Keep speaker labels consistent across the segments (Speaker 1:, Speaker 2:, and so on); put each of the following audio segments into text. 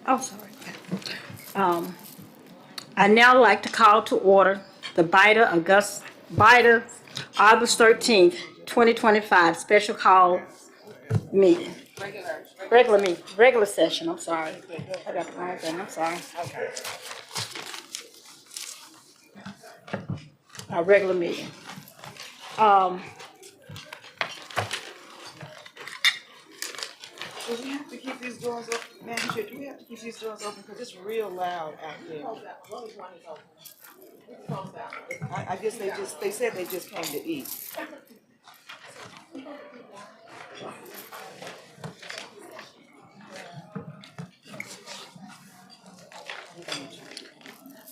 Speaker 1: Oh, sorry. I now like to call to order the BIDA August 13th, 2025 special call meeting. Regular session, I'm sorry. I got the wrong thing, I'm sorry.
Speaker 2: Okay.
Speaker 1: Our regular meeting.
Speaker 2: Do we have to keep these doors open? Madam Chair, do we have to keep these doors open? Because it's real loud out there. I guess they said they just came to eat.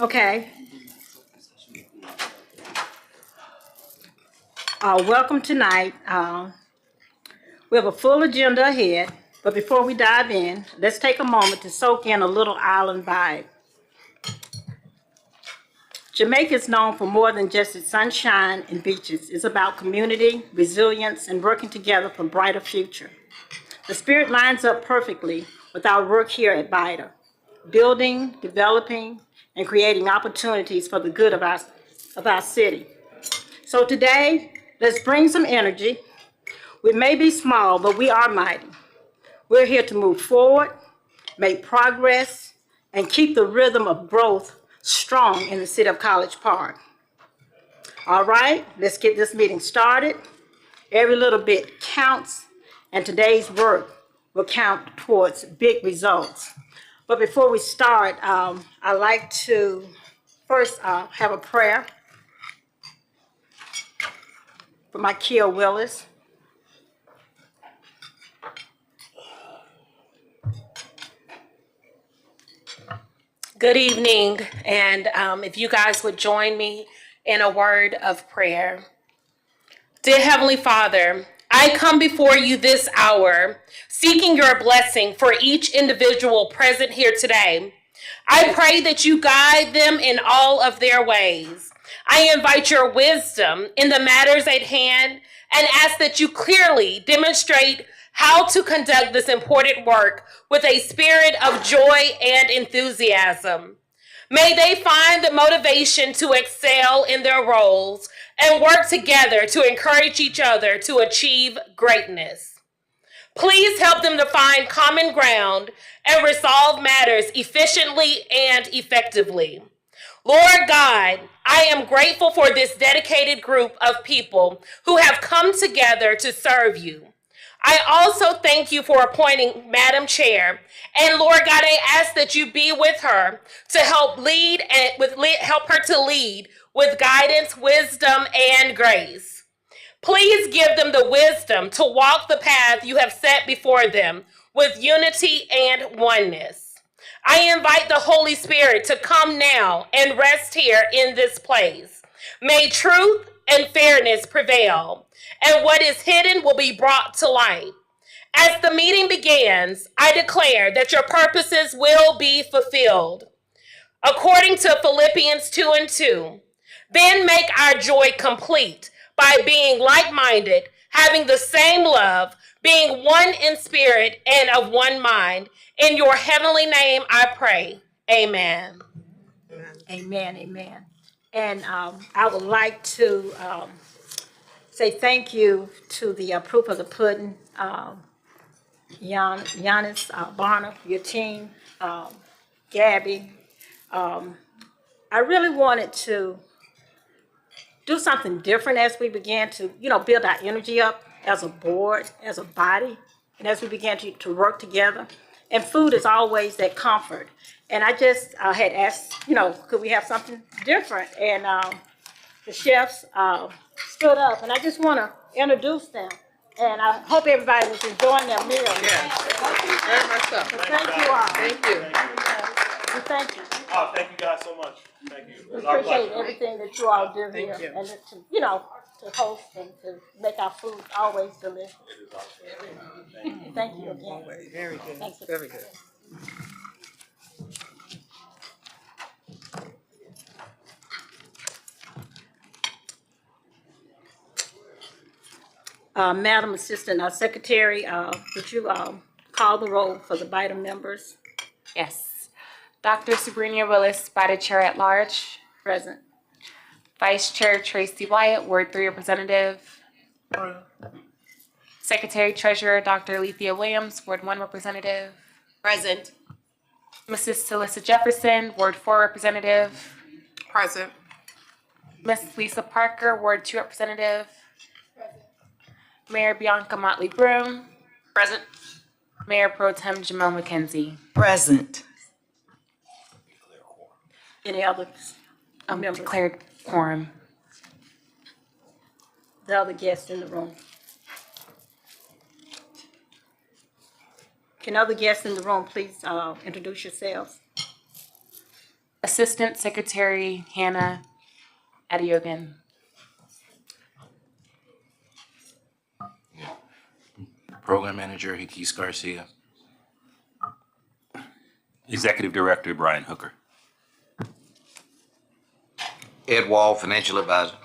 Speaker 1: Okay. Welcome tonight. We have a full agenda ahead, but before we dive in, let's take a moment to soak in a little island vibe. Jamaica is known for more than just its sunshine and beaches. It's about community, resilience, and working together for a brighter future. The spirit lines up perfectly with our work here at BIDA, building, developing, and creating opportunities for the good of our city. So today, let's bring some energy. We may be small, but we are mighty. We're here to move forward, make progress, and keep the rhythm of growth strong in the city of College Park. All right, let's get this meeting started. Every little bit counts, and today's work will count towards big results. But before we start, I'd like to first have a prayer for my Kia Willis.
Speaker 3: Good evening, and if you guys would join me in a word of prayer. Dear Heavenly Father, I come before you this hour, seeking your blessing for each individual present here today. I pray that you guide them in all of their ways. I invite your wisdom in the matters at hand and ask that you clearly demonstrate how to conduct this important work with a spirit of joy and enthusiasm. May they find the motivation to excel in their roles and work together to encourage each other to achieve greatness. Please help them to find common ground and resolve matters efficiently and effectively. Lord God, I am grateful for this dedicated group of people who have come together to serve you. I also thank you for appointing Madam Chair, and Lord God, I ask that you be with her to help help her to lead with guidance, wisdom, and grace. Please give them the wisdom to walk the path you have set before them with unity and oneness. I invite the Holy Spirit to come now and rest here in this place. May truth and fairness prevail, and what is hidden will be brought to light. As the meeting begins, I declare that your purposes will be fulfilled. According to Philippians 2:2, then make our joy complete by being like-minded, having the same love, being one in spirit and of one mind. In your heavenly name I pray. Amen.
Speaker 1: Amen, amen. And I would like to say thank you to the proof of the pudding, Yanous, Barner, your team, Gabby. I really wanted to do something different as we began to, build our energy up as a board, as a body, and as we began to work together. And food is always that comfort. And I just had asked, could we have something different? And the chefs stood up, and I just want to introduce them. And I hope everybody was enjoying their meal.
Speaker 2: Yes, very much so.
Speaker 1: So thank you all.
Speaker 2: Thank you.
Speaker 1: Thank you.
Speaker 4: Oh, thank you guys so much. Thank you.
Speaker 1: We appreciate everything that you all do here.
Speaker 2: you.
Speaker 1: And to host and to make our food always delicious.
Speaker 4: It is awesome.
Speaker 1: Thank you again.
Speaker 2: Very good.
Speaker 1: Thank you.
Speaker 2: Very good.
Speaker 1: Madam Assistant Secretary, would you call the roll for the BIDA members?
Speaker 3: Yes. Dr. Sabrina Willis, BIDA Chair at Large.
Speaker 1: Present.
Speaker 3: Vice Chair Tracey Wyatt, Ward 3 Representative. Secretary Treasurer Dr. Alethea Williams, Ward 1 Representative.
Speaker 5: Present.
Speaker 3: Mrs. Talissa Jefferson, Ward 4 Representative.
Speaker 5: Present.
Speaker 3: Ms. Lisa Parker, Ward 2 Representative. Mayor Bianca Motley Broom.
Speaker 5: Present.
Speaker 3: Mayor Pro Tem Jamel McKenzie.
Speaker 2: Present.
Speaker 1: Any other members?
Speaker 3: Declared quorum.
Speaker 1: The other guests in the room? Can other guests in the room please introduce yourselves?
Speaker 3: Assistant Secretary Hannah Adiogan.
Speaker 6: Program Manager Hikis Garcia.
Speaker 7: Executive Director Brian Hooker.
Speaker 8: Ed Wall, Financial Advisor.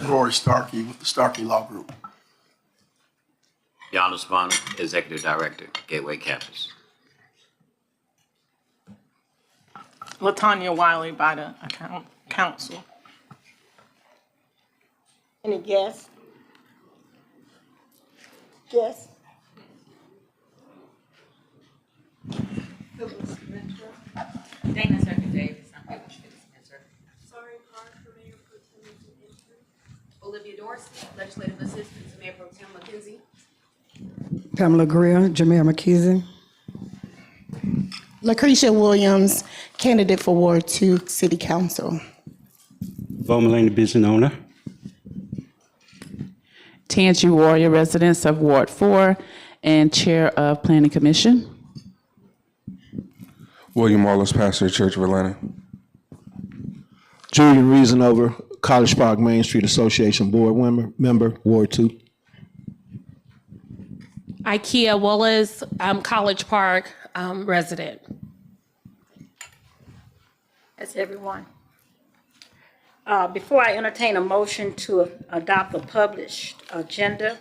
Speaker 9: Rory Starkey with the Starkey Law Group.
Speaker 8: Yanous, Executive Director, Gateway Campus.
Speaker 5: LaTonya Wiley, BIDA Counsel.
Speaker 1: Any guests? Guests?
Speaker 5: Dana Circuit Davis, I'm able to dismiss her. Olivia Dorsey, Legislative Assistant to Mayor Pro Tem McKenzie.
Speaker 10: Pamela Greer, Jameer McKeeson.
Speaker 11: Lucretia Williams, candidate for Ward 2 City Council.
Speaker 12: Vomelina business owner.
Speaker 13: Tangi Warrior, residents of Ward 4 and Chair of Planning Commission.
Speaker 14: William Wallace, pastor of Church of Atlanta.
Speaker 15: Julian Reasonover, College Park Main Street Association Board member, Ward 2.
Speaker 3: Ikea Willis, College Park resident.
Speaker 1: That's everyone. Before I entertain a motion to adopt the published agenda,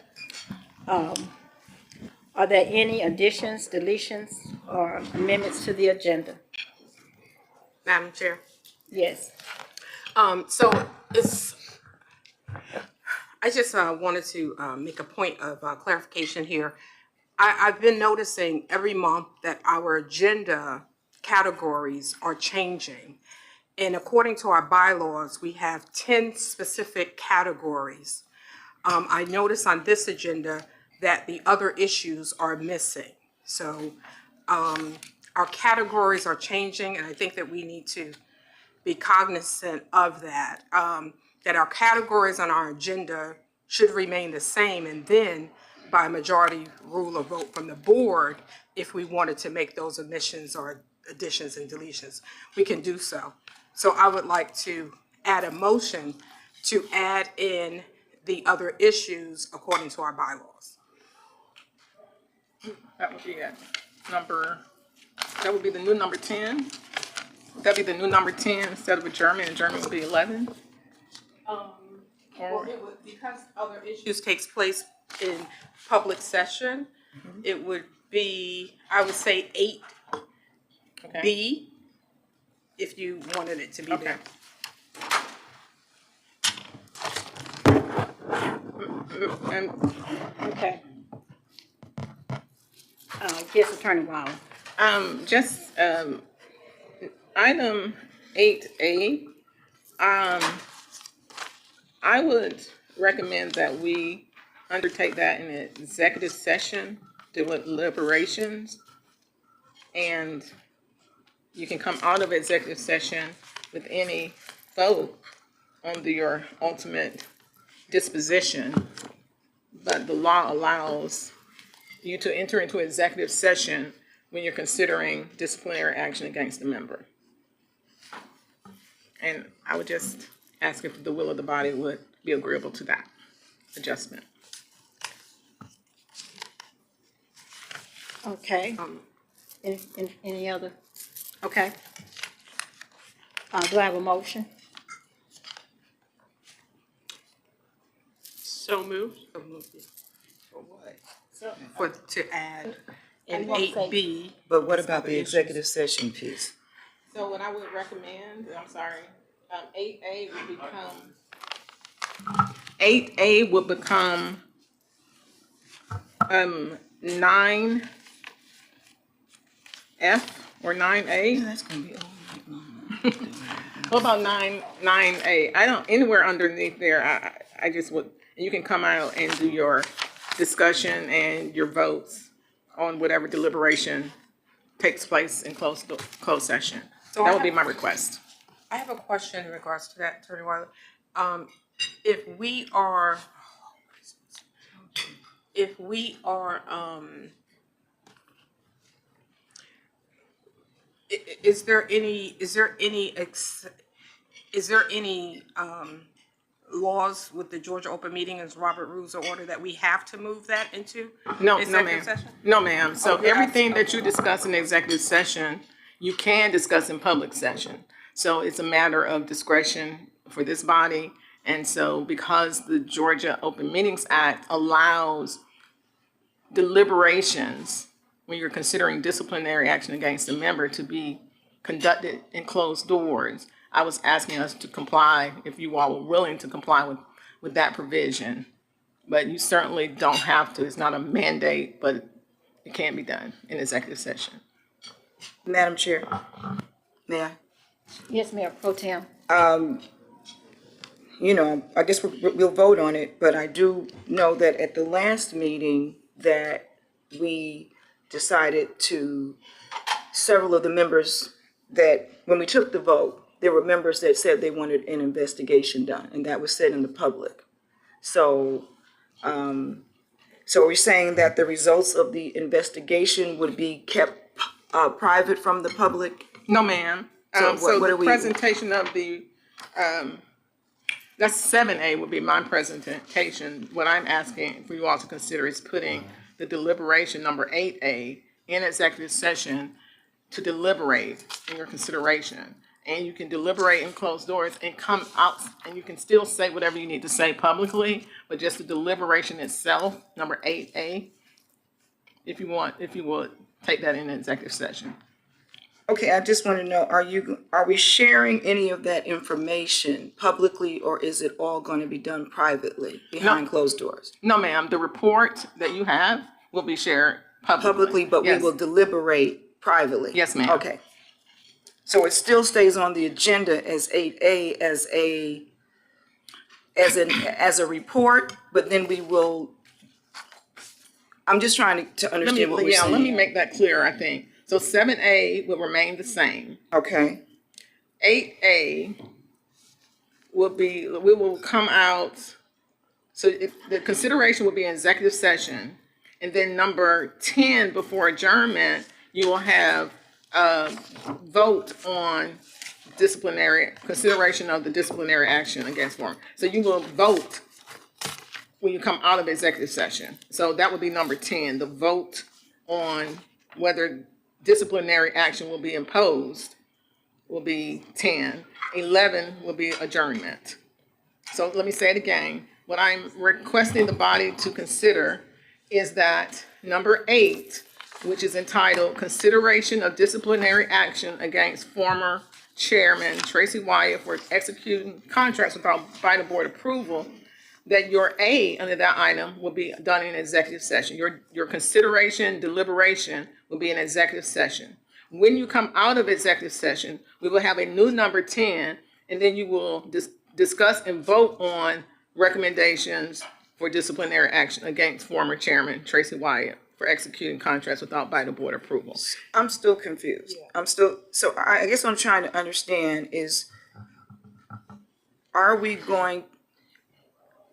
Speaker 1: are there any additions, deletions, or amendments to the agenda?
Speaker 5: Madam Chair.
Speaker 1: Yes.
Speaker 5: So I just wanted to make a point of clarification here. I've been noticing every month that our agenda categories are changing. And according to our bylaws, we have 10 specific categories. I notice on this agenda that the other issues are missing. So our categories are changing, and I think that we need to be cognizant of that, that our categories on our agenda should remain the same, and then by majority rule of vote from the board, if we wanted to make those omissions or additions and deletions, we can do so. So I would like to add a motion to add in the other issues according to our bylaws.
Speaker 2: That would be that would be the new number 10. That'd be the new number 10 instead of adjournment. Adjournment would be 11.
Speaker 5: Well, it would, because other issues takes place in public session, it would be, I would say 8B, if you wanted it to be there.
Speaker 1: Okay. Yes, Attorney Wiley.
Speaker 2: Item 8A, I would recommend that we undertake that in an executive session, deliberations, and you can come out of executive session with any vote on your ultimate disposition, but the law allows you to enter into executive session when you're considering disciplinary action against a member. And I would just ask if the will of the body would be agreeable to that adjustment.
Speaker 1: Okay. Any other? Okay. Do I have a motion?
Speaker 5: So moved. So moved. For what? To add
Speaker 16: in
Speaker 1: won't say-
Speaker 16: 8B, but what about the executive session piece?
Speaker 2: So what I would recommend, I'm sorry, 8A would become, 8A would become 9F or 9A.
Speaker 16: That's gonna be over.
Speaker 2: What about 9A? I don't, anywhere underneath there, I just would, you can come out and do your discussion and your votes on whatever deliberation takes place in closed session.
Speaker 5: So
Speaker 2: That would be my request.
Speaker 5: I have a question in regards to that, Attorney Wiley. If we are, is there any laws with the Georgia Open Meetings Robert Rules of Order that we have to move that into
Speaker 2: No,
Speaker 5: executive
Speaker 2: ma'am.
Speaker 5: session?
Speaker 2: No, ma'am. So
Speaker 5: Oh, you're
Speaker 2: everything
Speaker 5: asking-
Speaker 2: that you discuss in the executive session, you can discuss in public session. So it's a matter of discretion for this body. And so because the Georgia Open Meetings Act allows deliberations when you're considering disciplinary action against a member to be conducted in closed doors, I was asking us to comply, if you all were willing to comply with that provision. But you certainly don't have to. It's not a mandate, but it can be done in executive session.
Speaker 16: Madam Chair, may I?
Speaker 1: Yes, Mayor Pro Tem.
Speaker 16: You know, I guess we'll vote on it, but I do know that at the last meeting that we decided to, several of the members that, when we took the vote, there were members that said they wanted an investigation done, and that was said in the public. So, so are we saying that the results of the investigation would be kept private from the public?
Speaker 2: No, ma'am.
Speaker 16: So
Speaker 2: So
Speaker 16: what
Speaker 2: the
Speaker 16: are we?
Speaker 2: presentation of the, that's 7A would be my presentation. What I'm asking for you all to consider is putting the deliberation number 8A in executive session to deliberate in your consideration. And you can deliberate in closed doors and come out, and you can still say whatever you need to say publicly, but just the deliberation itself, number 8A, if you would take that in executive session.
Speaker 16: Okay, I just want to know, are we sharing any of that information publicly, or is it all going to be done privately behind closed doors?
Speaker 2: No, ma'am. The report that you have will be shared publicly.
Speaker 16: Publicly, but
Speaker 2: Yes.
Speaker 16: we will deliberate privately?
Speaker 2: Yes, ma'am.
Speaker 16: Okay. So it still stays on the agenda as 8A as a report, but then we will, I'm just trying to understand what we're saying.
Speaker 2: Let me make that clear, I think. So 7A will remain the same.
Speaker 16: Okay.
Speaker 2: 8A we will come out, so the consideration will be in executive session. And then number 10, before adjournment, you will have vote on consideration of the disciplinary action against former. So you will vote when you come out of executive session. So that would be number 10, the vote on whether disciplinary action will be imposed will be 10. 11 will be adjournment. So let me say it again. What I'm requesting the body to consider is that number 8, which is entitled Consideration of Disciplinary Action Against Former Chairman Tracey Wyatt for Executing Contracts without BIDA board approval, that your A under that item will be done in executive session. Your consideration, deliberation will be in executive session. When you come out of executive session, we will have a new number 10, and then you will discuss and vote on recommendations for disciplinary action against former Chairman Tracey Wyatt for executing contracts without BIDA board approval.
Speaker 16: I'm still confused. So I guess what I'm trying to understand is,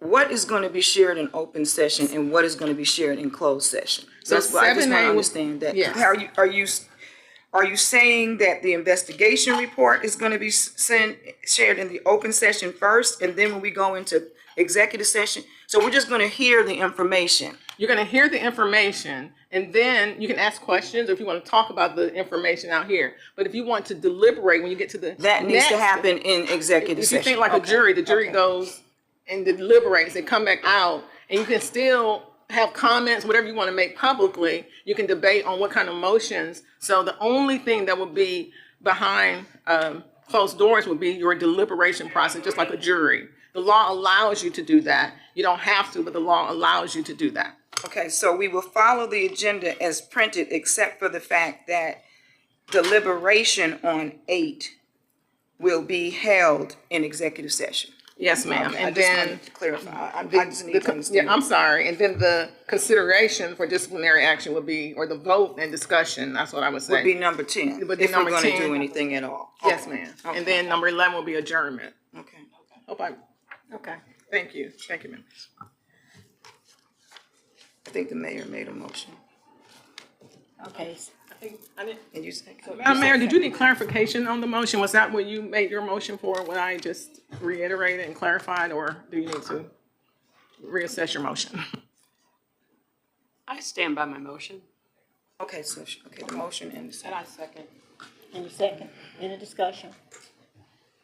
Speaker 16: what is going to be shared in open session and what is going to be shared in closed session?
Speaker 2: So
Speaker 16: That's what I just want
Speaker 2: 7A
Speaker 16: to
Speaker 2: will-
Speaker 16: understand that.
Speaker 2: yes.
Speaker 16: Are you saying that the investigation report is going to be shared in the open session first, and then when we go into executive session? So we're just going to hear the information.
Speaker 2: You're going to hear the information, and then you can ask questions if you want to talk about the information out here. But if you want to deliberate when you get to the
Speaker 16: That needs to happen in executive
Speaker 2: if
Speaker 16: session.
Speaker 2: you think like a jury, the jury goes and deliberates and come back out, and you can still have comments, whatever you want to make publicly. You can debate on what kind of motions. So the only thing that would be behind closed doors would be your deliberation process, just like a jury. The law allows you to do that. You don't have to, but the law allows you to do that.
Speaker 16: Okay, so we will follow the agenda as printed, except for the fact that deliberation on 8 will be held in executive session.
Speaker 2: Yes, ma'am.
Speaker 16: I
Speaker 2: And
Speaker 16: just
Speaker 2: then
Speaker 16: wanted to clarify. I just need to understand.
Speaker 2: yeah, I'm sorry. And then the consideration for disciplinary action would be, or the vote and discussion. That's what I would say.
Speaker 16: Would be number 10,
Speaker 2: It would be
Speaker 16: if we're
Speaker 2: number
Speaker 16: going to
Speaker 2: 10.
Speaker 16: do anything at all.
Speaker 2: Yes, ma'am.
Speaker 16: Okay.
Speaker 2: And then number 11 will be adjournment.
Speaker 16: Okay.
Speaker 2: Hope I.
Speaker 1: Okay.
Speaker 2: Thank you. Thank you, ma'am.
Speaker 16: I think the mayor made a motion.
Speaker 1: Okay.
Speaker 2: I didn't.
Speaker 16: And you second?
Speaker 2: Madam Mayor, did you need clarification on the motion? Was that what you made your motion for? What I just reiterated and clarified, or do you need to reassess your motion?
Speaker 17: I stand by my motion.
Speaker 16: Okay, so, okay, the motion and the second.
Speaker 17: And I second.
Speaker 1: Any second? Any discussion?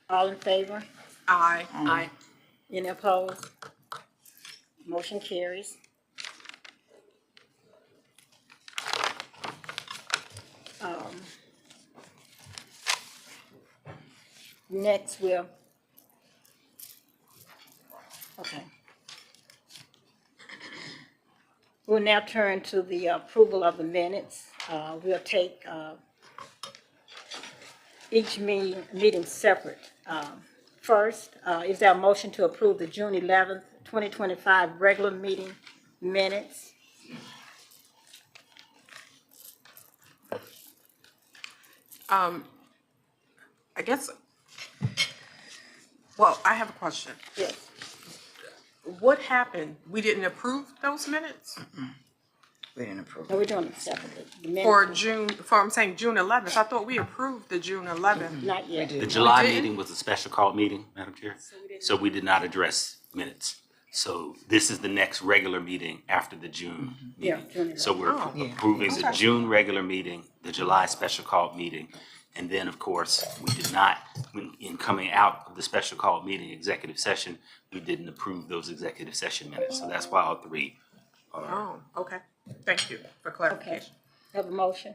Speaker 1: All in favor?
Speaker 5: Aye.
Speaker 17: Aye.
Speaker 1: Any opposed? Motion carries. Next, we'll now turn to the approval of the minutes. We'll take each meeting separate. First, is there a motion to approve the June 11th, 2025 regular meeting minutes?
Speaker 5: I guess, well, I have a question.
Speaker 1: Yes.
Speaker 5: What happened? We didn't approve those minutes?
Speaker 16: We didn't approve.
Speaker 1: No, we're doing it separately. The minutes-
Speaker 5: For June, I'm saying June 11th. I thought we approved the June 11th.
Speaker 1: Not yet.
Speaker 7: The July
Speaker 5: We did?
Speaker 7: meeting was a special call meeting, Madam Chair. So we did not address minutes. So this is the next regular meeting after the June
Speaker 1: Yeah,
Speaker 7: meeting.
Speaker 1: June 11th.
Speaker 7: So we're approving the June regular meeting, the July special call meeting. And then, of course, we did not, in coming out of the special call meeting executive session, we didn't approve those executive session minutes. So that's why all three are.
Speaker 5: Oh, okay. Thank you for
Speaker 1: Okay.
Speaker 5: clarification.
Speaker 1: Have a motion?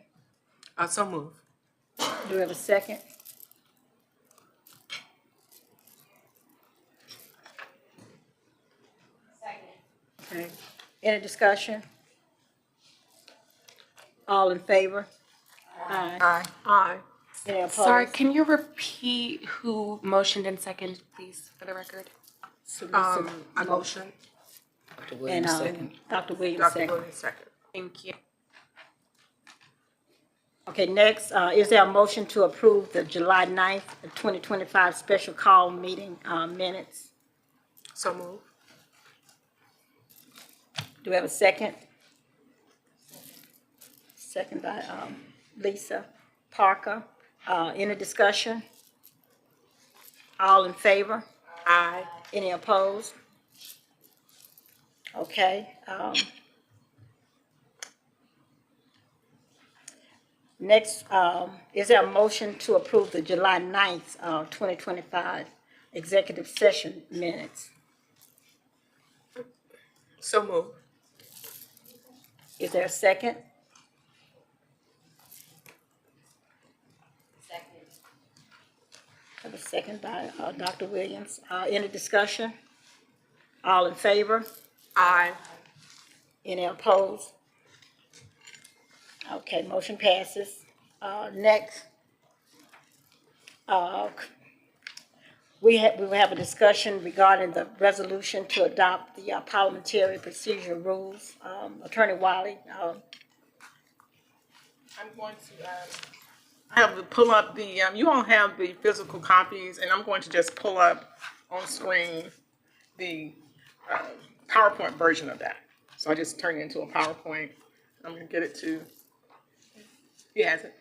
Speaker 5: So move.
Speaker 1: Do we have a second? Okay. Any discussion? All in favor? Aye.
Speaker 5: Aye. Aye.
Speaker 1: Any opposed?
Speaker 17: Sorry, can you repeat who motioned and second, please, for the record?
Speaker 5: I motion.
Speaker 16: Dr.
Speaker 1: And
Speaker 16: Williams, second.
Speaker 1: Dr. Williams
Speaker 5: Dr.
Speaker 1: second.
Speaker 5: Williams, second.
Speaker 17: Thank you.
Speaker 1: Okay, next, is there a motion to approve the July 9th, 2025 special call meeting minutes?
Speaker 5: So move.
Speaker 1: Do we have a second? Second by Lisa Parker. Any discussion? All in favor?
Speaker 5: Aye.
Speaker 1: Any opposed? Okay. Next, is there a motion to approve the July 9th, 2025 executive session minutes?
Speaker 5: So move.
Speaker 1: Is there a second? Second. Have a second by Dr. Williams. Any discussion? All in favor?
Speaker 5: Aye.
Speaker 1: Any opposed? Okay, motion passes. Next, we will have a discussion regarding the resolution to adopt the parliamentary procedure rules. Attorney Wiley.
Speaker 2: I'm going to, I have to pull up the, you all have the physical copies, and I'm going to just pull up on screen the PowerPoint version of that. So I just turned it into a PowerPoint. I'm going to get it to, he has it.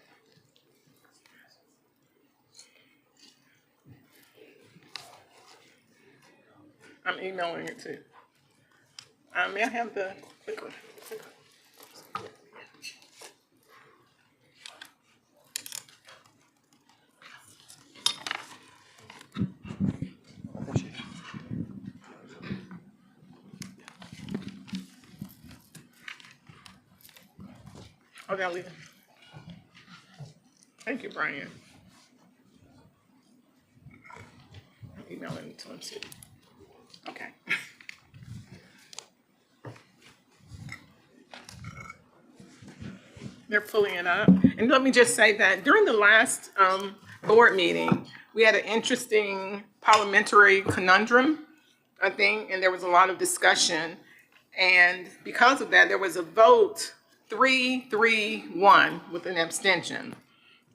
Speaker 2: I'm emailing it too. May I have the quick one? Oh, did I leave it? Thank you, Brian. I'm emailing to him too. Okay. They're pulling it up. And let me just say that during the last board meeting, we had an interesting parliamentary conundrum, I think, and there was a lot of discussion. And because of that, there was a vote 3-3-1 with an abstention.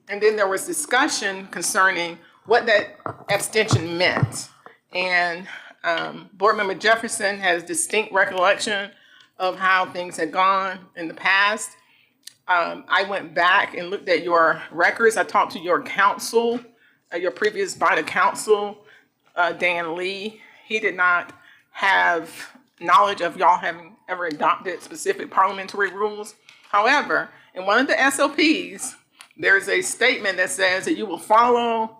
Speaker 2: And then there was discussion concerning what that abstention meant. And Board Member Jefferson has distinct recollection of how things had gone in the past. I went back and looked at your records. I talked to your counsel, your previous BIDA counsel, Dan Lee. He did not have knowledge of y'all having ever adopted specific parliamentary rules. However, in one of the SOPs, there's a statement that says that you will follow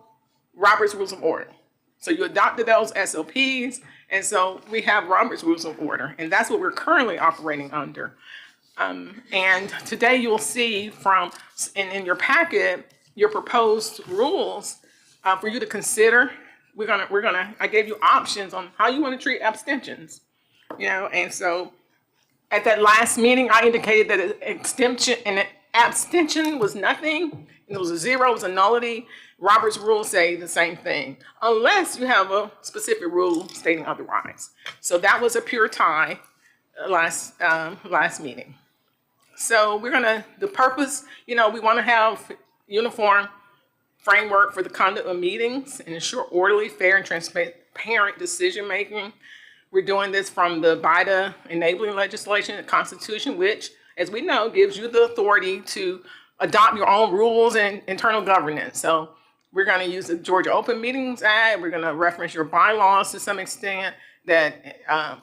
Speaker 2: Robert's Rules of Order. So you adopted those SOPs, and so we have Robert's Rules of Order, and that's what we're currently operating under. And today you'll see in your packet, your proposed rules for you to consider. I gave you options on how you want to treat abstentions, and so at that last meeting, I indicated that an abstention was nothing. It was a zero, it was a nullity. Robert's rules say the same thing, unless you have a specific rule stating otherwise. So that was a pure tie last meeting. So the purpose, we want to have uniform framework for the conduct of meetings and ensure orderly, fair, and transparent decision-making. We're doing this from the BIDA enabling legislation and Constitution, which, as we know, gives you the authority to adopt your own rules and internal governance. So we're going to use the Georgia Open Meetings Act. We're going to reference your bylaws to some extent, to a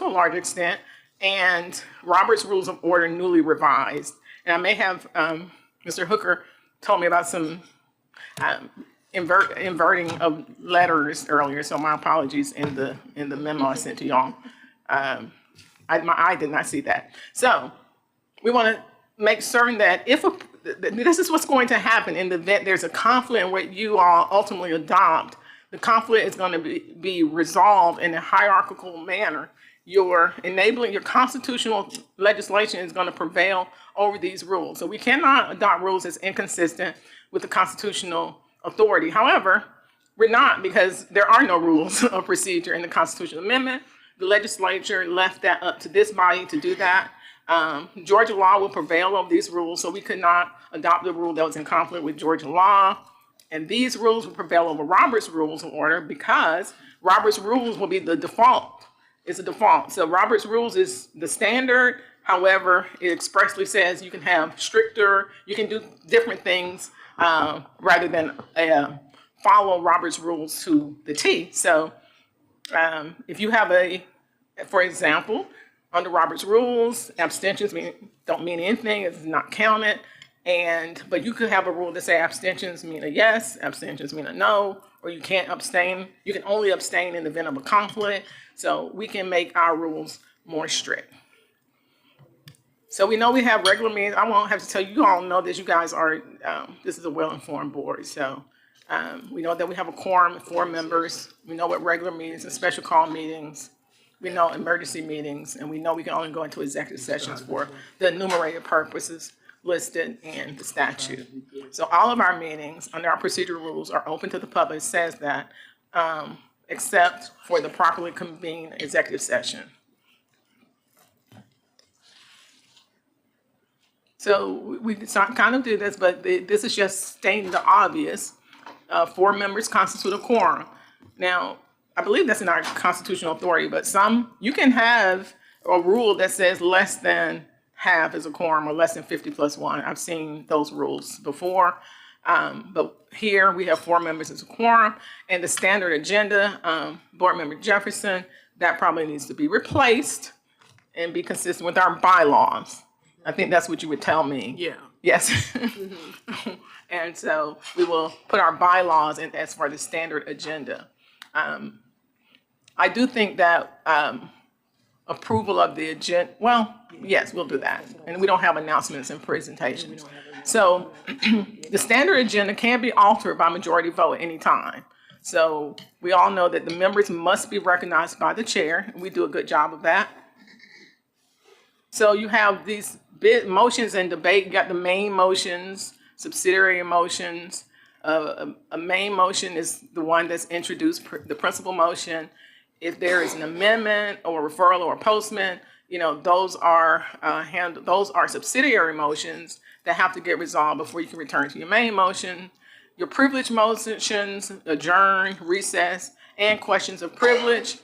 Speaker 2: large extent, and Robert's Rules of Order newly revised. And I may have Mr. Hooker told me about some inverting of letters earlier, so my apologies in the memo I sent to y'all. My eye did not see that. So we want to make certain that this is what's going to happen in the event there's a conflict in what you all ultimately adopt. The conflict is going to be resolved in a hierarchical manner. Your constitutional legislation is going to prevail over these rules. So we cannot adopt rules that's inconsistent with the constitutional authority. However, we're not, because there are no rules of procedure in the constitutional amendment. The legislature left that up to this body to do that. Georgia law will prevail over these rules, so we could not adopt a rule that was in conflict with Georgia law. And these rules will prevail over Robert's Rules of Order because Robert's Rules will be the default. It's a default. So Robert's Rules is the standard. However, it expressly says you can have stricter, you can do different things rather than follow Robert's Rules to the T. So if you have for example, under Robert's Rules, abstentions don't mean anything, it's not counted. But you could have a rule that say abstentions mean a yes, abstentions mean a no, or you can't abstain. You can only abstain in the event of a conflict. So we can make our rules more strict. So we know we have regular meetings. I won't have to tell you, you all know that you guys are, this is a well-informed board. So we know that we have a quorum of 4 members. We know what regular meetings and special call meetings. We know emergency meetings, and we know we can only go into executive sessions for the enumerated purposes listed in the statute. So all of our meetings under our procedural rules are open to the public. It says that, except for the properly convened executive session. So we kind of do this, but this is just stating the obvious. 4 members constitute a quorum. Now, I believe that's in our constitutional authority, but you can have a rule that says less than half is a quorum or less than 50 plus 1. I've seen those rules before. But here we have 4 members as a quorum, and the standard agenda, Board Member Jefferson, that probably needs to be replaced and be consistent with our bylaws. I think that's what you would tell me.
Speaker 5: Yeah.
Speaker 2: Yes. Mm-hmm. And so we will put our bylaws in as for the standard agenda. I do think that approval of the agenda. Well, yes, we'll do that. And we don't have announcements and presentations. So the standard agenda can be altered by majority vote at any time. So we all know that the members must be recognized by the chair. We do a good job of that. So you have these big motions and debate. You got the main motions, subsidiary motions. A main motion is the one that's introduced, the principal motion. If there is an amendment or referral or postman, those are those are subsidiary motions that have to get resolved before you can return to your main motion. Your privilege motions, adjourn, recess, and questions of privilege.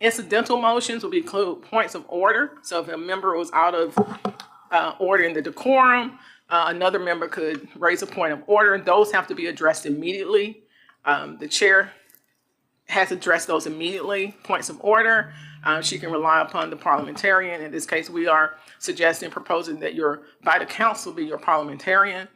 Speaker 2: Incidental motions will include points of order. So if a member was out of order in the decorum, another member could raise a point of order. Those have to be addressed immediately. The chair has addressed those immediately. Points of order, she can rely upon the parliamentarian. In this case, we are proposing that your BIDA counsel be your parliamentarian.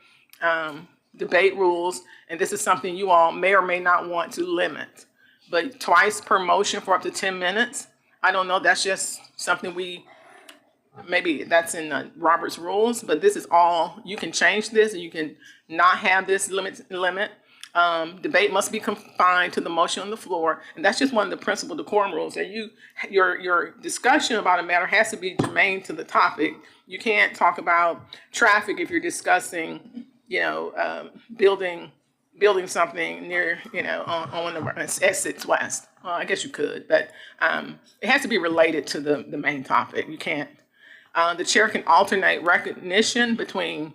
Speaker 2: Debate rules, and this is something you all may or may not want to limit, but twice per motion for up to 10 minutes. I don't know, that's just something maybe that's in Robert's rules, but this is all, you can change this and you can not have this limit. Debate must be confined to the motion on the floor, and that's just one of the principal decorum rules, that your discussion about a matter has to be germane to the topic. You can't talk about traffic if you're discussing building something near, on the S6 West. Well, I guess you could, but it has to be related to the main topic. You can't. The chair can alternate recognition between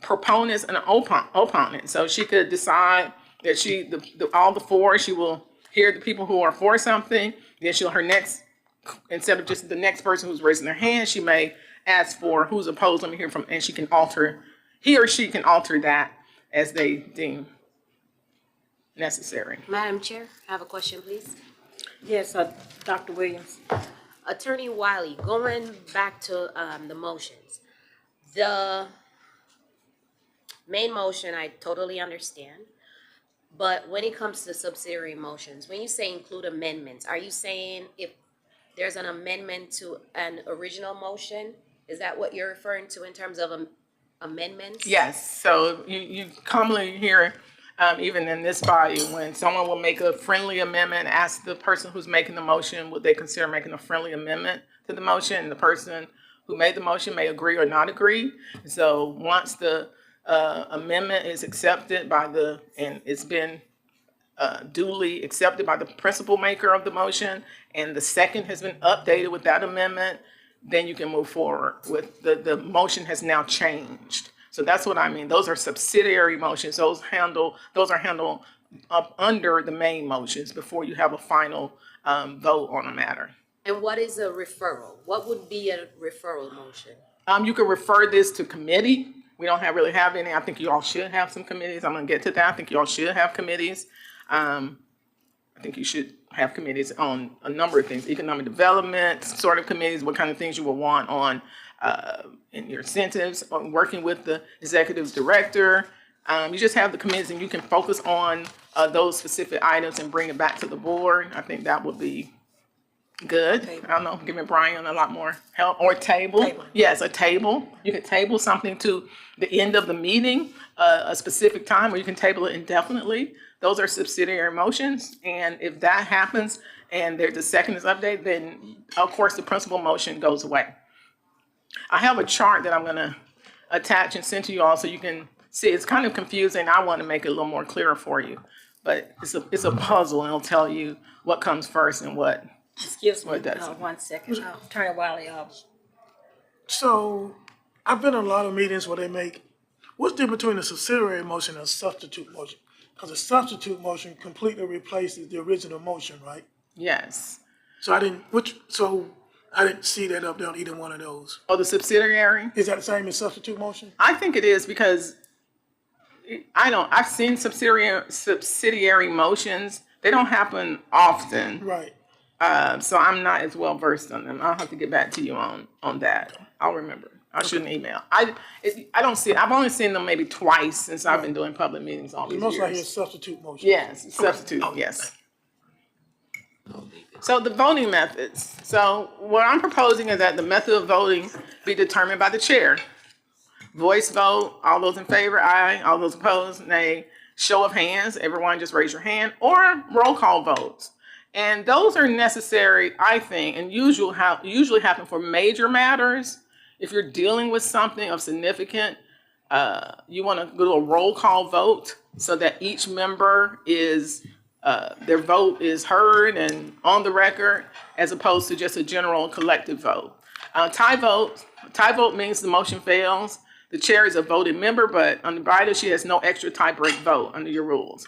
Speaker 2: proponents and opponents. So she could decide that all the four, she will hear the people who are for something. Then instead of just the next person who's raising their hand, she may ask for who's opposed. Let me hear from, and he or she can alter that as they deem necessary.
Speaker 18: Madam Chair, I have a question, please.
Speaker 1: Yes, Dr. Williams.
Speaker 18: Attorney Wiley, going back to the motions. The main motion, I totally understand. But when it comes to subsidiary motions, when you say include amendments, are you saying if there's an amendment to an original motion, is that what you're referring to in terms of amendments?
Speaker 2: Yes, so you commonly hear, even in this body, when someone will make a friendly amendment, ask the person who's making the motion, would they consider making a friendly amendment to the motion? And the person who made the motion may agree or not agree. So once the amendment is accepted and it's been duly accepted by the principal maker of the motion, and the second has been updated with that amendment, then you can move forward with the motion has now changed. So that's what I mean. Those are subsidiary motions. Those are handled up under the main motions before you have a final vote on a matter.
Speaker 18: And what is a referral? What would be a referral motion?
Speaker 2: You can refer this to committee. We don't really have any. I think you all should have some committees. I'm going to get to that. I think you all should have committees. I think you should have committees on a number of things, economic development, sort of committees, what kind of things you will want on in your incentives, on working with the executive director. You just have the committees and you can focus on those specific items and bring it back to the board. I think that would be good. I don't know, giving Brian a lot more help. Or table. Yes, a table. You can table something to the end of the meeting, a specific time, or you can table it indefinitely. Those are subsidiary motions, and if that happens and the second is updated, then of course the principal motion goes away. I have a chart that I'm going to attach and send to you all so you can see. It's kind of confusing. I want to make it a little more clearer for you, but it's a puzzle, and it'll tell you what comes first and what.
Speaker 1: Excuse me,
Speaker 2: what does.
Speaker 1: 1 second. Attorney Wiley.
Speaker 19: So I've been in a lot of meetings where they make, what's the difference between a subsidiary motion and a substitute motion? Because a substitute motion completely replaces the original motion, right?
Speaker 2: Yes.
Speaker 19: So I didn't see that up there on either one of those.
Speaker 2: Oh, the subsidiary?
Speaker 19: Is that the same as substitute motion?
Speaker 2: I think it is, because I've seen subsidiary motions. They don't happen often.
Speaker 19: Right.
Speaker 2: So I'm not as well versed on them. I'll have to get back to you on that. I'll remember. I shouldn't email. I don't see it. I've only seen them maybe twice since I've been doing public meetings all these years.
Speaker 19: Most likely a substitute motion.
Speaker 2: Yes, substitute, yes. So the voting methods. So what I'm proposing is that the method of voting be determined by the chair. Voice vote, all those in favor, aye. All those opposed, nay. Show of hands, everyone just raise your hand, or roll call votes. And those are necessary, I think, and usually happen for major matters. If you're dealing with something of significant, you want to do a roll call vote so that each member is their vote is heard and on the record, as opposed to just a general collective vote. Tie vote means the motion fails. The chair is a voted member, but under BIDA, she has no extra tie-break vote under your rules.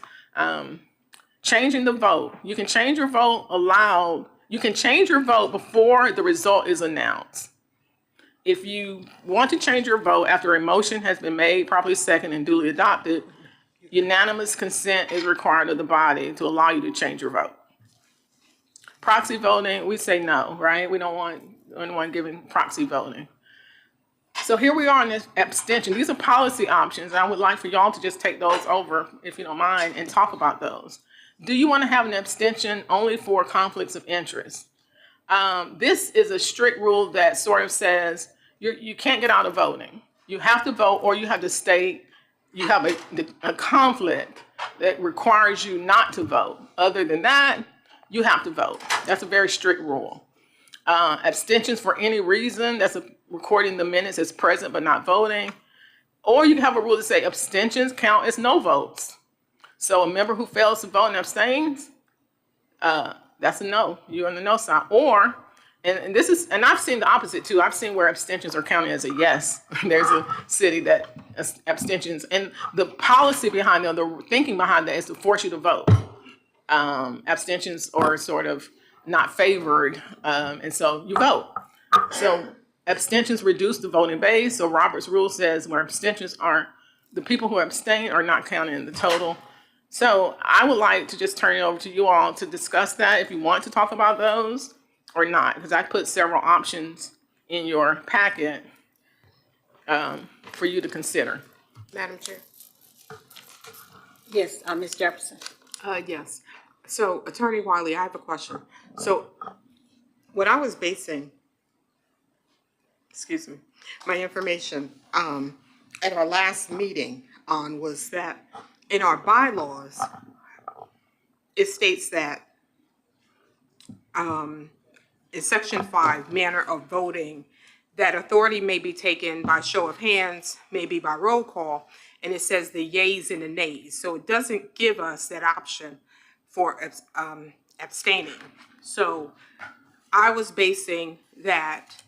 Speaker 2: Changing the vote. You can change your vote You can change your vote before the result is announced. If you want to change your vote after a motion has been made, properly seconded, and duly adopted, unanimous consent is required of the body to allow you to change your vote. Proxy voting, we say no, right? We don't want anyone giving proxy voting. So here we are on this abstention. These are policy options. And I would like for y'all to just take those over, if you don't mind, and talk about those. Do you want to have an abstention only for conflicts of interest? This is a strict rule that sort of says you can't get out of voting. You have to vote, or you have to state you have a conflict that requires you not to vote. Other than that, you have to vote. That's a very strict rule. Abstentions for any reason, that's recording the minutes as present but not voting. Or you can have a rule that say abstentions count as no votes. So a member who fails to vote and abstains, that's a no. You're on the no side. Or, and I've seen the opposite too. I've seen where abstentions are counted as a yes. There's a city that abstentions, and the policy behind that, the thinking behind that is to force you to vote. Abstentions are sort of not favored, and so you vote. So abstentions reduce the voting base. So Robert's rule says where abstentions aren't, the people who abstain are not counted in the total. So I would like to just turn it over to you all to discuss that if you want to talk about those or not, because I put several options in your packet for you to consider.
Speaker 5: Madam Chair?
Speaker 1: Yes, Ms. Jefferson.
Speaker 5: Yes. So Attorney Wiley, I have a question. So what I was basing, my information at our last meeting on was that in our bylaws, it states that in section 5, manner of voting, that authority may be taken by show of hands, maybe by roll call, and it says the yays and the nays. So it doesn't give us that option for abstaining. So I was basing that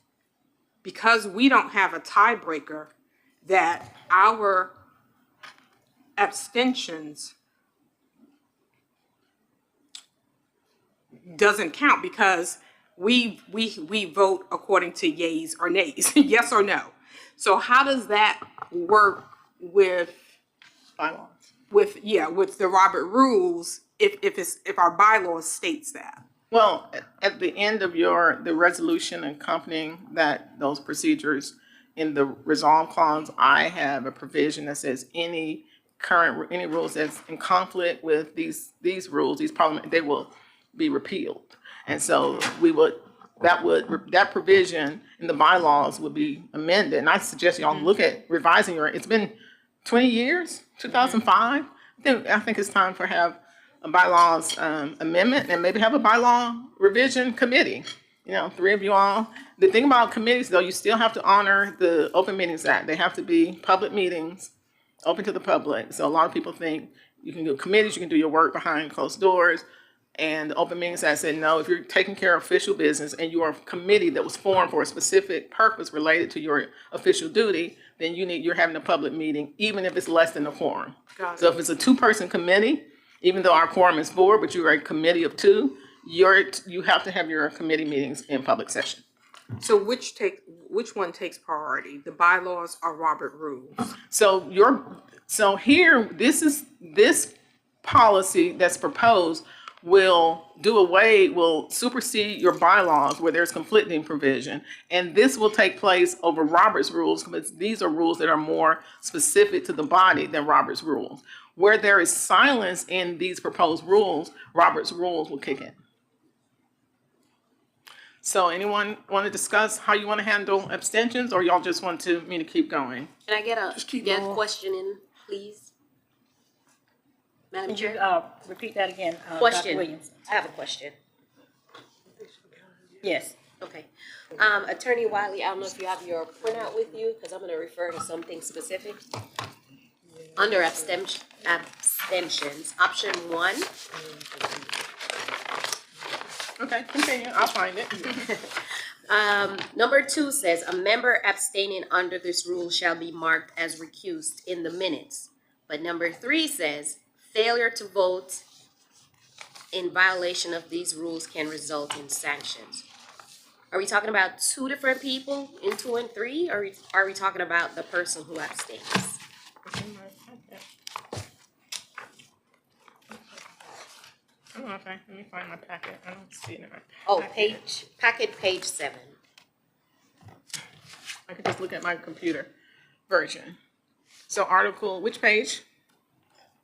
Speaker 5: because we don't have a tiebreaker, that our abstentions doesn't count because we vote according to yays or nays, yes or no. So how does that work with
Speaker 2: bylaws?
Speaker 5: With the Robert rules if our bylaws states that?
Speaker 2: Well, at the end of the resolution accompanying those procedures in the resolve clause, I have a provision that says any rules that's in conflict with these rules, they will be repealed. And so that provision in the bylaws would be amended. And I suggest y'all look at revising it's been 20 years, 2005. I think it's time for have a bylaws amendment and maybe have a bylaw revision committee. 3 of you all. The thing about committees, though, you still have to honor the Open Meetings Act. They have to be public meetings, open to the public. So a lot of people think you can do committees, you can do your work behind closed doors. And the Open Meetings Act said, no, if you're taking care of official business and you are a committee that was formed for a specific purpose related to your official duty, then you're having a public meeting, even if it's less than a quorum. So if it's a 2-person committee, even though our quorum is 4, but you're a committee of 2, you have to have your committee meetings in public session.
Speaker 5: So which one takes priority, the bylaws or Robert rules?
Speaker 2: So here, this policy that's proposed will supersede your bylaws where there's conflicting provision. And this will take place over Robert's rules because these are rules that are more specific to the body than Robert's rules. Where there is silence in these proposed rules, Robert's rules will kick in. So anyone want to discuss how you want to handle abstentions, or y'all just want me to keep going?
Speaker 18: Can I get a
Speaker 19: going.
Speaker 18: question in, please? Madam
Speaker 1: Could you,
Speaker 18: Chair?
Speaker 1: repeat that again, Dr.
Speaker 18: Question.
Speaker 1: Williams?
Speaker 18: I have a question.
Speaker 1: Yes.
Speaker 18: Okay. Attorney Wiley, I don't know if you have your printout with you, because I'm going to refer to something specific. Under abstentions, option 1.
Speaker 2: Okay, continue. I'll find it.
Speaker 18: Number 2 says, a member abstaining under this rule shall be marked as recused in the minutes. But number 3 says, failure to vote in violation of these rules can result in sanctions. Are we talking about 2 different people in 2 and 3, or are we talking about the person who abstains?
Speaker 2: Oh, okay, let me find my packet. I don't see it in my packet.
Speaker 18: Oh, page 7.
Speaker 2: I can just look at my computer version. So article, which page?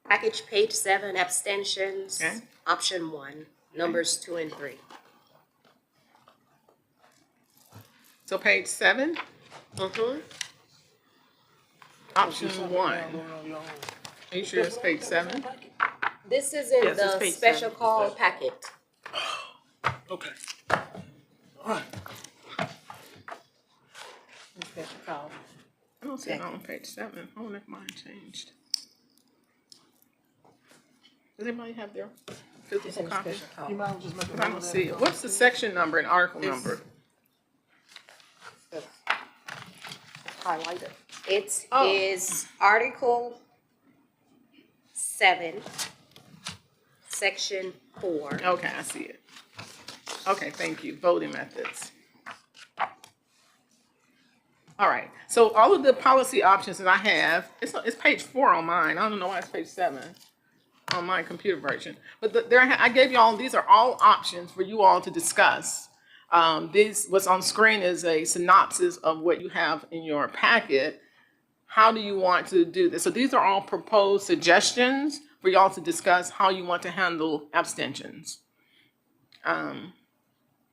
Speaker 18: Package page 7, abstentions,
Speaker 2: Okay.
Speaker 18: option 1, numbers 2 and 3.
Speaker 2: So page 7,
Speaker 18: Mm-hmm.
Speaker 2: option 1. Are you sure it's page 7?
Speaker 18: This is in
Speaker 2: Yes, it's
Speaker 18: the
Speaker 2: page
Speaker 18: special
Speaker 2: 7.
Speaker 18: call packet.
Speaker 19: Okay. All right.
Speaker 1: Special call.
Speaker 2: I don't see it on page 7. I wonder if mine changed. Does anybody have their physical copy?
Speaker 19: You might just make a
Speaker 2: I
Speaker 19: note
Speaker 2: don't
Speaker 19: of
Speaker 2: see
Speaker 19: that.
Speaker 2: it. What's the section number and article number?
Speaker 18: Highlighted. It
Speaker 2: Oh.
Speaker 18: is Article 7, Section 4.
Speaker 2: Okay, I see it. Okay, thank you. Voting methods. All right, so all of the policy options that I have, it's page 4 on mine. I don't know why it's page 7 on my computer version. But I gave you all, these are all options for you all to discuss. What's on screen is a synopsis of what you have in your packet. How do you want to do this? So these are all proposed suggestions for y'all to discuss how you want to handle abstentions.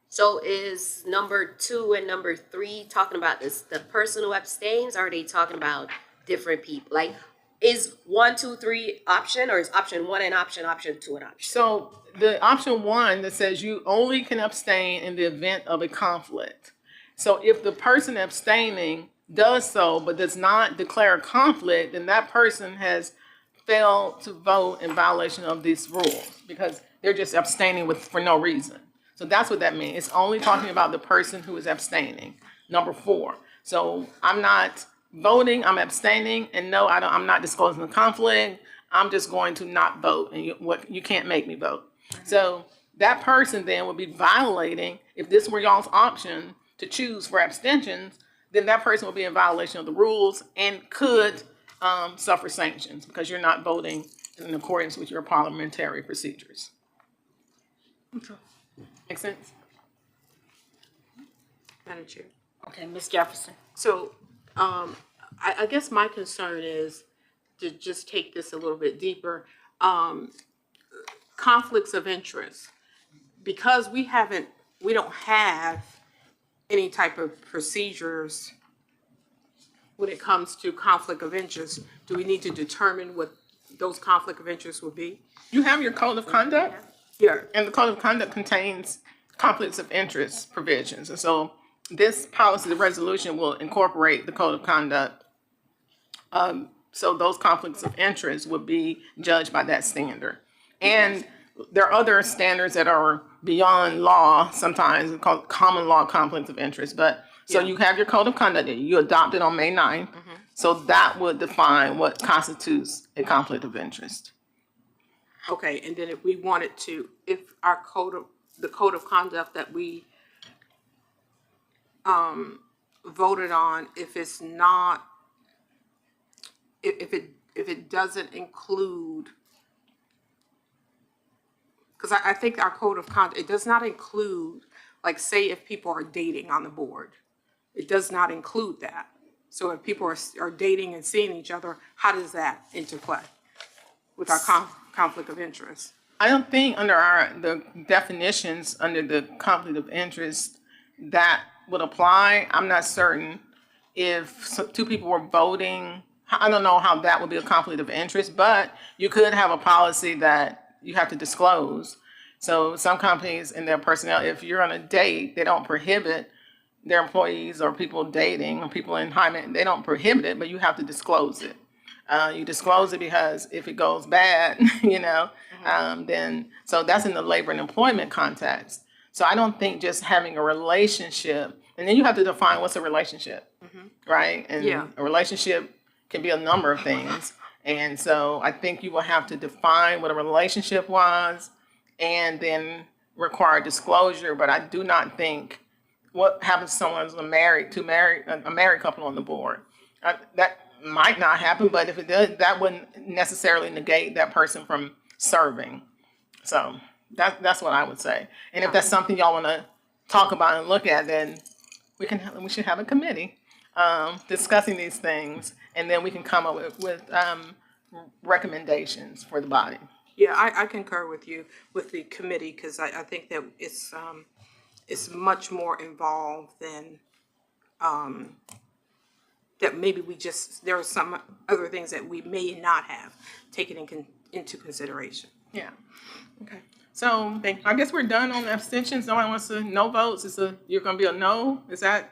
Speaker 18: So is number 2 and number 3 talking about this, the person who abstains, or are they talking about different people? Like, is 1, 2, 3 option, or is option 1 an option, option 2 an option?
Speaker 2: So the option 1 that says you only can abstain in the event of a conflict. So if the person abstaining does so but does not declare a conflict, then that person has failed to vote in violation of these rules because they're just abstaining for no reason. So that's what that means. It's only talking about the person who is abstaining, number 4. So I'm not voting, I'm abstaining, and no, I'm not disclosing the conflict. I'm just going to not vote, and you can't make me vote. So that person then would be violating, if this were y'all's option to choose for abstentions, then that person would be in violation of the rules and could suffer sanctions because you're not voting in accordance with your parliamentary procedures. Make sense?
Speaker 5: Madam Chair.
Speaker 1: Okay, Ms. Jefferson.
Speaker 5: So, I guess my concern is to just take this a little bit deeper. Conflicts of interest. Because we don't have any type of procedures when it comes to conflict of interest, do we need to determine what those conflict of interest will be?
Speaker 2: You have your code of conduct?
Speaker 5: Yeah.
Speaker 2: And the code of conduct contains conflicts of interest provisions. And so this policy, the resolution, will incorporate the code of conduct. So those conflicts of interest would be judged by that standard. And there are other standards that are beyond law, sometimes called common law conflicts of interest. But so you have your code of conduct that you adopted on May 9th. So that would define what constitutes a conflict of interest.
Speaker 5: Okay, and then if we wanted to, if the code of conduct that we voted on, if it's not, if it doesn't include, because I think our code of conduct, it does not include, like, say if people are dating on the board, it does not include that. So if people are dating and seeing each other, how does that interplay with our conflict of interest?
Speaker 2: I don't think under the definitions, under the conflict of interest, that would apply. I'm not certain if two people were voting. I don't know how that would be a conflict of interest, but you could have a policy that you have to disclose. So some companies and their personnel, if you're on a date, they don't prohibit their employees or people dating or people in high, they don't prohibit it, but you have to disclose it. You disclose it because if it goes bad, then, so that's in the labor and employment context. So I don't think just having a relationship, and then you have to define what's a relationship, right? And a relationship can be a number of things. And so I think you will have to define what a relationship was and then require disclosure. But I do not think what happens to someone who's a married couple on the board. That might not happen, but if it does, that wouldn't necessarily negate that person from serving. So that's what I would say. And if that's something y'all want to talk about and look at, then we should have a committee discussing these things, and then we can come up with recommendations for the body.
Speaker 5: Yeah, I concur with you with the committee, because I think that it's much more involved than that maybe there are some other things that we may not have taken into consideration.
Speaker 2: Yeah. Okay. So I guess we're done on the abstentions. No one wants to, no votes. You're going to be a no? Is that,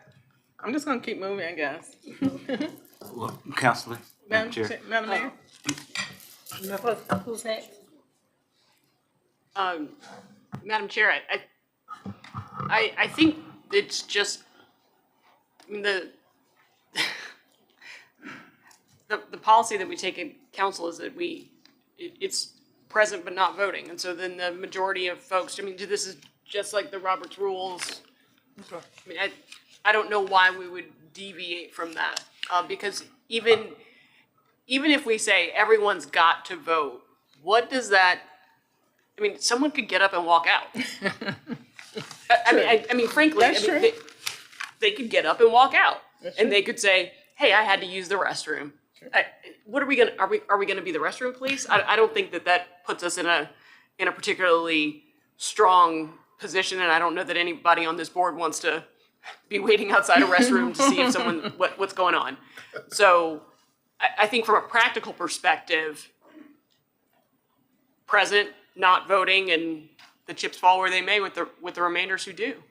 Speaker 2: I'm just going to keep moving, I guess.
Speaker 7: Well, Counselor, Madam Chair.
Speaker 2: Madam Mayor.
Speaker 1: Who's next?
Speaker 20: Madam Chair, I think it's just the policy that we take in council is that it's present but not voting, and so then the majority of folks. I mean, this is just like the Robert's rules. I mean, I don't know why we would deviate from that, because even if we say everyone's got to vote, what does that? I mean, someone could get up and walk out. I mean, frankly, they could get up and walk out, and they could say, "Hey, I had to use the restroom." What are we gonna? Are we gonna be the restroom police? I don't think that puts us in a particularly strong position, and I don't know that anybody on this board wants to be waiting outside a restroom to see if someone what's going on. So I think from a practical perspective, present, not voting, and the chips fall where they may with the remainders who do.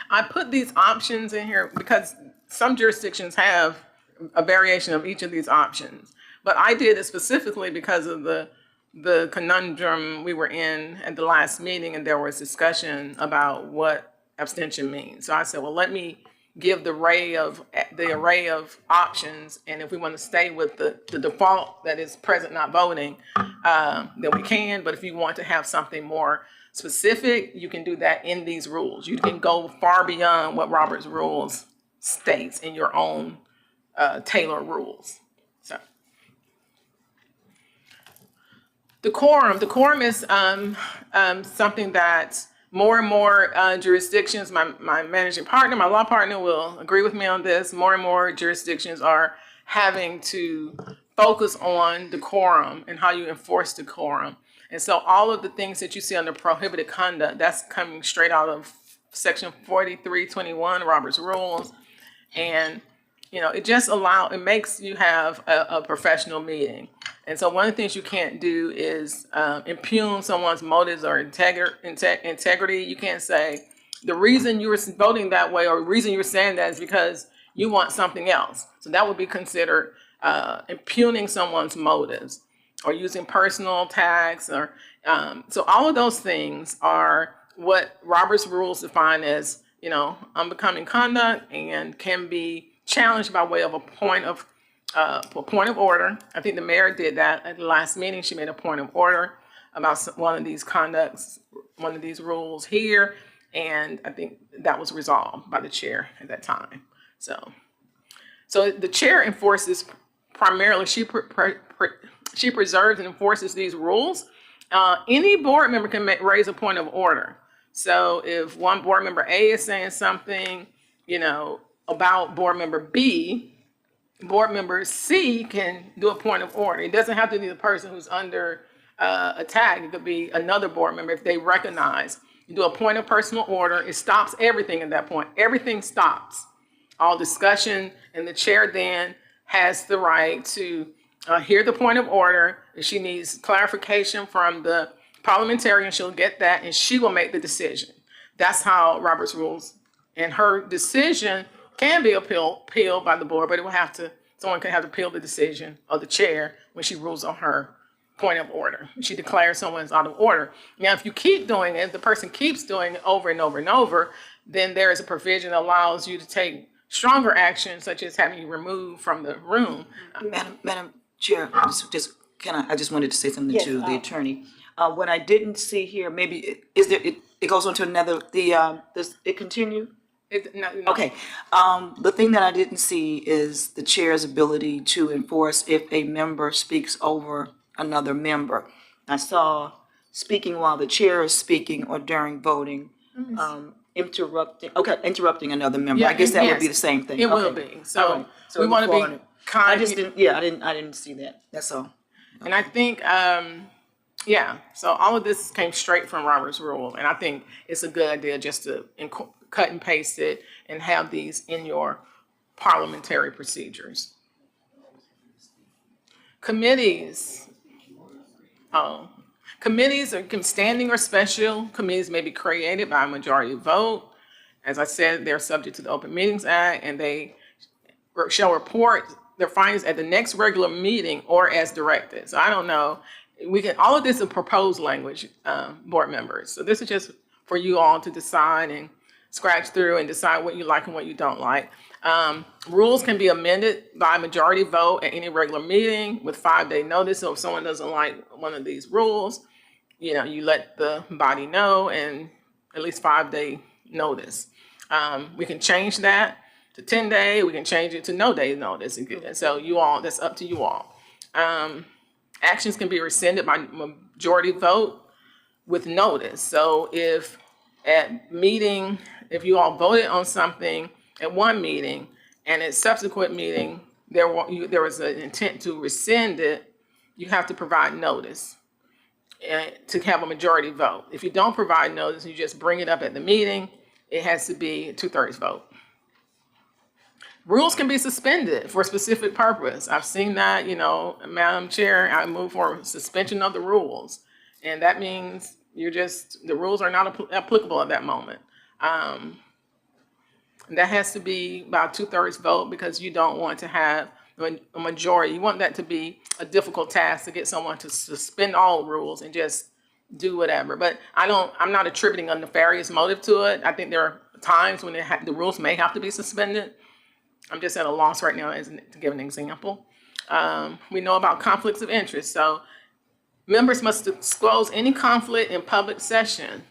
Speaker 2: I put these options in here because some jurisdictions have a variation of each of these options, but I did it specifically because of the conundrum we were in at the last meeting, and there was discussion about what abstention means. So I said, well, let me give the array of options, and if we want to stay with the default that is present not voting, then we can. But if you want to have something more specific, you can do that in these rules. You can go far beyond what Robert's rules states in your own Taylor rules. So the quorum is something that more and more jurisdictions, my managing partner, my law partner will agree with me on this. More and more jurisdictions are having to focus on decorum and how you enforce decorum. And so all of the things that you see under prohibited conduct, that's coming straight out of section 4321 Robert's rules. And it makes you have a professional meeting. And so one of the things you can't do is impugn someone's motives or integrity. You can't say the reason you were voting that way or the reason you're saying that is because you want something else. So that would be considered impugning someone's motives or using personal attacks. Or so all of those things are what Robert's rules define as unbecoming conduct and can be challenged by way of a point of order. I think the mayor did that at the last meeting. She made a point of order about one of these conducts, one of these rules here, and I think that was resolved by the chair at that time. So the chair enforces primarily. She preserves and enforces these rules. Any board member can raise a point of order. So if one board member A is saying something, about board member B, board member C can do a point of order. It doesn't have to be the person who's under attack. It could be another board member if they recognize, You do a point of personal order. It stops everything at that point. Everything stops. All discussion, and the chair then has the right to hear the point of order. If she needs clarification from the parliamentarian, she'll get that, and she will make the decision. That's how Robert's rules, and her decision can be appealed by the board, but it will have to, someone can have to appeal the decision of the chair when she rules on her point of order. She declares someone's out of order. Now, if you keep doing it, the person keeps doing it over and over and over, then there is a provision that allows you to take stronger action, such as having you removed from the room.
Speaker 16: Madam Chair, I just wanted to say something
Speaker 1: Yes,
Speaker 16: to the attorney. What I didn't see here, maybe, it goes on to another, does it continue?
Speaker 2: No.
Speaker 16: Okay. The thing that I didn't see is the chair's ability to enforce if a member speaks over another member. I saw speaking while the chair is speaking or during voting, interrupting another member. I guess that would be the same thing.
Speaker 2: It will be. So we want to be kind.
Speaker 16: I just didn't, I didn't see that. That's all.
Speaker 2: And I think, so all of this came straight from Robert's rule, and I think it's a good idea just to cut and paste it and have these in your parliamentary procedures. Committees. Committees are standing or special. Committees may be created by a majority vote. As I said, they're subject to the Open Meetings Act, and they shall report their findings at the next regular meeting or as directed. So I don't know. All of this is proposed language, board members. So this is just for you all to decide and scratch through and decide what you like and what you don't like. Rules can be amended by majority vote at any regular meeting with 5-day notice. So if someone doesn't like one of these rules, you let the body know, and at least 5-day notice. We can change that to 10-day. We can change it to no day notice. So you all, that's up to you all. Actions can be rescinded by majority vote with notice. So if you all voted on something at one meeting and at subsequent meeting, there was an intent to rescind it, you have to provide notice to have a majority vote. If you don't provide notice, you just bring it up at the meeting, it has to be a 2/3 vote. Rules can be suspended for a specific purpose. I've seen that, Madam Chair, I move for suspension of the rules. And that means the rules are not applicable at that moment. That has to be by a 2/3 vote because you don't want to have a majority. You want that to be a difficult task to get someone to suspend all rules and just do whatever. But I'm not attributing a nefarious motive to it. I think there are times when the rules may have to be suspended. I'm just at a loss right now to give an example. We know about conflicts of interest. So members must disclose any conflict in public session.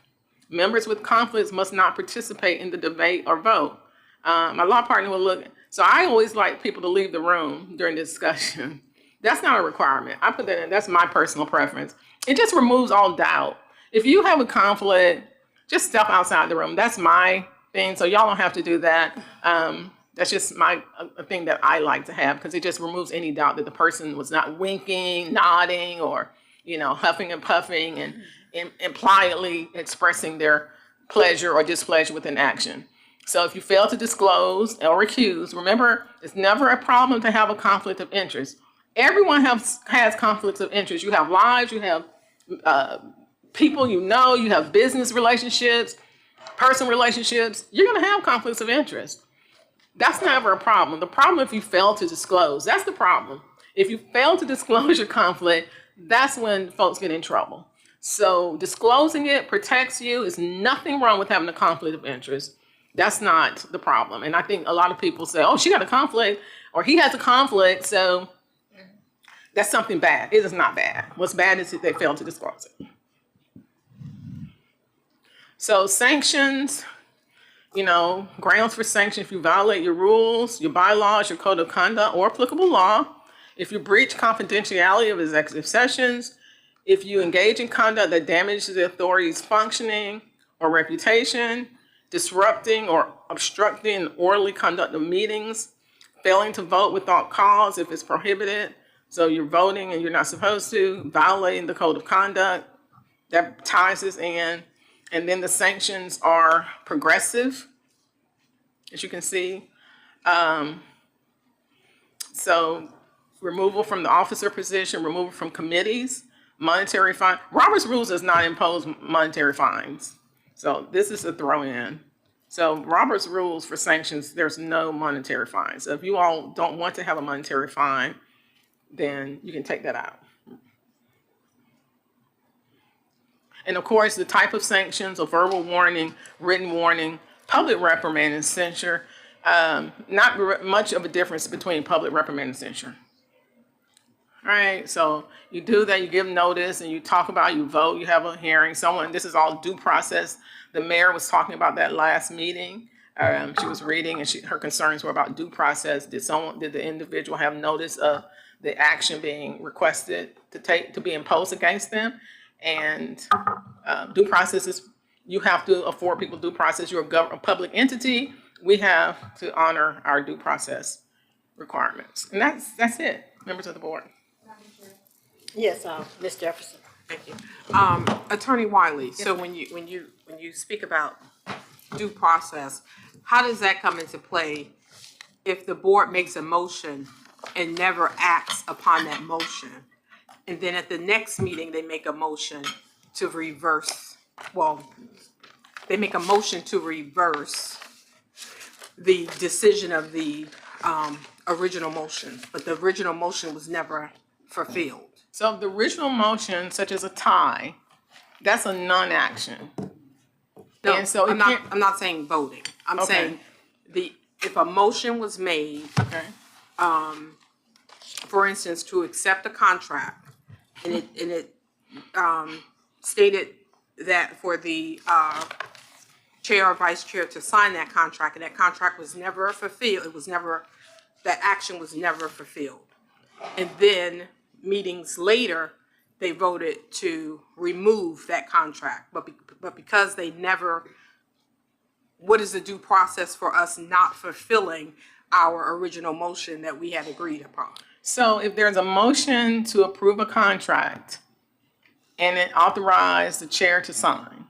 Speaker 2: Members with conflicts must not participate in the debate or vote. My law partner will look. So I always like people to leave the room during the discussion. That's not a requirement. I put that in. That's my personal preference. It just removes all doubt. If you have a conflict, just step outside the room. That's my thing. So y'all don't have to do that. That's just a thing that I like to have because it just removes any doubt that the person was not winking, nodding, or huffing and puffing and impliedly expressing their pleasure or displeasure with an action. So if you fail to disclose or recuse, remember, it's never a problem to have a conflict of interest. Everyone has conflicts of interest. You have lives, you have people you have business relationships, personal relationships. You're going to have conflicts of interest. That's never a problem. The problem if you fail to disclose. That's the problem. If you fail to disclose your conflict, that's when folks get in trouble. So disclosing it protects you. There's nothing wrong with having a conflict of interest. That's not the problem. And I think a lot of people say, oh, she got a conflict or he has a conflict. So that's something bad. It is not bad. What's bad is if they fail to disclose it. So sanctions, grounds for sanction if you violate your rules, your bylaws, your code of conduct, or applicable law, if you breach confidentiality of executive sessions, if you engage in conduct that damages the authority's functioning or reputation, disrupting or obstructing orderly conduct of meetings, failing to vote without cause if it's prohibited, so you're voting and you're not supposed to, violating the code of conduct, that ties this in, And then the sanctions are progressive, as you can see. So removal from the officer position, removal from committees, monetary fine. Robert's rules does not impose monetary fines. So this is a throw in. So Robert's rules for sanctions, there's no monetary fine. So if you all don't want to have a monetary fine, then you can take that out. And of course, the type of sanctions, a verbal warning, written warning, public reprimand, and censure. Not much of a difference between public reprimand and censure. All right, so you do that, you give notice, and you talk about, you vote, you have a hearing, this is all due process. The mayor was talking about that last meeting. She was reading, and her concerns were about due process. Did the individual have notice of the action being requested to be imposed against them? And due process is, you have to afford people due process. You're a public entity. We have to honor our due process requirements. And that's it, members of the board.
Speaker 1: Yes, Ms. Jefferson.
Speaker 5: Thank you. Attorney Wiley, so when you speak about due process, how does that come into play if the board makes a motion and never acts upon that motion? And then at the next meeting, they make a motion to reverse, they make a motion to reverse the decision of the original motion, but the original motion was never fulfilled.
Speaker 2: So the original motion, such as a tie, that's a non-action.
Speaker 5: No,
Speaker 2: and so
Speaker 5: I'm not saying voting. I'm saying if a motion was made, for instance, to accept a contract, and it stated that for the chair or vice chair to sign that contract, and that contract was never fulfilled, that action was never fulfilled. And then meetings later, they voted to remove that contract, but because they never, what is the due process for us not fulfilling our original motion that we had agreed upon?
Speaker 2: So if there's a motion to approve a contract and it authorized the chair to sign,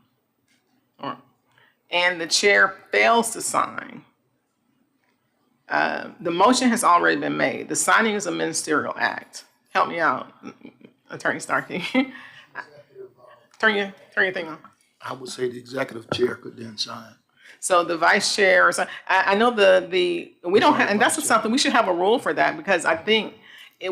Speaker 2: and the chair fails to sign, the motion has already been made. The signing is a ministerial act. Help me out, Attorney Starkey. Turn your thing on.
Speaker 9: I would say the executive chair could then sign.
Speaker 2: So the vice chair, or I know we don't have, and that's something, we should have a rule for that, because I think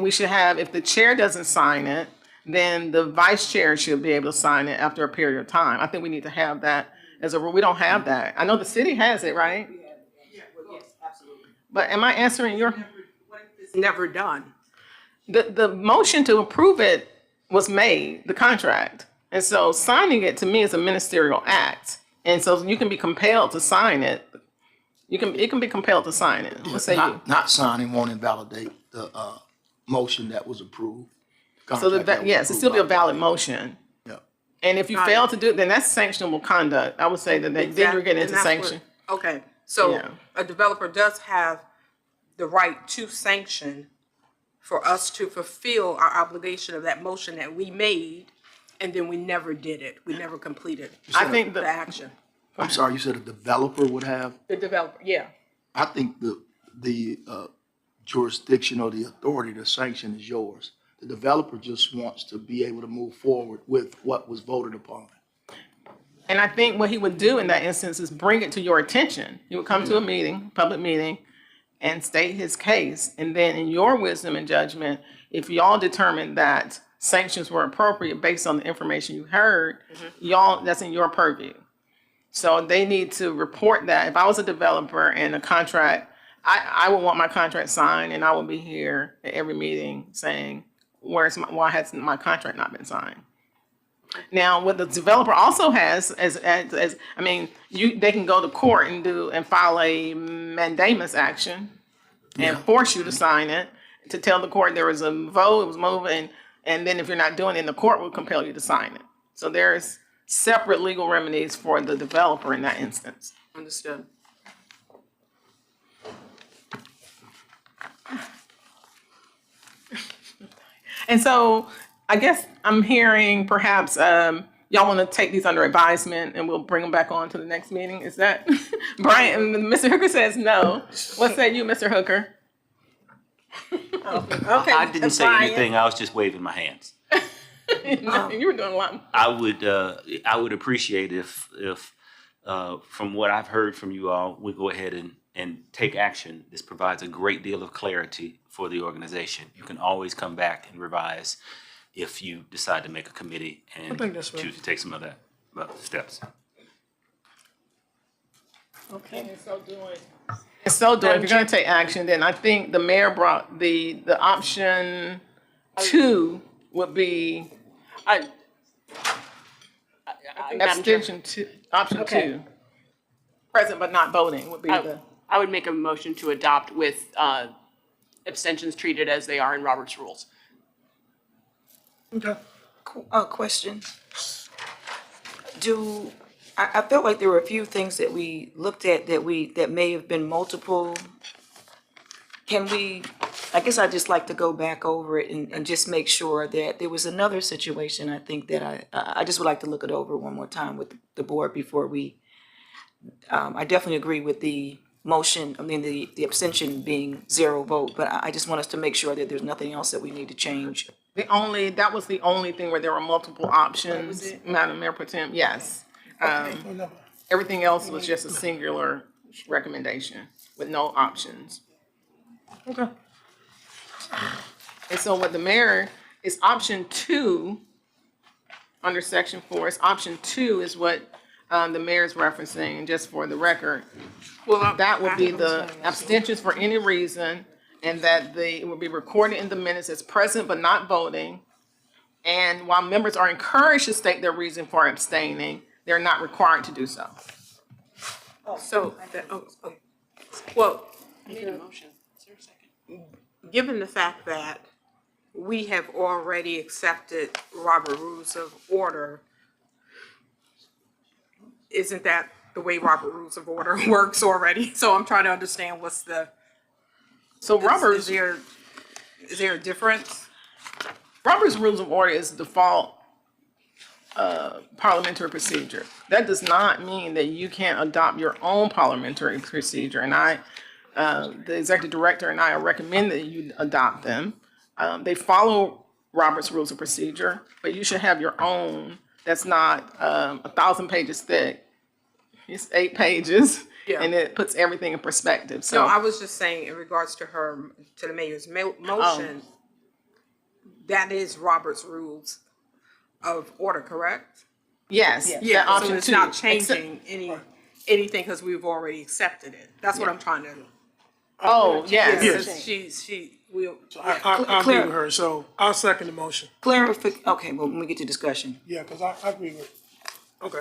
Speaker 2: we should have, if the chair doesn't sign it, then the vice chair should be able to sign it after a period of time. I think we need to have that as a rule. We don't have that. I know the city has it, right?
Speaker 5: Yes, absolutely.
Speaker 2: But am I answering your?
Speaker 5: It's never done.
Speaker 2: The motion to approve it was made, the contract. And so signing it to me is a ministerial act. And so you can be compelled to sign it. It can be compelled to sign it.
Speaker 9: Not signing won't invalidate the motion that was approved.
Speaker 2: So yes, it's still be a valid motion.
Speaker 9: Yeah.
Speaker 2: And if you fail to do it, then that's sanctionable conduct. I would say that then you're getting into sanction.
Speaker 5: Okay, so a developer does have the right to sanction for us to fulfill our obligation of that motion that we made, and then we never did it. We never completed the action.
Speaker 9: I'm sorry, you said a developer would have?
Speaker 5: The developer, yeah.
Speaker 9: I think the jurisdiction or the authority to sanction is yours. The developer just wants to be able to move forward with what was voted upon.
Speaker 2: And I think what he would do in that instance is bring it to your attention. He would come to a meeting, public meeting, and state his case. And then in your wisdom and judgment, if y'all determine that sanctions were appropriate based on the information you heard, that's in your purview. So they need to report that. If I was a developer and a contract, I would want my contract signed, and I would be here at every meeting saying, why has my contract not been signed? Now, what the developer also has, they can go to court and file a mandamus action and force you to sign it, to tell the court there was a vote, it was moving, and then if you're not doing it, the court will compel you to sign it. So there's separate legal remedies for the developer in that instance.
Speaker 5: Understood.
Speaker 2: And so I guess I'm hearing perhaps y'all want to take these under advisement and we'll bring them back on to the next meeting? Is that, Brian, Mr. Hooker says no. What say you, Mr. Hooker?
Speaker 1: Okay.
Speaker 7: I didn't say
Speaker 1: Brian.
Speaker 7: anything, I was just waving my hands.
Speaker 2: You were doing a lot.
Speaker 7: I would appreciate if from what I've heard from you all, we go ahead and take action. This provides a great deal of clarity for the organization. You can always come back and revise if you decide to make a committee and
Speaker 19: I think that's right.
Speaker 7: choose to take some other steps.
Speaker 1: Okay.
Speaker 2: And so doing, if you're gonna take action, then I think the mayor brought the option 2 would be abstention to, option
Speaker 1: Okay.
Speaker 2: 2. Present but not voting would be the.
Speaker 20: I would make a motion to adopt with abstentions treated as they are in Robert's rules.
Speaker 19: Okay.
Speaker 16: Question. I felt like there were a few things that we looked at that may have been multiple. Can we, I guess I'd just like to go back over it and just make sure that there was another situation, I think that I just would like to look it over one more time with the board before we, I definitely agree with the motion, the abstention being 0 vote, but I just want us to make sure that there's nothing else that we need to change.
Speaker 2: That was the only thing where there were multiple options, Madam Mayor Pro Tem, yes. Everything else was just a singular recommendation with no options. Okay. And so what the mayor, is option 2, under section 4, is option 2 is what the mayor is referencing, just for the record. Well, that would be the abstentions for any reason, and that it will be recorded in the minutes as present but not voting. And while members are encouraged to state their reason for abstaining, they're not required to do so.
Speaker 5: Well,
Speaker 20: I need a motion. Is there a second?
Speaker 5: given the fact that we have already accepted Robert Rules of Order, isn't that the way Robert Rules of Order works already? So I'm trying to understand what's the.
Speaker 2: So Robert's.
Speaker 5: Is there a difference?
Speaker 2: Robert's Rules of Order is the default parliamentary procedure. That does not mean that you can't adopt your own parliamentary procedure. And the executive director and I recommend that you adopt them. They follow Robert's Rules of Procedure, but you should have your own that's not 1,000 pages thick. It's 8 pages, and it puts everything in perspective. So
Speaker 5: No, I was just saying in regards to the mayor's motion, that is Robert's Rules of Order, correct?
Speaker 2: Yes.
Speaker 5: Yeah,
Speaker 2: that
Speaker 5: so
Speaker 2: option
Speaker 5: it's
Speaker 2: 2.
Speaker 5: not changing anything because we've already accepted it. That's what I'm trying to.
Speaker 2: Oh, yes.
Speaker 5: She will.
Speaker 19: I agree with her, so I'll second the motion.
Speaker 16: Okay, well, when we get to discussion.
Speaker 19: Yeah, because I agree with, okay.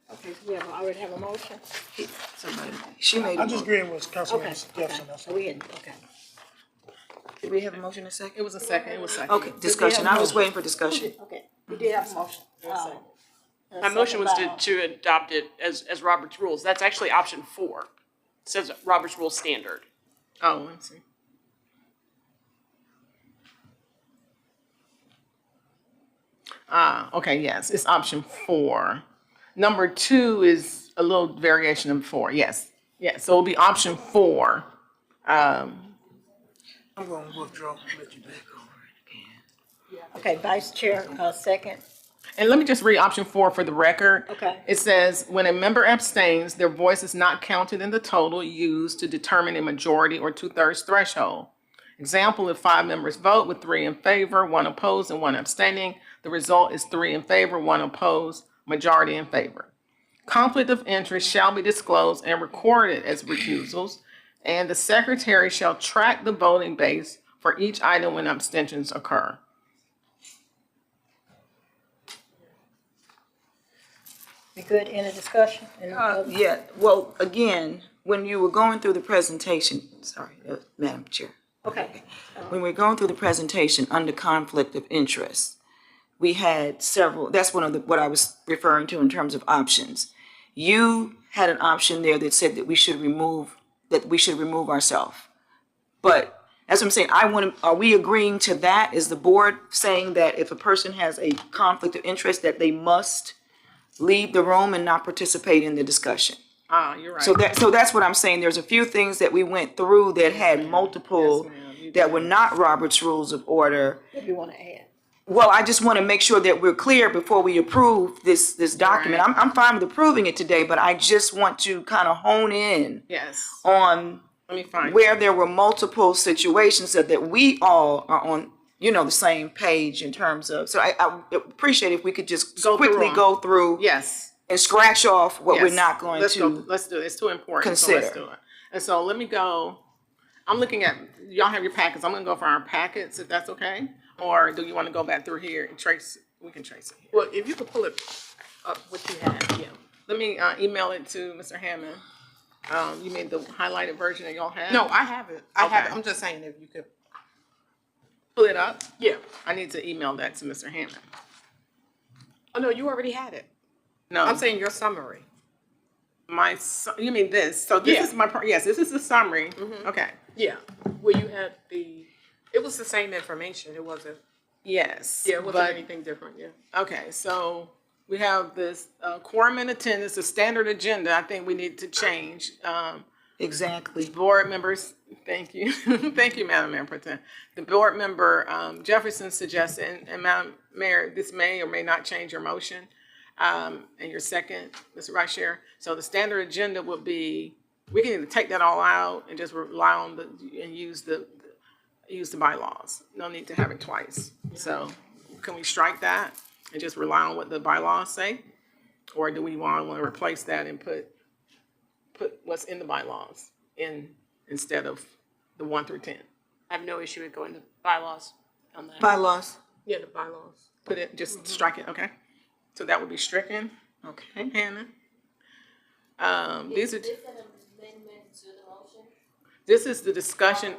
Speaker 1: Okay, so we already have a motion?
Speaker 16: She made a
Speaker 19: I'm just
Speaker 16: motion.
Speaker 19: agreeing with Councilman Jefferson. That's all.
Speaker 1: Okay.
Speaker 16: Did we have a motion in a second?
Speaker 2: It was a second. It was second.
Speaker 16: Okay, discussion. I was waiting for discussion.
Speaker 1: Okay, we did have a motion.
Speaker 20: My motion was to adopt it as Robert's rules. That's actually option 4. It says Robert's Rules Standard.
Speaker 2: Oh, let's see. Okay, yes, it's option 4. Number 2 is a little variation of 4, yes. Yes, so it'll be option 4.
Speaker 19: I'm going to withdraw, let you do it.
Speaker 1: Okay, Vice Chair, second.
Speaker 2: And let me just read option 4 for the record.
Speaker 1: Okay.
Speaker 2: It says, when a member abstains, their voice is not counted in the total used to determine a majority or 2/3 threshold. Example, if 5 members vote with 3 in favor, 1 opposed, and 1 abstaining, the result is 3 in favor, 1 opposed, majority in favor. Conflict of interest shall be disclosed and recorded as recusals, and the secretary shall track the voting base for each item when abstentions occur.
Speaker 1: We good in the discussion?
Speaker 16: Yeah, well, again, when you were going through the presentation, sorry, Madam Chair.
Speaker 1: Okay.
Speaker 16: When we were going through the presentation under conflict of interest, we had several, that's one of what I was referring to in terms of options. You had an option there that said that we should remove ourselves. But That's what I'm saying. Are we agreeing to that? Is the board saying that if a person has a conflict of interest, that they must leave the room and not participate in the discussion?
Speaker 2: You're right.
Speaker 16: So that's what I'm saying. There's a few things that we went through that had multiple, that were not Robert's Rules of Order.
Speaker 3: What do you want to add?
Speaker 16: Well, I just want to make sure that we're clear before we approve this document. I'm fine with approving it today, but I just want to kind of hone in
Speaker 2: Yes.
Speaker 16: on
Speaker 2: Let me find
Speaker 16: where there were multiple situations so that we all are on, the same page in terms of, so I appreciate if we could just quickly go through.
Speaker 2: Yes.
Speaker 16: And scratch off what we're not going
Speaker 2: Let's
Speaker 16: to.
Speaker 2: Let's do it. It's too important.
Speaker 16: Consider.
Speaker 2: So let's do it. And so let me go. I'm looking at, y'all have your packets. I'm going to go for our packets, if that's okay. Or do you want to go back through here and trace? We can trace it.
Speaker 5: Well, if you could pull it up, what you have.
Speaker 2: Yeah. Let me email it to Mr. Hammond. You mean the highlighted version that y'all have?
Speaker 5: No, I have it. I have it.
Speaker 2: Okay.
Speaker 5: I'm just saying if you could.
Speaker 2: Pull it up?
Speaker 5: Yeah.
Speaker 2: I need to email that to Mr. Hammond.
Speaker 5: Oh, no, you already had it.
Speaker 2: No.
Speaker 5: I'm saying your summary.
Speaker 2: You mean this? So this is my, yes, this is the summary. Okay.
Speaker 5: Yeah. Where you had it was the same information. It wasn't.
Speaker 2: Yes.
Speaker 5: Yeah, it wasn't anything different. Yeah.
Speaker 2: Okay, so we have this quorum and attendance, a standard agenda. I think we need to change.
Speaker 16: Exactly.
Speaker 2: Board members, thank you. Thank you, Madam Mayor Pro Tem. The board member Jefferson suggested, and Madam Mayor, this may or may not change your motion and your second, Mr. Vice Chair. So the standard agenda would be, we can either take that all out and just rely on and use the bylaws. No need to have it twice. So can we strike that and just rely on what the bylaws say? Or do we want to replace that and put what's in the bylaws instead of the 1 through 10?
Speaker 20: I have no issue with going to bylaws on that.
Speaker 16: Bylaws.
Speaker 5: Yeah, the bylaws.
Speaker 2: Put it, just strike it, okay? So that would be stricken.
Speaker 16: Okay.
Speaker 2: Hannah. These are,
Speaker 18: Is this an amendment to the motion?
Speaker 2: this is the discussion.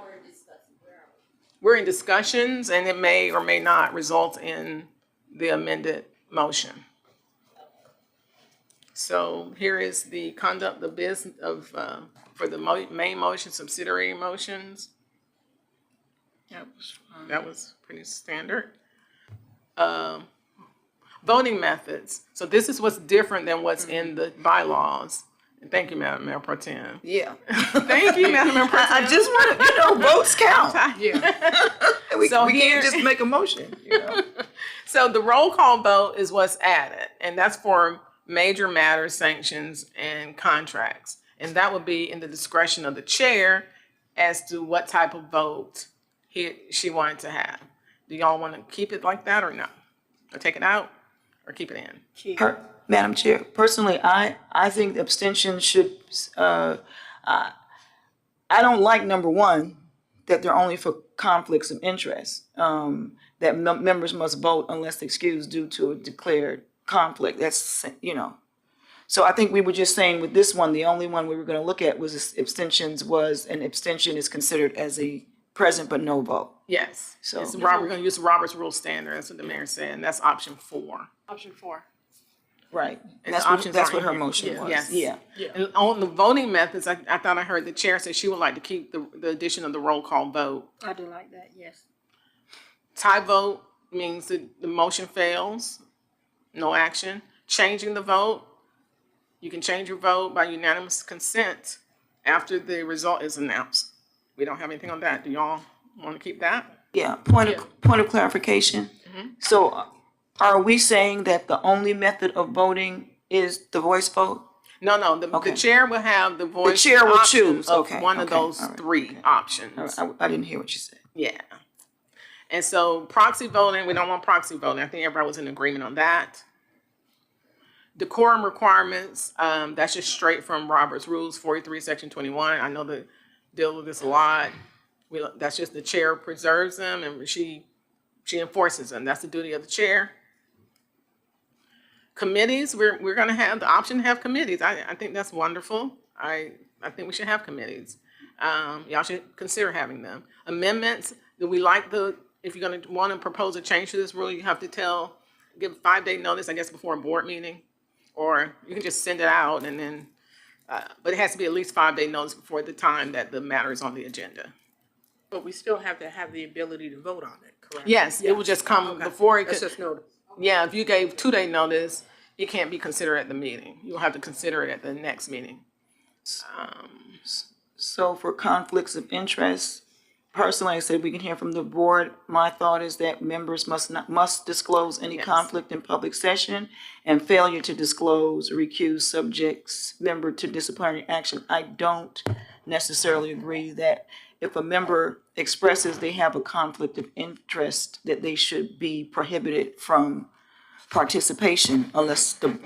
Speaker 2: We're in discussions and it may or may not result in the amended motion. So here is the conduct of business of, for the main motion, subsidiary motions. That was pretty standard. Voting methods. So this is what's different than what's in the bylaws. And thank you, Madam Mayor Pro Tem.
Speaker 16: Yeah.
Speaker 2: Thank you, Madam Mayor Pro Tem.
Speaker 16: I just want to, votes count.
Speaker 2: Yeah.
Speaker 16: we
Speaker 2: So
Speaker 16: can't just make a motion.
Speaker 2: So the roll call vote is what's added, and that's for major matters, sanctions, and contracts. And that would be in the discretion of the chair as to what type of vote she wanted to have. Do y'all want to keep it like that or no? Or take it out or keep it in?
Speaker 16: Madam Chair, personally, I think abstention should, I don't like number one, that they're only for conflicts of interest. That members must vote unless excused due to a declared conflict. That's, So I think we were just saying with this one, the only one we were going to look at was abstentions an abstention is considered as a present but no vote.
Speaker 2: Yes.
Speaker 16: So
Speaker 2: we're going to use Robert's Rule standard. That's what the mayor's saying. That's option 4.
Speaker 20: Option 4.
Speaker 16: Right.
Speaker 2: And
Speaker 16: That's what her motion was.
Speaker 2: Yes.
Speaker 16: Yeah.
Speaker 2: And on the voting methods, I thought I heard the chair say she would like to keep the addition of the roll call vote.
Speaker 1: I do like that, yes.
Speaker 2: Tie vote means that the motion fails, no action. Changing the vote, you can change your vote by unanimous consent after the result is announced. We don't have anything on that. Do y'all want to keep that?
Speaker 16: Yeah. Point of clarification. So are we saying that the only method of voting is the voice vote?
Speaker 2: No. The chair will have the voice.
Speaker 16: The chair will
Speaker 2: option
Speaker 16: choose.
Speaker 2: of one of those 3 options.
Speaker 16: I didn't hear what you said.
Speaker 2: Yeah. And so proxy voting, we don't want proxy voting. I think everybody was in agreement on that. Decorum requirements, that's just straight from Robert's Rules 43, Section 21. I know they deal with this a lot. That's just the chair preserves them and she enforces them. That's the duty of the chair. Committees, we're going to have the option to have committees. I think that's wonderful. I think we should have committees. Y'all should consider having them. Amendments, do we like if you're going to want to propose a change to this rule, you have to give 5-day notice, I guess, before a board meeting. Or you can just send it out and then, but it has to be at least 5-day notice before the time that the matter is on the agenda.
Speaker 5: But we still have to have the ability to vote on it, correct?
Speaker 2: Yes, it will just come
Speaker 5: Okay.
Speaker 2: before it
Speaker 5: That's
Speaker 2: could.
Speaker 5: just notice.
Speaker 2: Yeah, if you gave 2-day notice, it can't be considered at the meeting. You'll have to consider it at the next meeting.
Speaker 16: So for conflicts of interest, personally, I said we can hear from the board. My thought is that members must disclose any
Speaker 2: Yes.
Speaker 16: conflict in public session, and failure to disclose or recuse subjects member to disciplinary action. I don't necessarily agree that if a member expresses they have a conflict of interest, that they should be prohibited from participation unless the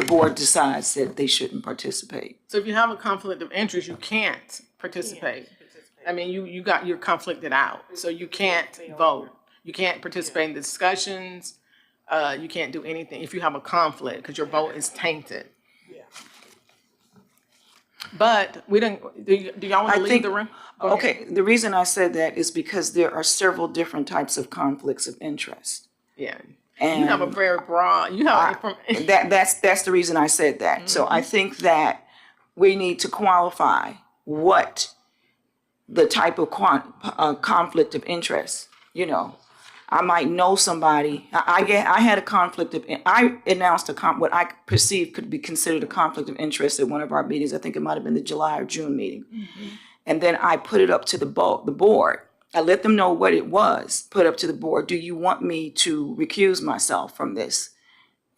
Speaker 16: board decides that they shouldn't participate.
Speaker 2: So if you have a conflict of interest, you can't participate. I mean, you're conflicted out, so you can't vote. You can't participate in discussions. You can't do anything if you have a conflict because your vote is tainted. But we didn't. Do y'all want to leave the room? Go ahead.
Speaker 16: Okay, the reason I said that is because there are several different types of conflicts of interest.
Speaker 2: Yeah.
Speaker 16: And
Speaker 2: You have a very broad. You have
Speaker 16: that's the reason I said that. So I think that we need to qualify what the type of conflict of interest. You know, I might know somebody. I had a conflict of. I announced what I perceived could be considered a conflict of interest at one of our meetings. I think it might have been the July or June meeting, and then I put it up to the board. I let them know what it was, put up to the board. Do you want me to recuse myself from this?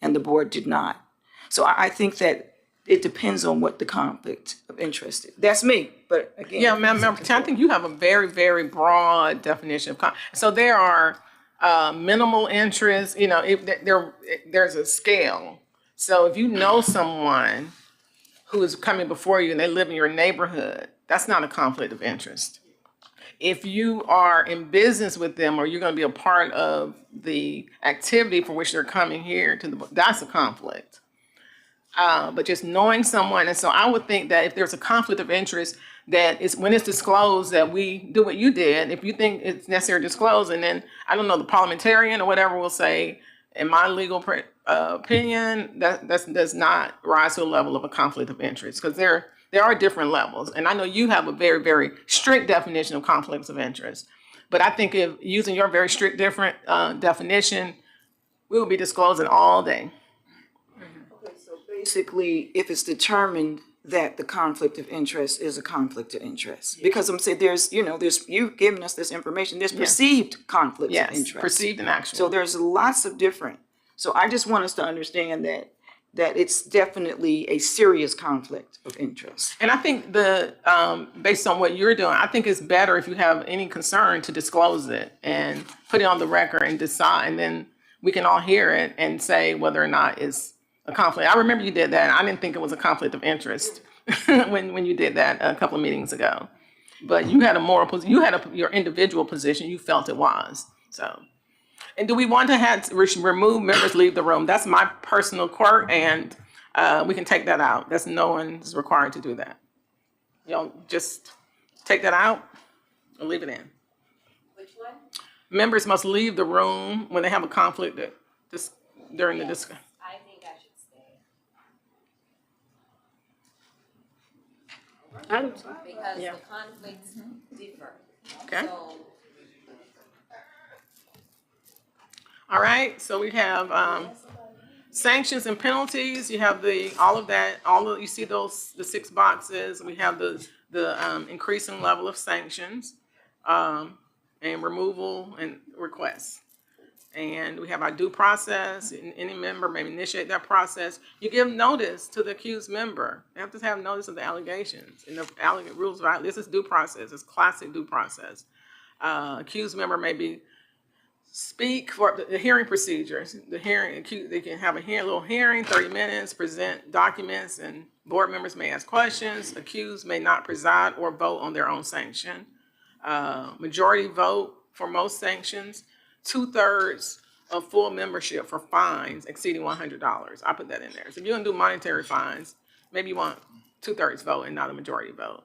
Speaker 16: And the board did not. So I think that it depends on what the conflict of interest is. That's me, but again.
Speaker 2: Yeah, ma'am, I think you have a very, very broad definition of so there are minimal interests. You know, there's a scale. So if you know someone who is coming before you and they live in your neighborhood, that's not a conflict of interest. If you are in business with them or you're going to be a part of the activity for which they're coming here that's a conflict. But just knowing someone, and so I would think that if there's a conflict of interest, that is when it's disclosed that we do what you did. If you think it's necessary to disclose, and then I don't know, the parliamentarian or whatever will say, in my legal opinion, that does not rise to a level of a conflict of interest because there are different levels. And I know you have a very, very strict definition of conflicts of interest. But I think if using your very strict different definition, we will be disclosing all day.
Speaker 16: Okay, so basically, if it's determined that the conflict of interest is a conflict of interest, because I'm saying you've given us this information, there's perceived conflicts of interest.
Speaker 2: Perceived and actual.
Speaker 16: So there's lots of different. So I just want us to understand that it's definitely a serious conflict of interest.
Speaker 2: And I think based on what you're doing, I think it's better if you have any concern to disclose it and put it on the record and decide, and then we can all hear it and say whether or not it's a conflict. I remember you did that, and I didn't think it was a conflict of interest when you did that a couple of meetings ago. But you had a moral position, you had your individual position, you felt it was, so. And do we want to remove members leave the room? That's my personal quirk, and we can take that out. No one's required to do that. Just take that out or leave it in.
Speaker 18: Which one?
Speaker 2: Members must leave the room when they have a conflict during the discussion.
Speaker 18: I think I should stay. Because the conflicts differ.
Speaker 2: Okay.
Speaker 18: So,
Speaker 2: All right, so we have sanctions and penalties. You have all of that. You see the 6 boxes. We have the increasing level of sanctions and removal and requests. And we have our due process. And any member may initiate that process. You give notice to the accused member. You have to have notice of the allegations. And the rules of this is due process. It's classic due process. Accused member may speak for the hearing procedures. They can have a little hearing, 30 minutes, present documents, and board members may ask questions. Accused may not preside or vote on their own sanction. Majority vote for most sanctions. 2/3 of full membership for fines exceeding $100. I put that in there. So if you're gonna do monetary fines, maybe you want 2/3 vote and not a majority vote.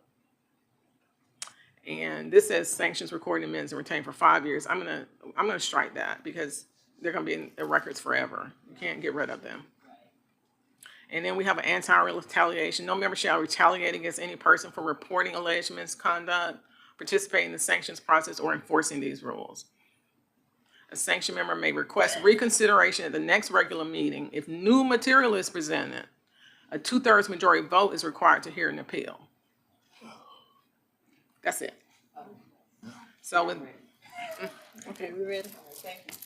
Speaker 2: And this says sanctions recorded in minutes and retained for 5 years. I'm gonna strike that because they're gonna be in the records forever. You can't get rid of them. And then we have an anti-retaliation. No member shall retaliate against any person for reporting alleged misconduct, participate in the sanctions process or enforcing these rules. A sanction member may request reconsideration at the next regular meeting. If new material is presented, a 2/3 majority vote is required to hear an appeal. That's it. So with,
Speaker 1: Okay, we ready?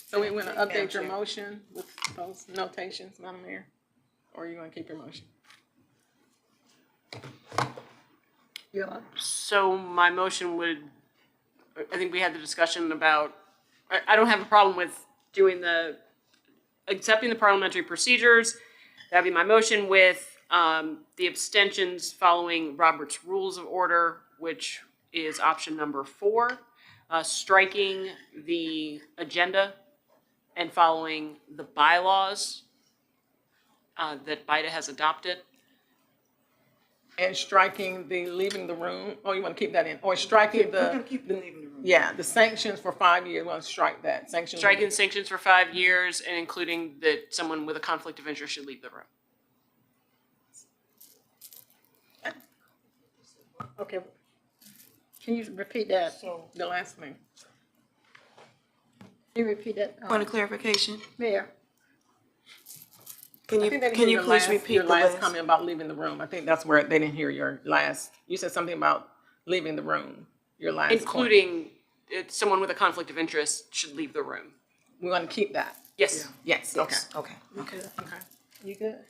Speaker 2: so we want to update your motion with those notations, Madam Mayor? Or are you going to keep your motion?
Speaker 20: So my motion would, I think we had the discussion about, I don't have a problem with accepting the parliamentary procedures. That'd be my motion with the abstentions following Robert's Rules of Order, which is option number 4, striking the agenda and following the bylaws that BIDA has adopted.
Speaker 2: And striking the leaving the room, oh, you want to keep that in, or striking the yeah, the sanctions for 5 years, want to strike that, sanctions.
Speaker 20: Striking sanctions for 5 years and including that someone with a conflict of interest should leave the room.
Speaker 1: Okay. Can you repeat that?
Speaker 2: So, the last thing.
Speaker 1: Can you repeat that?
Speaker 16: Point of clarification?
Speaker 1: Mayor.
Speaker 16: Can
Speaker 2: I think they
Speaker 16: you,
Speaker 2: didn't
Speaker 16: can
Speaker 2: hear
Speaker 16: you
Speaker 2: your
Speaker 16: please
Speaker 2: last-
Speaker 16: repeat
Speaker 2: your
Speaker 16: the
Speaker 2: last
Speaker 16: last?
Speaker 2: comment about leaving the room? I think that's where they didn't hear your last, you said something about leaving the room, your last point.
Speaker 20: Including someone with a conflict of interest should leave the room.
Speaker 2: We want to keep that?
Speaker 20: Yes.
Speaker 2: Yes, okay.
Speaker 16: Okay.
Speaker 2: Okay.
Speaker 1: You good?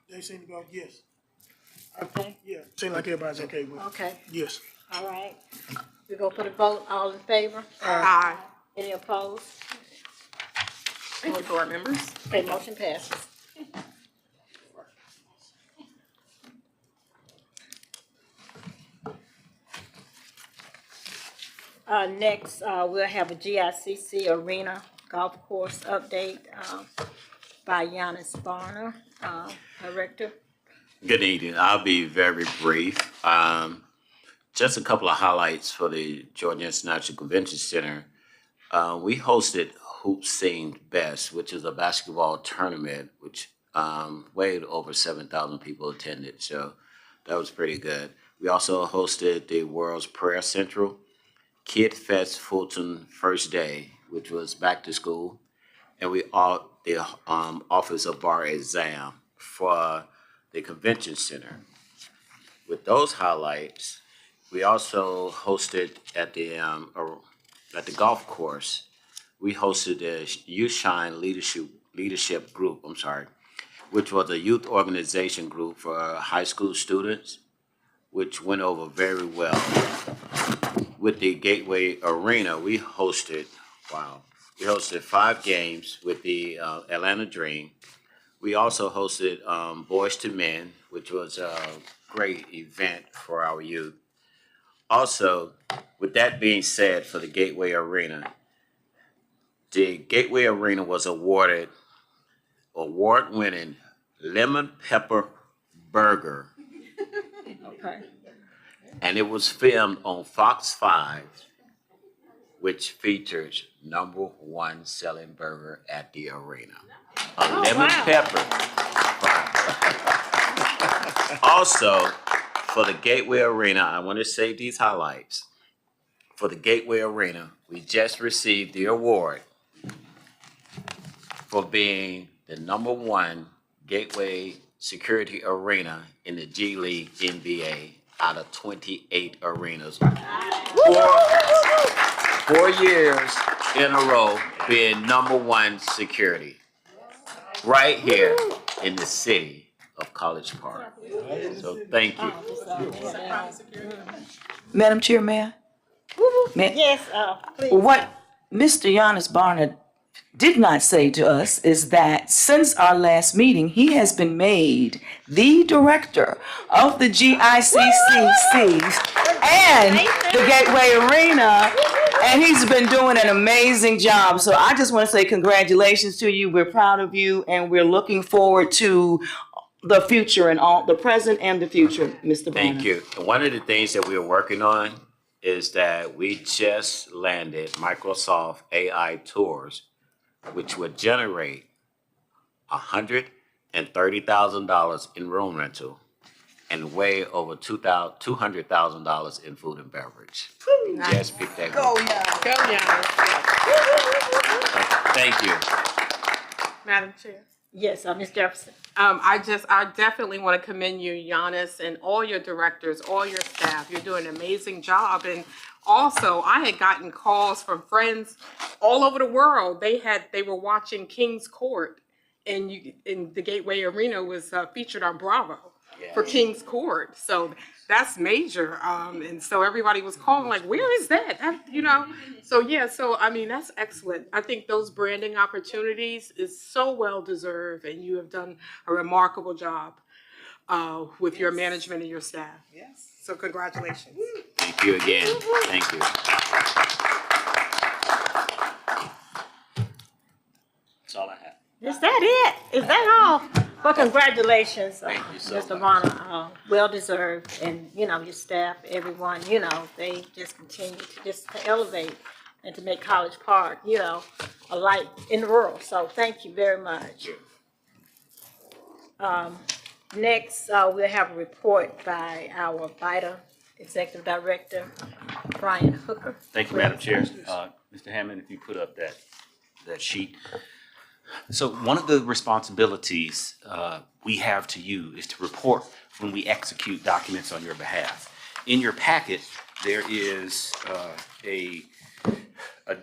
Speaker 19: They seem to go, yes.
Speaker 1: Okay.
Speaker 19: Yeah, seem like everybody's okay with it.
Speaker 1: Okay.
Speaker 19: Yes.
Speaker 1: All right. We go for the vote. All in favor?
Speaker 2: Aye.
Speaker 1: Any opposed?
Speaker 2: Thank you, board members.
Speaker 1: Okay, motion passes. Next, we'll have a GICC Arena Golf Course update by Yanous, Director.
Speaker 8: Good evening. I'll be very brief. Just a couple of highlights for the Georgia International Convention Center. We hosted Hoop Seemed Best, which is a basketball tournament, which way over 7,000 people attended. So that was pretty good. We also hosted the World's Prayer Central, Kid Fest Fulton First Day, which was back to school. And we all the Office of Bar Exam for the Convention Center. With those highlights, we also hosted at the golf course. We hosted the Youth Shine Leadership Group, which was a youth organization group for high school students, which went over very well. With the Gateway Arena, we hosted 5 games with the Atlanta Dream. We also hosted Boys to Men, which was a great event for our youth. Also, with that being said, for the Gateway Arena, the Gateway Arena was awarded award-winning lemon pepper burger.
Speaker 1: Okay.
Speaker 8: And it was filmed on Fox 5, which features #1 selling burger at the arena. A lemon pepper. Also, for the Gateway Arena, I want to say these highlights. For the Gateway Arena, we just received the award for being the #1 Gateway Security Arena in the G League NBA out of 28 arenas. 4 years in a row being #1 security right here in the city of College Park. So thank you.
Speaker 16: Madam Chair, Mayor?
Speaker 1: Yes, please.
Speaker 16: What Mr. Yanous Barnard did not say to us is that since our last meeting, he has been made the director of the GICC and the Gateway Arena, and he's been doing an amazing job. So I just want to say congratulations to you. We're proud of you, and we're looking forward to the future and all the present and the future, Mr. Barnard.
Speaker 8: Thank you. And one of the things that we're working on is that we just landed Microsoft AI Tours, which would generate $130,000 in room rental and way over $200,000 in food and beverage. Just picked that.
Speaker 16: Go,
Speaker 8: group.
Speaker 16: yeah.
Speaker 8: Thank you.
Speaker 5: Madam Chair.
Speaker 1: Yes, Ms. Jefferson.
Speaker 5: I definitely want to commend you, Yanous, and all your directors, all your staff. You're doing an amazing job. And also, I had gotten calls from friends all over the world. They were watching King's Court, and the Gateway Arena was featured on Bravo for King's Court. So that's major. And so everybody was calling like, where is that? So yeah, that's excellent. I think those branding opportunities is so well deserved, and you have done a remarkable job with your management and your staff. Yes. So congratulations.
Speaker 8: Thank you again. Thank you.
Speaker 7: That's all I have.
Speaker 1: Is that it? Is that all? Well, congratulations,
Speaker 7: Thank you so
Speaker 1: Mr.
Speaker 7: much.
Speaker 1: Varner. Well deserved, and your staff, everyone. They just continue to elevate and to make College Park, a light in the world. So thank you very much. Next, we'll have a report by our BIDA Executive Director, Brian Hooker.
Speaker 7: Thank you, Madam Chair. Mr. Hammond, if you put up that sheet. So one of the responsibilities we have to you is to report when we execute documents on your behalf. In your packet, there is a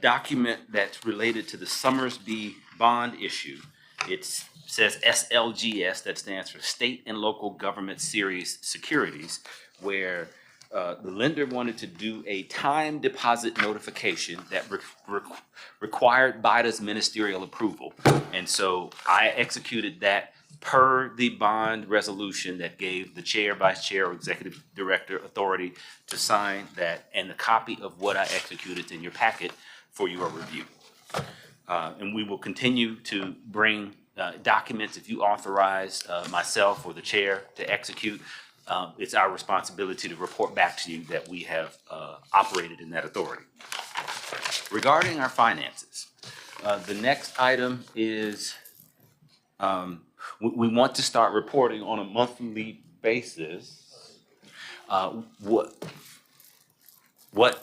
Speaker 7: document that's related to the Somersby bond issue. It says SLGS, that stands for State and Local Government Series Securities, where the lender wanted to do a time deposit notification that required BIDA's ministerial approval. And so I executed that per the bond resolution that gave the chair, vice chair, or executive director authority to sign that, and the copy of what I executed is in your packet for your review. And we will continue to bring documents if you authorize myself or the chair to execute. It's our responsibility to report back to you that we have operated in that authority. Regarding our finances, the next item is we want to start reporting on a monthly basis what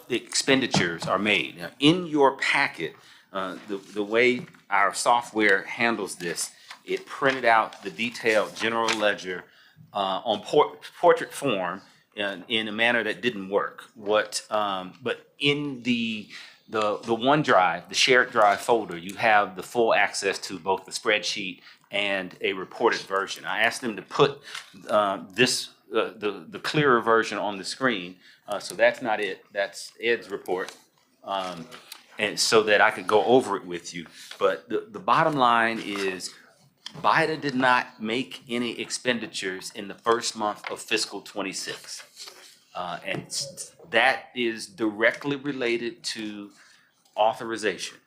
Speaker 7: expenditures are made. Now, in your packet, the way our software handles this, it printed out the detailed general ledger on portrait form in a manner that didn't work. But in the OneDrive, the shared drive folder, you have the full access to both the spreadsheet and a reported version. I asked them to put the clearer version on the screen, so that's not it. That's Ed's report, and so that I could go over it with you. But the bottom line is, BIDA did not make any expenditures in the first month of fiscal 26. And that is directly related to authorization.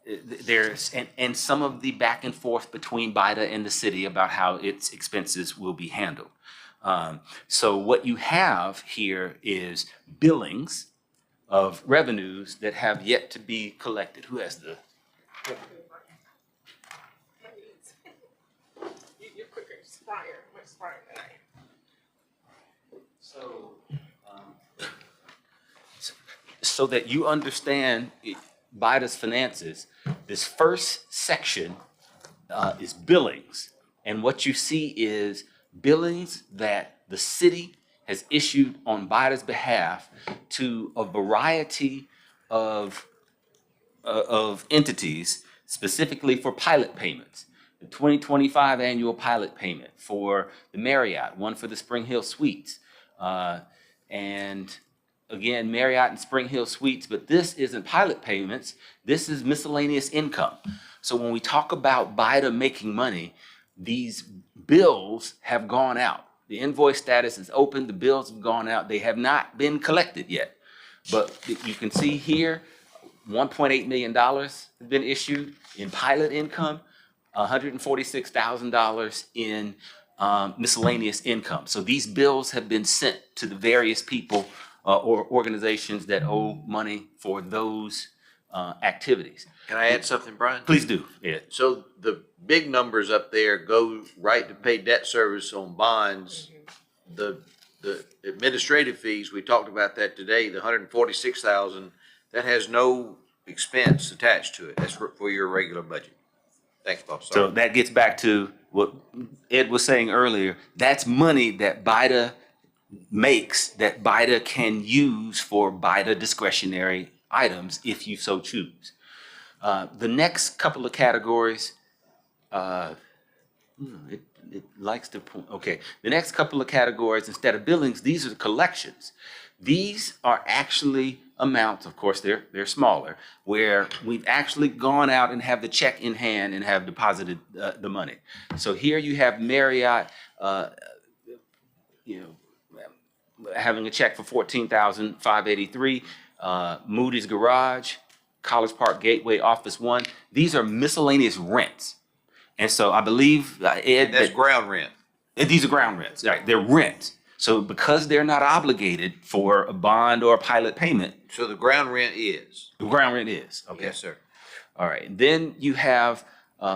Speaker 7: There's some of the back and forth between BIDA and the city about how its expenses will be handled. So what you have here is billings of revenues that have yet to be collected. Who has the?
Speaker 5: You're quicker, much smarter than I am.
Speaker 7: So that you understand BIDA's finances, this first section is billings. And what you see is billings that the city has issued on BIDA's behalf to a variety of entities, specifically for pilot payments. The 2025 annual pilot payment for the Marriott, one for the Spring Hill Suites. And again, Marriott and Spring Hill Suites, but this isn't pilot payments, this is miscellaneous income. So when we talk about BIDA making money, these bills have gone out. The invoice status is open, the bills have gone out, they have not been collected yet. But you can see here, $1.8 million has been issued in pilot income, $146,000 in miscellaneous income. So these bills have been sent to the various people or organizations that owe money for those activities.
Speaker 21: Can I add something, Brian?
Speaker 7: Please do, Ed.
Speaker 21: So the big numbers up there go right to pay debt service on bonds. The administrative fees, we talked about that today, the $146,000, that has no expense attached to it. That's for your regular budget. Thanks, boss.
Speaker 7: So that gets back to what Ed was saying earlier. That's money that BIDA makes that BIDA can use for BIDA discretionary items if you so choose. The next couple of categories, it likes to point, okay. The next couple of categories, instead of billings, these are the collections. These are actually amounts, of course, they're smaller, where we've actually gone out and have the check in hand and have deposited the money. So here you have Marriott, having a check for $14,583, Moody's Garage, College Park Gateway Office 1. These are miscellaneous rents. And so I believe, Ed.
Speaker 21: That's ground rent.
Speaker 7: These are ground rents, right? They're rents. So because they're not obligated for a bond or a pilot payment.
Speaker 21: So the ground rent is?
Speaker 7: The ground rent is, okay.
Speaker 21: Yes, sir.
Speaker 7: All right, then you have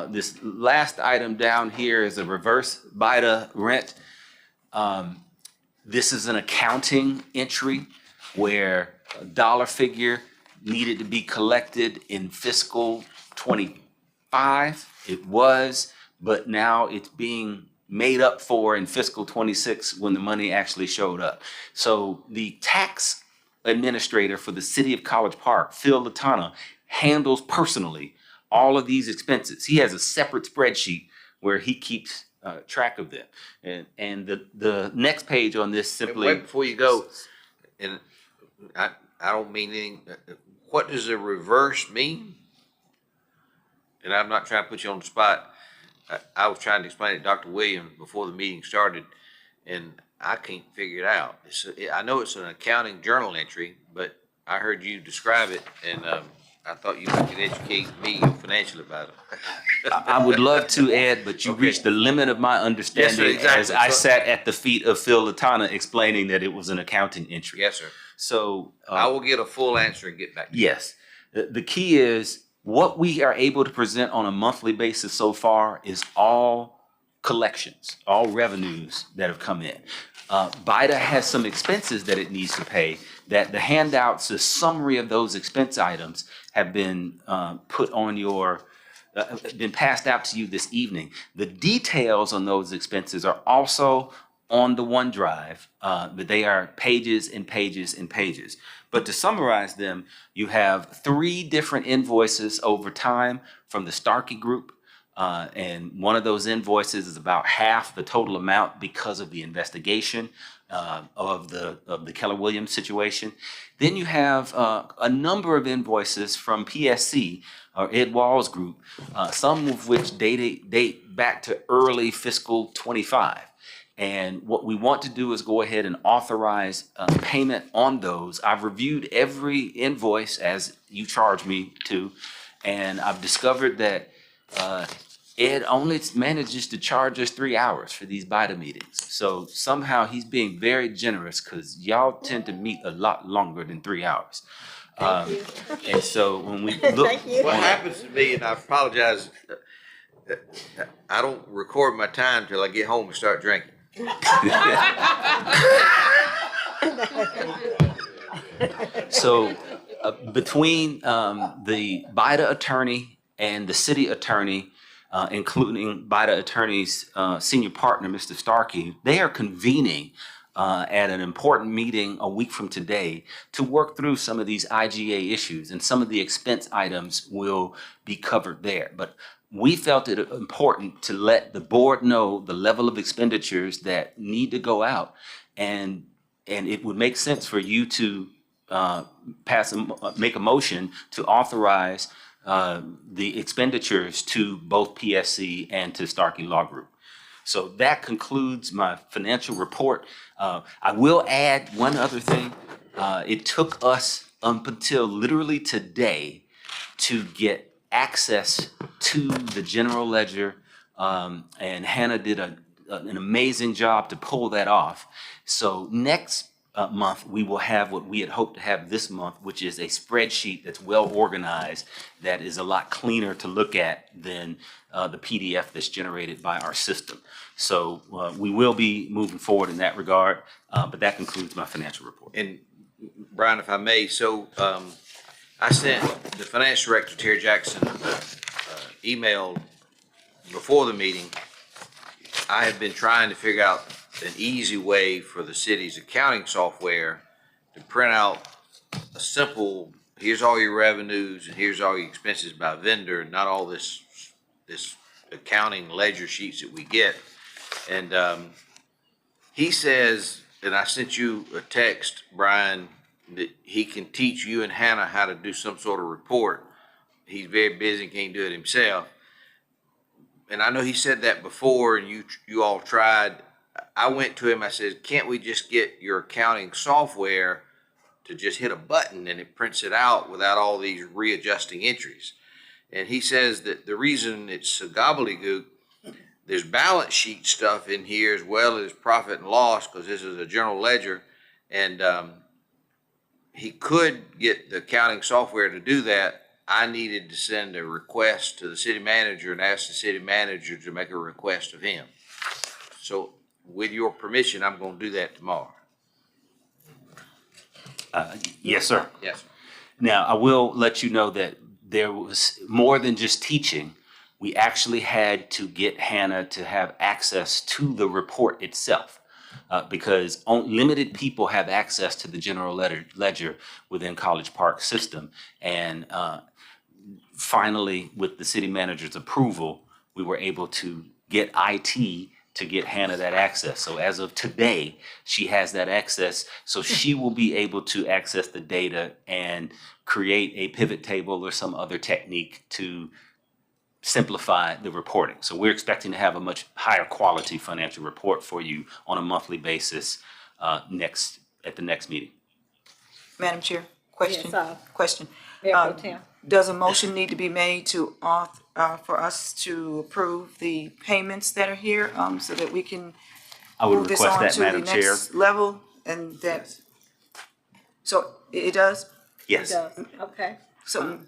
Speaker 7: this last item down here is a reverse BIDA rent. This is an accounting entry where a dollar figure needed to be collected in fiscal 25. It was, but now it's being made up for in fiscal 26 when the money actually showed up. So the tax administrator for the city of College Park, Phil LaTonya, handles personally all of these expenses. He has a separate spreadsheet where he keeps track of them. And the next page on this simply.
Speaker 21: Wait, before you go, and I don't mean anything, what does a reverse mean? And I'm not trying to put you on the spot. I was trying to explain it to Dr. Williams before the meeting started, and I can't figure it out. I know it's an accounting journal entry, but I heard you describe it, and I thought you could educate me financially about it.
Speaker 7: I would love to, Ed, but you reached the limit of my understanding.
Speaker 21: Yes, sir, exactly.
Speaker 7: As I sat at the feet of Phil LaTonya explaining that it was an accounting entry.
Speaker 21: Yes, sir.
Speaker 7: So
Speaker 21: I will get a full answer and get back to you.
Speaker 7: Yes. The key is what we are able to present on a monthly basis so far is all collections, all revenues that have come in. BIDA has some expenses that it needs to pay, that the handouts, the summary of those expense items have been put on your, been passed out to you this evening. The details on those expenses are also on the OneDrive, but they are pages and pages and pages. But to summarize them, you have 3 different invoices over time from the Starkey Group. And one of those invoices is about half the total amount because of the investigation of the Keller Williams situation. Then you have a number of invoices from PSC, or Ed Wall's group, some of which date back to early fiscal 25. And what we want to do is go ahead and authorize payment on those. I've reviewed every invoice as you charge me to, and I've discovered that Ed only manages to charge us 3 hours for these BIDA meetings. So somehow he's being very generous because y'all tend to meet a lot longer than 3 hours. And so when we look.
Speaker 21: What happens to me, and I apologize, I don't record my time till I get home and start drinking.
Speaker 7: So between the BIDA attorney and the city attorney, including BIDA attorney's senior partner, Mr. Starkey, they are convening at an important meeting a week from today to work through some of these IGA issues, and some of the expense items will be covered there. But we felt it important to let the board know the level of expenditures that need to go out, and it would make sense for you to make a motion to authorize the expenditures to both PSC and to Starkey Law Group. So that concludes my financial report. I will add one other thing. It took us up until literally today to get access to the general ledger, and Hannah did an amazing job to pull that off. So next
Speaker 6: month, we will have what we had hoped to have this month, which is a spreadsheet that's well organized, that is a lot cleaner to look at than the PDF that's generated by our system. So we will be moving forward in that regard, but that concludes my financial report.
Speaker 21: And Brian, if I may, so I sent the finance director, Terry Jackson, email before the meeting. I have been trying to figure out an easy way for the city's accounting software to print out a simple, here's all your revenues and here's all your expenses by vendor, not all this accounting ledger sheets that we get. And he says, and I sent you a text, Brian, that he can teach you and Hannah how to do some sort of report. He's very busy and can't do it himself. And I know he said that before and you all tried. I went to him, I said, can't we just get your accounting software to just hit a button and it prints it out without all these readjusting entries? And he says that the reason it's a gobbledygook, there's balance sheet stuff in here as well as profit and loss, because this is a general ledger. And he could get the accounting software to do that. I needed to send a request to the city manager and ask the city manager to make a request of him. So with your permission, I'm going to do that tomorrow.
Speaker 6: Yes, sir.
Speaker 21: Yes, sir.
Speaker 6: Now, I will let you know that there was more than just teaching. We actually had to get Hannah to have access to the report itself, because limited people have access to the general ledger within College Park system. And finally, with the city manager's approval, we were able to get IT to get Hannah that access. So as of today, she has that access. So she will be able to access the data and create a pivot table or some other technique to simplify the reporting. So we're expecting to have a much higher quality financial report for you on a monthly basis at the next meeting.
Speaker 16: Madam Chair, question.
Speaker 1: Yes,
Speaker 16: Question.
Speaker 1: Mayor Pro Tem.
Speaker 16: Does a motion need to be made to for us to approve the payments that are here, so that we can
Speaker 6: I would
Speaker 16: move this
Speaker 6: request
Speaker 16: on
Speaker 6: that,
Speaker 16: to
Speaker 6: Madam
Speaker 16: the
Speaker 6: Chair.
Speaker 16: next level? And that, so it does?
Speaker 6: Yes.
Speaker 1: It does. Okay.
Speaker 16: So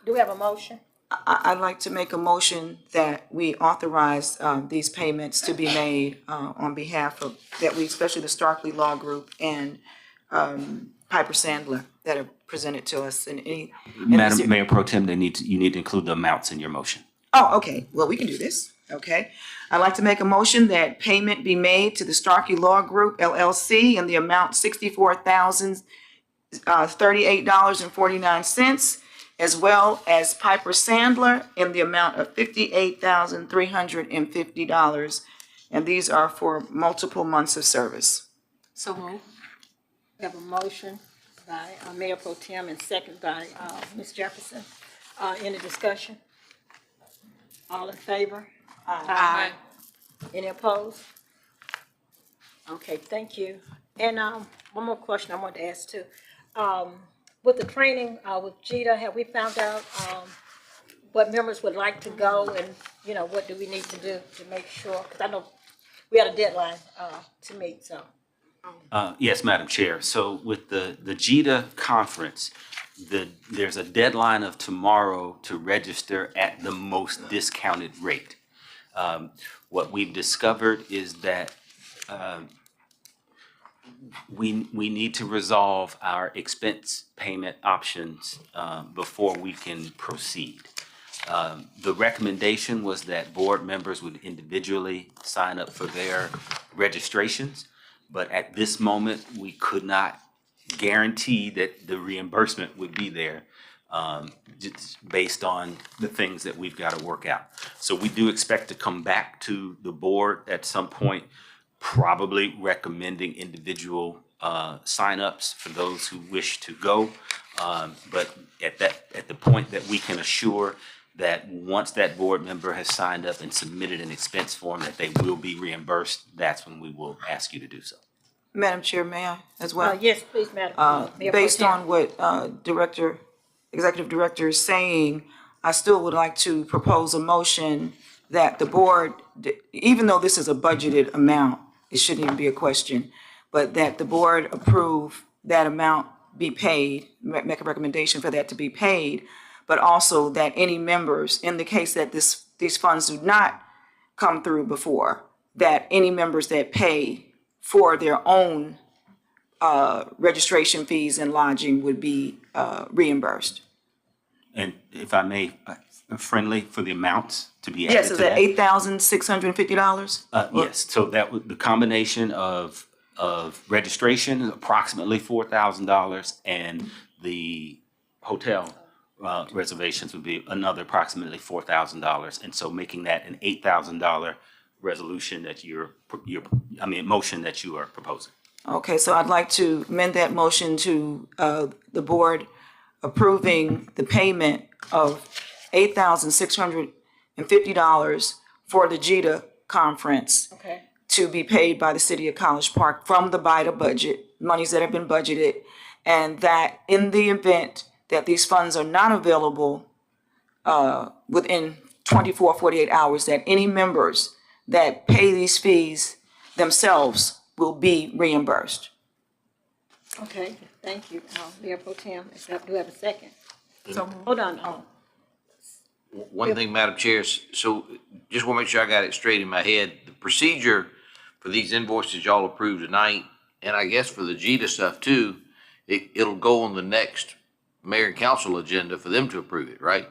Speaker 1: Do we have a motion?
Speaker 16: I'd like to make a motion that we authorize these payments to be made on behalf of, especially the Starkley Law Group and Piper Sandler that are presented to us in any.
Speaker 6: Madam Mayor Pro Tem, you need to include the amounts in your motion.
Speaker 16: Oh, okay. Well, we can do this. Okay. I'd like to make a motion that payment be made to the Starkey Law Group LLC in the amount $64,038.49, as well as Piper Sandler in the amount of $58,350. And these are for multiple months of service.
Speaker 1: So moved. We have a motion by Mayor Pro Tem and second by Ms. Jefferson. Any discussion? All in favor? Aye. Any opposed? Okay, thank you. And one more question I wanted to ask too. With the training with GIDA, have we found out what members would like to go, and what do we need to do to make sure? Because I know we had a deadline to meet. So.
Speaker 6: Yes, Madam Chair. So with the GIDA conference, there's a deadline of tomorrow to register at the most discounted rate. What we've discovered is that we need to resolve our expense payment options before we can proceed. The recommendation was that board members would individually sign up for their registrations, but at this moment, we could not guarantee that the reimbursement would be there just based on the things that we've got to work out. So we do expect to come back to the board at some point, probably recommending individual signups for those who wish to go. But at the point that we can assure that once that board member has signed up and submitted an expense form that they will be reimbursed, that's when we will ask you to do so.
Speaker 16: Madam Chair, may I as well?
Speaker 1: Yes, please, Madam. Mayor Pro
Speaker 16: Based
Speaker 1: Tem.
Speaker 16: on what Executive Director is saying, I still would like to propose a motion that the board, even though this is a budgeted amount, it shouldn't even be a question, but that the board approve that amount be paid, make a recommendation for that to be paid, but also that any members, in the case that these funds do not come through before, that any members that pay for their own registration fees and lodging would be reimbursed.
Speaker 6: And if I may, friendly for the amounts to be added
Speaker 16: Yes,
Speaker 6: to
Speaker 16: is
Speaker 6: that?
Speaker 16: that $8,650?
Speaker 6: Yes, so that was the combination of registration, approximately $4,000, and the hotel reservations would be another approximately $4,000. And so making that an $8,000 resolution that motion that you are proposing.
Speaker 16: Okay, so I'd like to amend that motion to the board approving the payment of $8,650 for the GICC conference to be paid by the city of College Park from the BIDA budget, monies that have been budgeted, and that in the event that these funds are not available within 48 hours, that any members that pay these fees themselves will be reimbursed.
Speaker 1: Okay, thank you, Mayor Pro Tem. Do we have a second? So, hold on.
Speaker 21: One thing, Madam Chair, so just want to make sure I got it straight in my head. The procedure for these invoices y'all approved tonight, and I guess for the GIDA stuff too, it'll go on the next mayor and council agenda for them to approve it, right?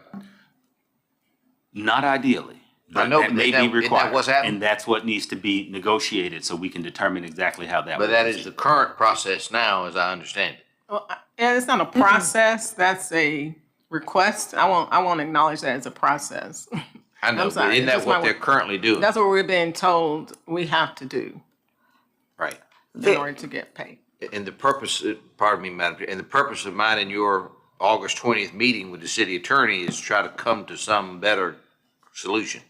Speaker 6: Not ideally.
Speaker 21: I know,
Speaker 6: That may
Speaker 21: isn't
Speaker 6: be
Speaker 21: that
Speaker 6: required,
Speaker 21: what's happening?
Speaker 6: and that's what needs to be negotiated so we can determine exactly how that.
Speaker 21: But that is the current process now, as I understand it.
Speaker 2: Well, and it's not a process, that's a request. I won't acknowledge that as a process.
Speaker 21: I know,
Speaker 2: I'm
Speaker 21: but
Speaker 2: sorry,
Speaker 21: isn't that
Speaker 2: it's just
Speaker 21: what
Speaker 2: my
Speaker 21: they're
Speaker 2: word.
Speaker 21: currently doing?
Speaker 2: That's what we're being told we have to do
Speaker 21: Right.
Speaker 2: in order to get paid.
Speaker 21: And the purpose, pardon me, Madam Chair, and the purpose of mine in your August 20th meeting with the city attorney is to try to come to some better solution.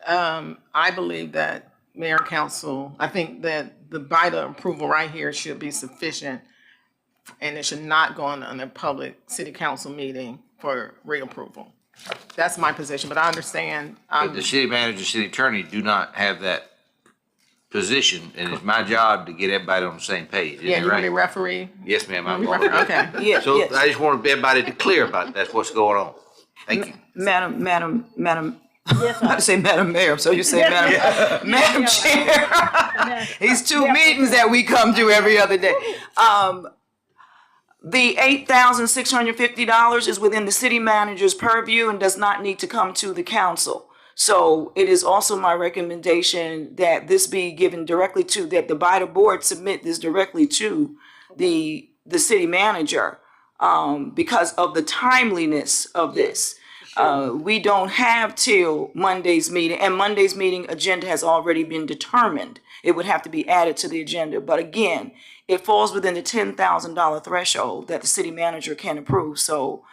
Speaker 2: I believe that mayor and council, I think that the BIDA approval right here should be sufficient, and it should not go on a public city council meeting for reapproval. That's my position, but I understand.
Speaker 21: But the city manager, city attorney do not have that position, and it's my job to get everybody on the same page.
Speaker 2: Yeah,
Speaker 21: Isn't
Speaker 2: you
Speaker 21: that
Speaker 2: want me
Speaker 21: right?
Speaker 2: referee?
Speaker 21: Yes, ma'am, I'm
Speaker 2: Referee,
Speaker 21: going.
Speaker 2: okay.
Speaker 16: Yeah,
Speaker 21: So
Speaker 16: yes.
Speaker 21: I just want everybody to clear about that's what's going on. Thank you.
Speaker 16: Madam, I'm about to say Madam Mayor, so you say Madam Chair. These two meetings that we come to every other day. The $8,650 is within the city manager's purview and does not need to come to the council. So it is also my recommendation that this be given directly to, that the BIDA board submit this directly to the city manager because of the timeliness of this. We don't have till Monday's meeting, and Monday's meeting agenda has already been determined. It would have to be added to the agenda. But again, it falls within the $10,000 threshold that the city manager can approve. So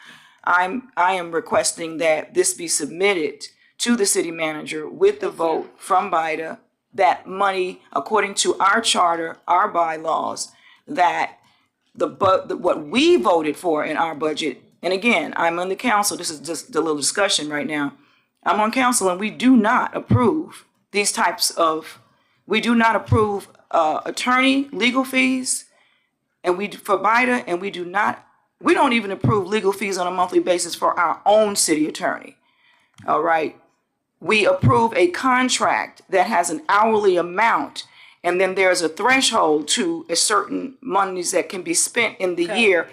Speaker 16: I am requesting that this be submitted to the city manager with the vote from BIDA, that money, according to our charter, our bylaws, that what we voted for in our budget. And again, I'm on the council, this is just a little discussion right now. I'm on council and we do not approve these types of, we do not approve attorney legal fees and for BIDA, and we don't even approve legal fees on a monthly basis for our own city attorney. All right. We approve a contract that has an hourly amount, and then there's a threshold to a certain monies that can be spent in the year.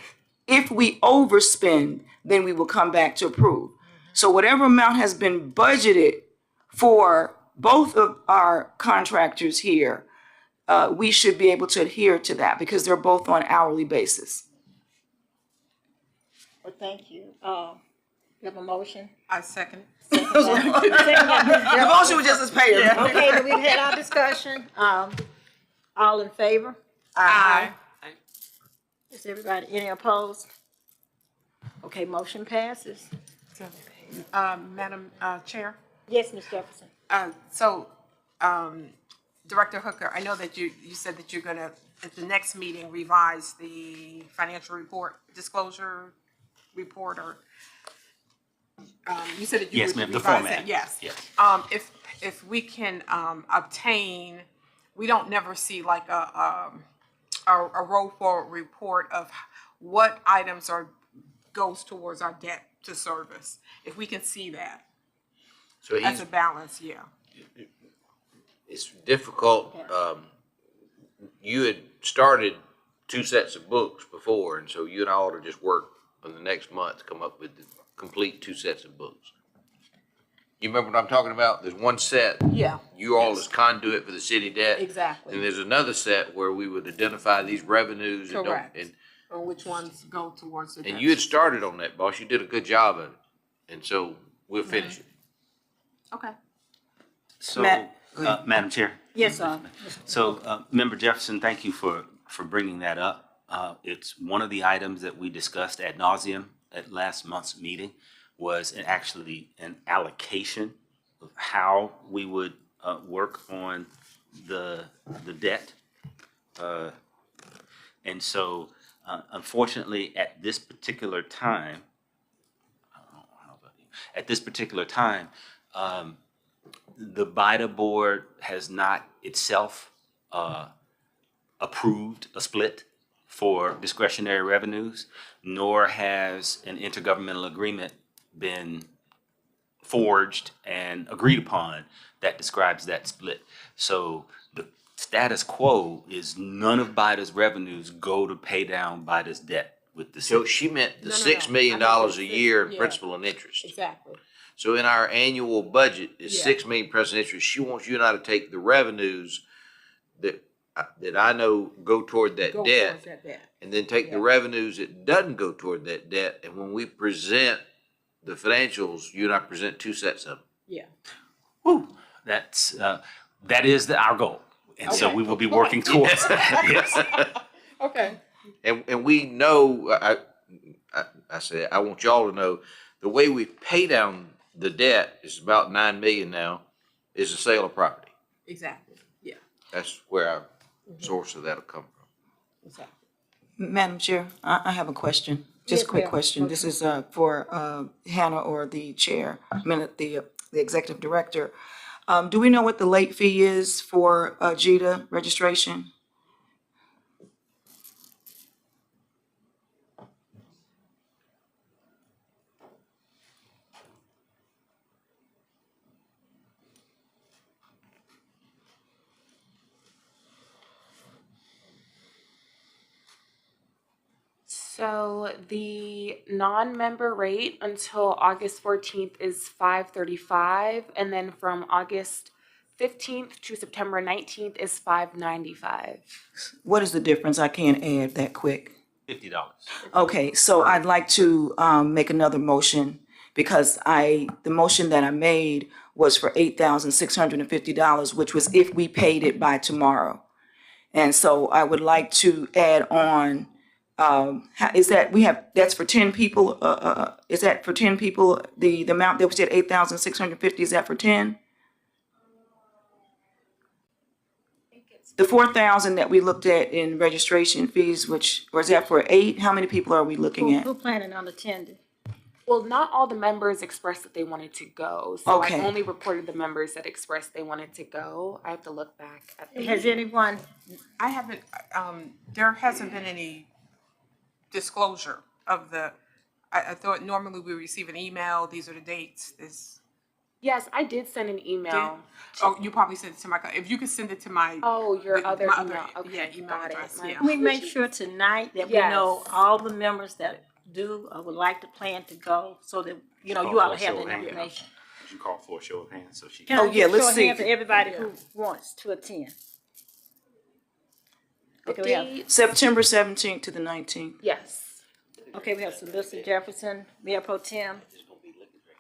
Speaker 16: If we overspend, then we will come back to approve. So whatever amount has been budgeted for both of our contractors here, we should be able to adhere to that because they're both on hourly basis.
Speaker 1: Well, thank you. You have a motion?
Speaker 2: I second.
Speaker 1: Your
Speaker 16: motion was just as payable.
Speaker 1: Okay, then we've had our discussion. All in favor?
Speaker 2: Aye.
Speaker 1: Is everybody, any opposed? Okay, motion passes.
Speaker 5: Madam Chair?
Speaker 1: Yes, Ms. Jefferson.
Speaker 5: Director Hooker, I know that you said that you're gonna, at the next meeting, revise the financial report, disclosure report, or you said that you
Speaker 6: Yes,
Speaker 5: would
Speaker 6: ma'am, the
Speaker 5: revise
Speaker 6: format.
Speaker 5: that, yes.
Speaker 6: Yes.
Speaker 5: If we can obtain, we don't never see like a a roll forward report of what items goes towards our debt to service. If we can see that
Speaker 21: So
Speaker 5: as a balance, yeah.
Speaker 21: it's difficult. You had started 2 sets of books before, and so you and I ought to just work on the next month to come up with the complete 2 sets of books. You remember what I'm talking about? There's one set.
Speaker 5: Yeah.
Speaker 21: You all as conduit for the city debt.
Speaker 5: Exactly.
Speaker 21: And there's another set where we would identify these revenues and don't,
Speaker 5: Correct.
Speaker 21: and
Speaker 5: Or which ones go towards the debt.
Speaker 21: you had started on that, boss. You did a good job of it. And so we'll finish it.
Speaker 5: Okay.
Speaker 6: So,
Speaker 16: Matt,
Speaker 6: Madam Chair?
Speaker 1: Yes, sir.
Speaker 6: So, Member Jefferson, thank you for bringing that up. It's one of the items that we discussed ad nauseum at last month's meeting was actually an allocation of how we would work on the debt. And so, unfortunately, at this particular time, the BIDA board has not itself approved a split for discretionary revenues, nor has an intergovernmental agreement been forged and agreed upon that describes that split. So the status quo is none of BIDA's revenues go to pay down BIDA's debt with the
Speaker 21: So
Speaker 6: city.
Speaker 21: she meant the
Speaker 5: No, no,
Speaker 21: $6
Speaker 5: no.
Speaker 21: million
Speaker 5: I
Speaker 21: a
Speaker 5: meant the
Speaker 21: year in
Speaker 5: yeah.
Speaker 21: principal and interest.
Speaker 5: Exactly.
Speaker 21: So in our annual budget is
Speaker 5: Yeah.
Speaker 21: $6 million principal and interest. She wants you and I to take the revenues that I know go toward that
Speaker 5: Go
Speaker 21: debt,
Speaker 5: towards that debt.
Speaker 21: and then take the revenues that doesn't go toward that debt, and when we present the financials, you and I present 2 sets of them.
Speaker 5: Yeah.
Speaker 6: Whew, that is our goal. And so
Speaker 5: Okay.
Speaker 6: we will be working towards that, yes.
Speaker 5: Okay.
Speaker 21: And we know, I said, I want y'all to know, the way we pay down the debt is about 9 million now, is the sale of property.
Speaker 5: Exactly. Yeah.
Speaker 21: That's where our source of that'll come from.
Speaker 5: Exactly.
Speaker 16: Madam Chair, I have a question, just a
Speaker 1: Yes,
Speaker 16: quick
Speaker 1: ma'am.
Speaker 16: question. This is for Hannah or the chair, the executive director. Do we know what the late fee is for GIDA registration?
Speaker 17: So the non-member rate until August 14th is $535, and then from August 15th to September 19th is $595.
Speaker 16: What is the difference? I can't add that quick.
Speaker 6: $50.
Speaker 16: Okay, so I'd like to make another motion because the motion that I made was for $8,650, which was if we paid it by tomorrow. And so I would like to add on, that's for 10 people, is that for 10 people? The amount that was at 8,650, is that for 10? The 4,000 that we looked at in registration fees, or is that for 8? How many people are we looking at?
Speaker 1: Who planning on attending?
Speaker 17: Well, not all the members expressed that they wanted to go, so
Speaker 16: Okay.
Speaker 17: I only reported the members that expressed they wanted to go. I have to look back at the.
Speaker 1: Has anyone,
Speaker 5: I haven't, there hasn't been any disclosure of I thought normally we receive an email, these are the dates,
Speaker 17: Yes, I did send an email.
Speaker 5: Oh, you probably sent it to if you could send it to my.
Speaker 17: Oh, your other
Speaker 5: my
Speaker 17: email. Okay,
Speaker 5: yeah, email
Speaker 17: got
Speaker 5: address,
Speaker 17: it.
Speaker 5: yeah.
Speaker 1: we make sure tonight that we
Speaker 17: Yes.
Speaker 1: know all the members that do or would like to plan to go so that, you all
Speaker 6: for a
Speaker 1: have
Speaker 6: show
Speaker 1: that
Speaker 6: of hands.
Speaker 1: information.
Speaker 6: Would you call for a show of hands so she
Speaker 1: Can
Speaker 6: can?
Speaker 1: I get a
Speaker 16: let's
Speaker 1: show of
Speaker 16: see.
Speaker 1: hands for everybody who wants to attend? Okay, we have,
Speaker 16: September 17th to the 19th.
Speaker 17: Yes.
Speaker 1: okay, we have Solicitor Jefferson, Mayor Pro Tem,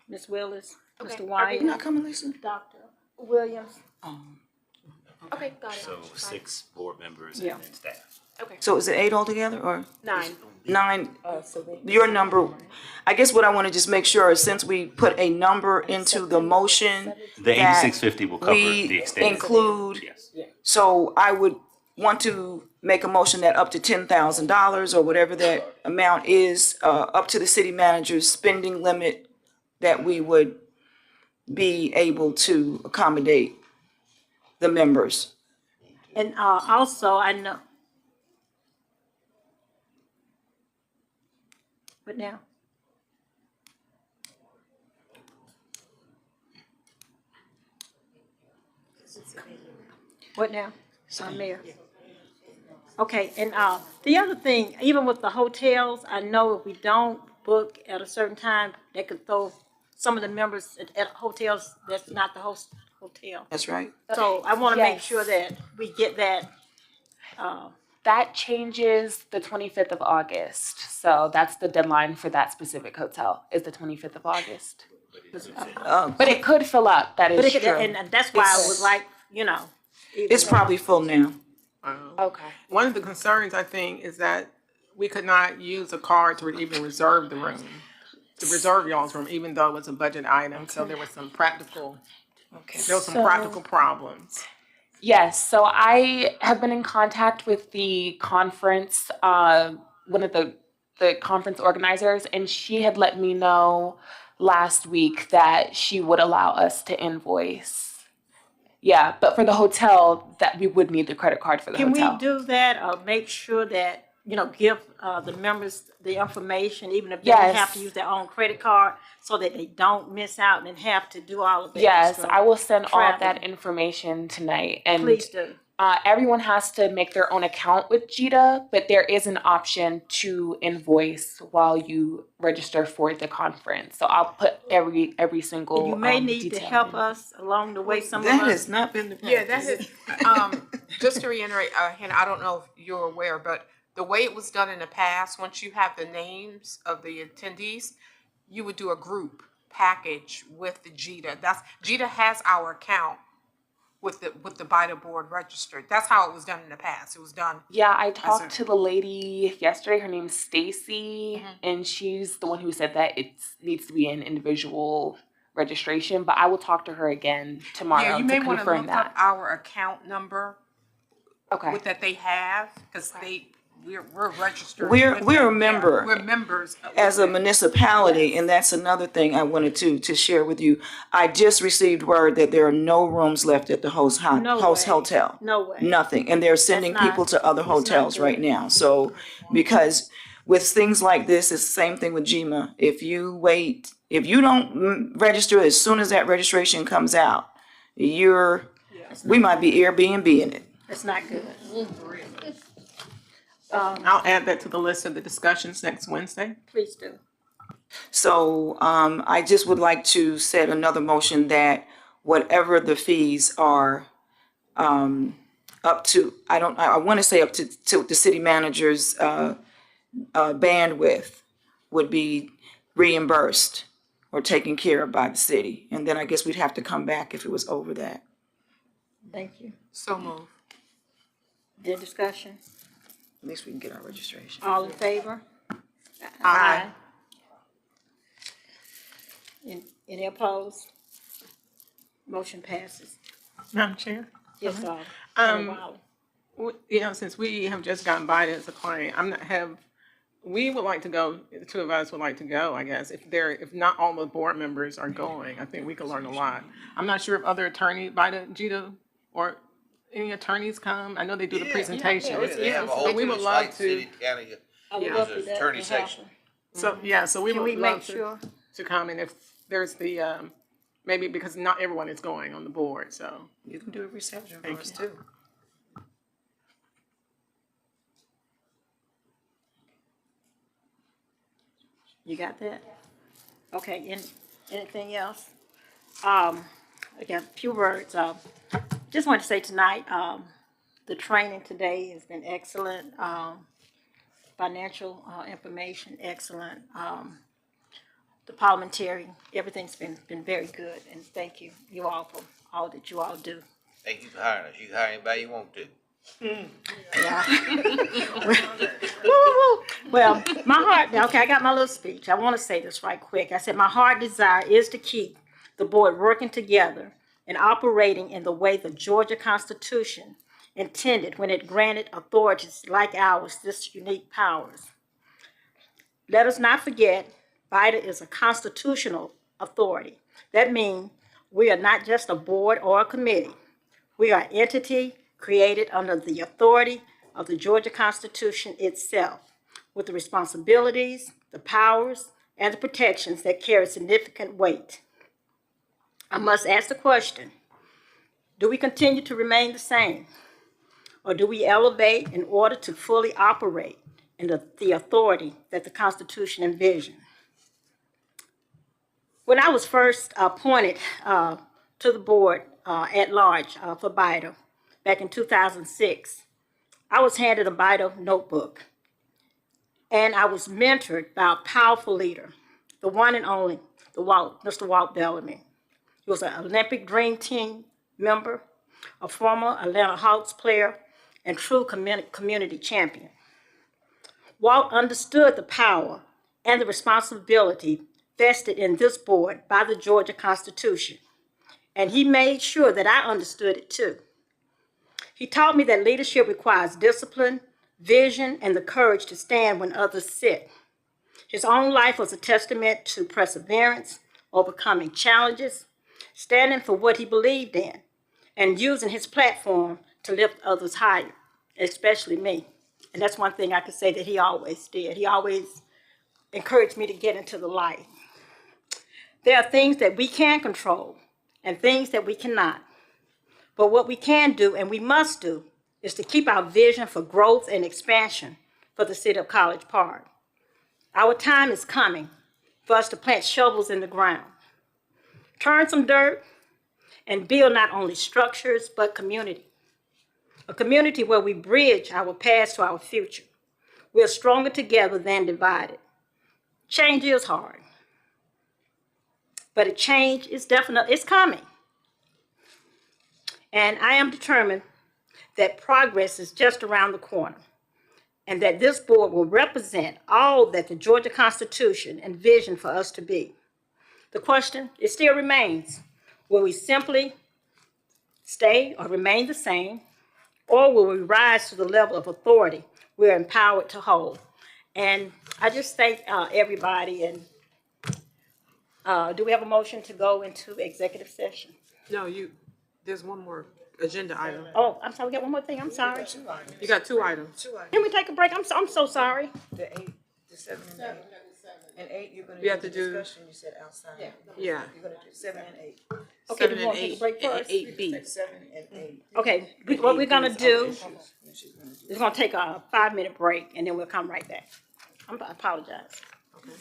Speaker 1: Ms. Willis, Mr.
Speaker 16: Are you
Speaker 1: Wyatt,
Speaker 16: not coming, Lisa?
Speaker 1: Dr. Williams.
Speaker 17: Okay, got it.
Speaker 6: So 6 board members
Speaker 1: Yeah.
Speaker 6: and then staff.
Speaker 17: Okay.
Speaker 16: So is it 8 altogether or?
Speaker 17: 9.
Speaker 16: 9, your number, I guess what I want to just make sure is since we put a number into the motion.
Speaker 6: The
Speaker 16: that
Speaker 6: 8650 will cover
Speaker 16: we
Speaker 6: the extended.
Speaker 16: include,
Speaker 6: Yes.
Speaker 16: so I would want to make a motion that up to $10,000 or whatever that amount is, up to the city manager's spending limit that we would be able to accommodate the members.
Speaker 1: And also, I know, What now? What now? Mayor. Okay, and the other thing, even with the hotels, I know if we don't book at a certain time, they could throw some of the members at hotels that's not the host hotel.
Speaker 16: That's right.
Speaker 1: So I want to make
Speaker 17: Yes.
Speaker 1: sure that we get that.
Speaker 17: That changes the 25th of August. So that's the deadline for that specific hotel, is the 25th of August. But it could fill up, that
Speaker 1: But
Speaker 17: is
Speaker 1: it could,
Speaker 17: true.
Speaker 1: and that's why I would like, you know.
Speaker 16: It's probably full now.
Speaker 17: Okay.
Speaker 2: One of the concerns, I think, is that we could not use a card to even reserve the room, to reserve y'all's room, even though it was a budget item. So there was some practical, practical problems.
Speaker 17: Yes, so I have been in contact with the conference, one of the conference organizers, and she had let me know last week that she would allow us to invoice. Yeah, but for the hotel, that we would need the credit card for the
Speaker 1: Can
Speaker 17: hotel.
Speaker 1: we do that or make sure that, you know, give the members the information, even if they
Speaker 17: Yes.
Speaker 1: have to use their own credit card, so that they don't miss out and have to do all of that?
Speaker 17: Yes,
Speaker 1: extra
Speaker 17: I will send all of
Speaker 1: travel?
Speaker 17: that information tonight. And
Speaker 1: Please do.
Speaker 17: everyone has to make their own account with GICC, but there is an option to invoice while you register for the conference. So I'll put every single
Speaker 1: And you may need to
Speaker 17: detail
Speaker 1: help
Speaker 17: in.
Speaker 1: us along the way. Some
Speaker 16: That
Speaker 1: of us.
Speaker 16: has not been the
Speaker 5: Yeah, that
Speaker 16: practice.
Speaker 5: is, just to reiterate, Hannah, I don't know if you're aware, but the way it was done in the past, once you have the names of the attendees, you would do a group package with the GICC. GICC has our account with the BIDA board registered. That's how it was done in the past. It was done.
Speaker 17: Yeah, I talked to the lady yesterday. Her name's Stacy, and she's the one who said that it needs to be an individual registration. But I will talk to her again tomorrow
Speaker 5: Yeah, you may
Speaker 17: to
Speaker 5: want to
Speaker 17: confirm
Speaker 5: look up
Speaker 17: that.
Speaker 5: our account number
Speaker 17: Okay.
Speaker 5: that they have, because we're registered.
Speaker 16: We're
Speaker 5: with
Speaker 16: a
Speaker 5: them.
Speaker 16: member.
Speaker 5: Yeah, we're members.
Speaker 16: As a municipality, and that's another thing I wanted to share with you. I just received word that there are no rooms left at the host hotel.
Speaker 1: No way.
Speaker 16: Nothing, and they're sending
Speaker 1: That's not-
Speaker 16: people to other
Speaker 1: that's not
Speaker 16: hotels
Speaker 1: good.
Speaker 16: right now. So, because with things like this, it's the same thing with GMA. If you wait, if you don't register as soon as that registration comes out, we might be Airbnb in it.
Speaker 1: It's not good.
Speaker 2: I'll add that to the list of the discussions next Wednesday.
Speaker 1: Please do.
Speaker 16: So I just would like to set another motion that whatever the fees are up to, I want to say up to the city manager's bandwidth would be reimbursed or taken care of by the city. And then I guess we'd have to come back if it was over that.
Speaker 1: Thank you.
Speaker 5: So moved.
Speaker 1: The discussion.
Speaker 16: At least we can get our registration.
Speaker 1: All in favor?
Speaker 5: Aye.
Speaker 1: Any opposed? Motion passes.
Speaker 2: Madam Chair?
Speaker 1: Yes,
Speaker 2: Since we have just gotten BIDA as a client, we would like to go, the two of us would like to go, I guess. If not all the board members are going, I think we could learn a lot. I'm not sure if other attorneys, BIDA, GICC, or any attorneys come. I know they do the presentation.
Speaker 21: They have a whole
Speaker 2: But we would love to.
Speaker 21: city, county,
Speaker 1: I would
Speaker 2: Yeah.
Speaker 1: love
Speaker 21: there's
Speaker 1: for
Speaker 21: an
Speaker 1: that
Speaker 21: attorney
Speaker 1: to
Speaker 21: section.
Speaker 1: happen.
Speaker 2: So we
Speaker 1: Can
Speaker 2: would
Speaker 1: we
Speaker 2: love
Speaker 1: make sure?
Speaker 2: to come, and if there's the, maybe because not everyone is going on the board, so.
Speaker 16: You can do a reception for
Speaker 2: Thank
Speaker 16: us
Speaker 2: you.
Speaker 16: too.
Speaker 1: You got that? Okay, anything else? Again, a few words. Just want to say tonight, the training today has been excellent. Financial information, excellent. The parliamentary, everything's been very good, and thank you all for all that you all do.
Speaker 21: Thank you for hiring us. You can hire anybody you want to.
Speaker 1: Well, my heart, okay, I got my little speech. I want to say this right quick. I said my heart desire is to keep the board working together and operating in the way the Georgia Constitution intended when it granted authorities like ours this unique powers. Let us not forget, BIDA is a constitutional authority. That means we are not just a board or a committee. We are an entity created under the authority of the Georgia Constitution itself, with the responsibilities, the powers, and the protections that carry significant weight. I must ask the question, do we continue to remain the same? Or do we elevate in order to fully operate in the authority that the Constitution envisioned? When I was first appointed to the board at large for BIDA back in 2006, I was handed a BIDA notebook, and I was mentored by a powerful leader, the one and only, Mr. Walt Bellamy. He was an Olympic Dream Team member, a former Atlanta Hawks player, and true community champion. Walt understood the power and the responsibility vested in this board by the Georgia Constitution, and he made sure that I understood it too. He taught me that leadership requires discipline, vision, and the courage to stand when others sit. His own life was a testament to perseverance, overcoming challenges, standing for what he believed in, and using his platform to lift others higher, especially me. And that's one thing I could say that he always did. He always encouraged me to get into the light. There are things that we can control and things that we cannot. But what we can do and we must do is to keep our vision for growth and expansion for the city of College Park. Our time is coming for us to plant shovels in the ground, turn some dirt, and build not only structures, but community. A community where we bridge our past to our future. We're stronger together than divided. Change is hard, but a change is it's coming. And I am determined that progress is just around the corner, and that this board will represent all that the Georgia Constitution envisioned for us to be. The question, it still remains, will we simply stay or remain the same, or will we rise to the level of authority we're empowered to hold? And I just thank everybody. And do we have a motion to go into executive session?
Speaker 5: No, there's one more agenda item.
Speaker 1: Oh, I'm sorry, we got one more thing, I'm sorry.
Speaker 5: You got two items.
Speaker 1: Can we take a break? I'm so sorry.
Speaker 16: The 8, the 7, and 8. And 8, you're gonna
Speaker 5: We have
Speaker 16: do
Speaker 5: to do-
Speaker 16: discussion, you said outside.
Speaker 5: Yeah.
Speaker 16: You're gonna do 7 and 8.
Speaker 1: Okay, do
Speaker 5: 7
Speaker 1: you
Speaker 5: and
Speaker 1: want to take a
Speaker 5: 8,
Speaker 1: break
Speaker 5: and
Speaker 1: first?
Speaker 5: 8B.
Speaker 16: 7 and 8.
Speaker 1: Okay, what we're gonna do is gonna take a 5-minute break, and then we'll come right back. I apologize.
Speaker 5: Okay.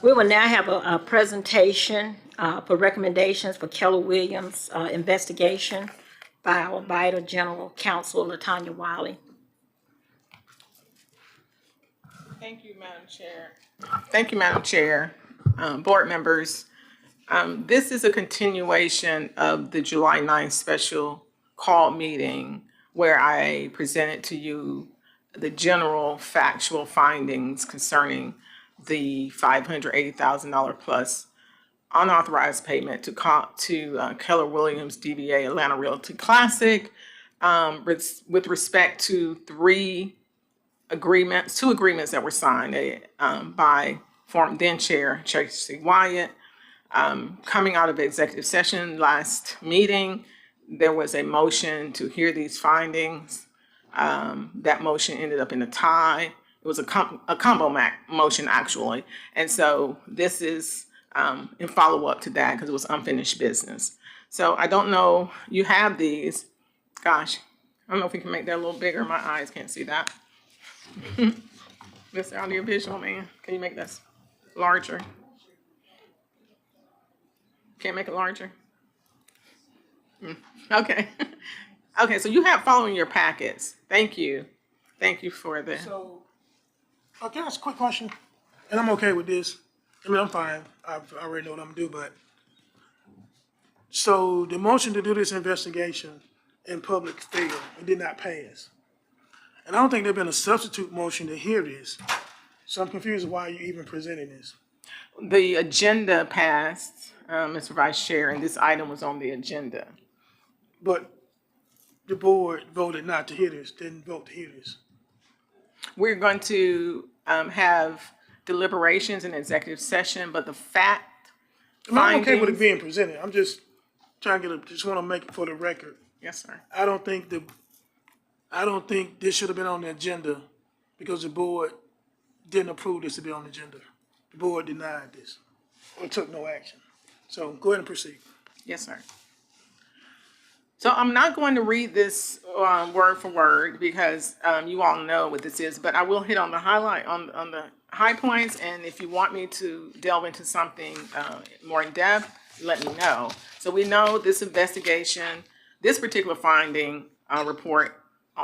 Speaker 1: We will now have a presentation for recommendations for Keller Williams investigation by our BIDA General Counsel, LaTonya Wiley.
Speaker 2: Thank you, Madam Chair. Thank you, Madam Chair, board members. This is a continuation of the July 9th special call meeting where I presented to you the general factual findings concerning the $580,000 plus unauthorized payment to Keller Williams DBA Atlanta Realty Classic with respect to two agreements that were signed by then Chair Tracey Wyatt. Coming out of executive session last meeting, there was a motion to hear these findings. That motion ended up in a tie. It was a combo motion, actually. And so this is in follow-up to that because it was unfinished business. So I don't know, you have these. Gosh, I don't know if we can make that a little bigger. My eyes can't see that. Mr. Audiovisual man, can you make this larger? Can't make it larger? Okay. Okay, so you have following your packets. Thank you. Thank you for the.
Speaker 19: So, can I ask a quick question? And I'm okay with this. I mean, I'm fine. I already know what I'm gonna do, but. So the motion to do this investigation in public failed. It did not pass. And I don't think there's been a substitute motion to hear this. So I'm confused why you even presenting this.
Speaker 2: The agenda passed, Mr. Vice Chair, and this item was on the agenda.
Speaker 19: But the board voted not to hear this, didn't vote to hear this.
Speaker 2: We're going to have deliberations in executive session, but the fact
Speaker 19: I'm okay with it being presented. I'm just trying to just want to make it for the record.
Speaker 2: Yes, sir.
Speaker 19: I don't think this should have been on the agenda because the board didn't approve this to be on the agenda. The board denied this or took no action. So go ahead and proceed.
Speaker 2: Yes, sir. So I'm not going to read this word for word because you all know what this is, but I will hit on the on the high points. And if you want me to delve into something more in depth, let me know. So we know this investigation, this particular finding report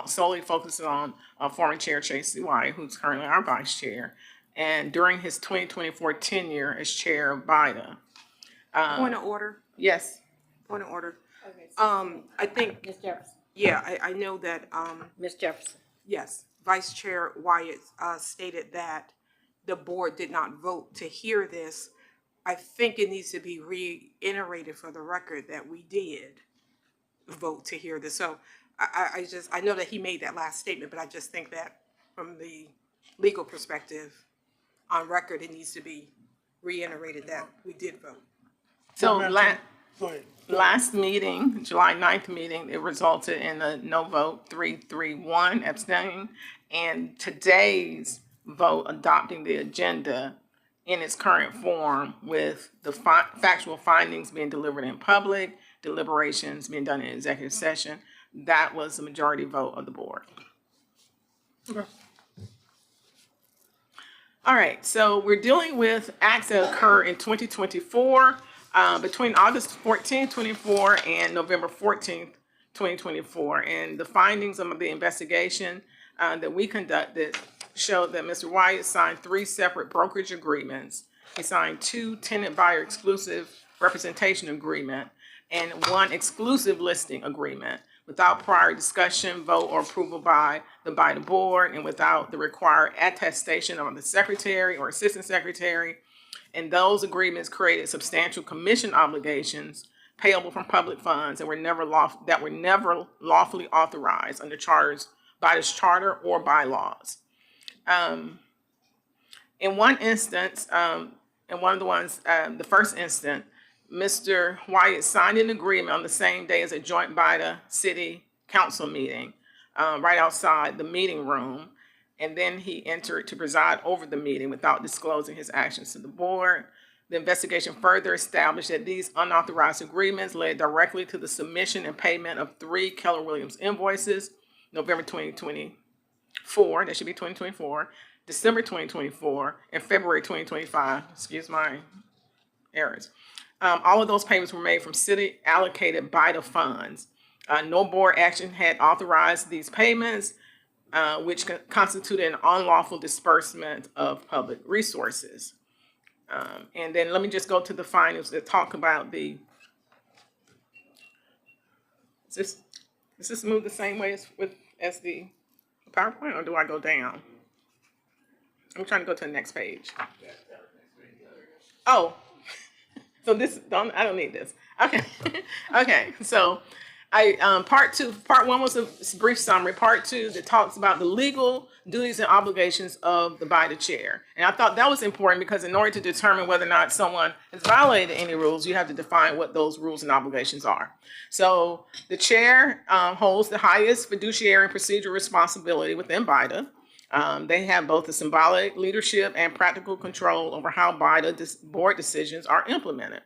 Speaker 2: solely focuses on former Chair Tracey Wyatt, who's currently our Vice Chair, and during his 2024 tenure as Chair of BIDA.
Speaker 5: Point of order.
Speaker 2: Yes.
Speaker 5: Point of order.
Speaker 1: Okay.
Speaker 5: I think.
Speaker 1: Ms. Jefferson.
Speaker 5: Yeah, I know that.
Speaker 1: Ms. Jefferson.
Speaker 5: Yes, Vice Chair Wyatt stated that the board did not vote to hear this. I think it needs to be reiterated for the record that we did vote to hear this. So I know that he made that last statement, but I just think that from the legal perspective, on record, it needs to be reiterated that we did vote.
Speaker 2: So last meeting, July 9th meeting, it resulted in a no vote, 3-3-1 abstaining. And today's vote adopting the agenda in its current form with the factual findings being delivered in public, deliberations being done in executive session, that was the majority vote of the board.
Speaker 19: Okay.
Speaker 2: All right, so we're dealing with acts that occur in 2024, between August 14th, 24 and November 14th, 2024. And the findings of the investigation that we conducted showed that Mr. Wyatt signed 3 separate brokerage agreements. He signed 2 tenant buyer exclusive representation agreement and 1 exclusive listing agreement without prior discussion, vote, or approval by the BIDA board and without the required attestation of the secretary or assistant secretary. And those agreements created substantial commission obligations payable from public funds that were never lawfully authorized under BIDA's charter or bylaws. In one instance, in one of the ones, the first instance, Mr. Wyatt signed an agreement on the same day as a joint BIDA City Council meeting, right outside the meeting room. And then he entered to preside over the meeting without disclosing his actions to the board. The investigation further established that these unauthorized agreements led directly to the submission and payment of 3 Keller Williams invoices, November 2024, that should be 2024, December 2024, and February 2025. Excuse my errors. All of those payments were made from city allocated BIDA funds. No board action had authorized these payments, which constituted an unlawful disbursement of public resources. And then let me just go to the findings that talk about the, does this move the same way as the PowerPoint, or do I go down? I'm trying to go to the next page. Oh, so I don't need this. Okay, okay. So part one was a brief summary. Part two that talks about the legal duties and obligations of the BIDA chair. And I thought that was important because in order to determine whether or not someone has violated any rules, you have to define what those rules and obligations are. So the chair holds the highest fiduciary and procedural responsibility within BIDA. They have both the symbolic leadership and practical control over how BIDA board decisions are implemented.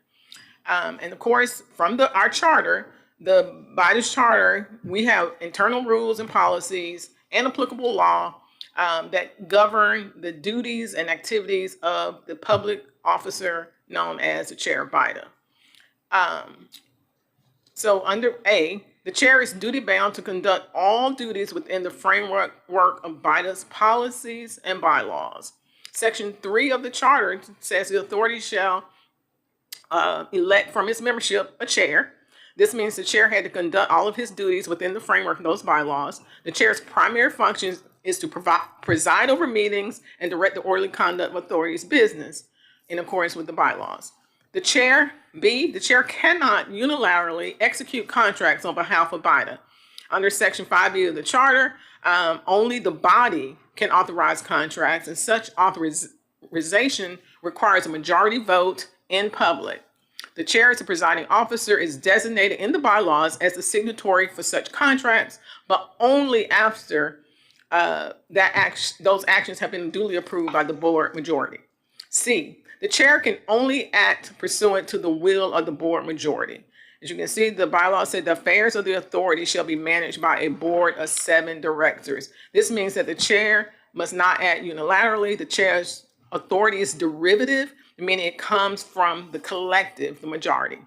Speaker 2: And of course, from our charter, the BIDA's charter, we have internal rules and policies and applicable law that govern the duties and activities of the public officer known as the chair of BIDA. So under A, the chair is duty-bound to conduct all duties within the framework of BIDA's policies and bylaws. Section 3 of the charter says the authority shall elect from its membership a chair. This means the chair had to conduct all of his duties within the framework of those bylaws. The chair's primary function is to preside over meetings and direct the orderly conduct of authority's business in accordance with the bylaws. The chair cannot unilaterally execute contracts on behalf of BIDA. Under Section 5B of the Charter, only the body can authorize contracts, and such authorization requires a majority vote in public. The chair as the presiding officer is designated in the bylaws as the signatory for such contracts, but only after those actions have been duly approved by the board majority. C, the chair can only act pursuant to the will of the board majority. As you can see, the bylaws say the affairs of the authority shall be managed by a board of 7 directors. This means that the chair must not act unilaterally. The chair's authority is derivative, meaning it comes from the collective, the majority.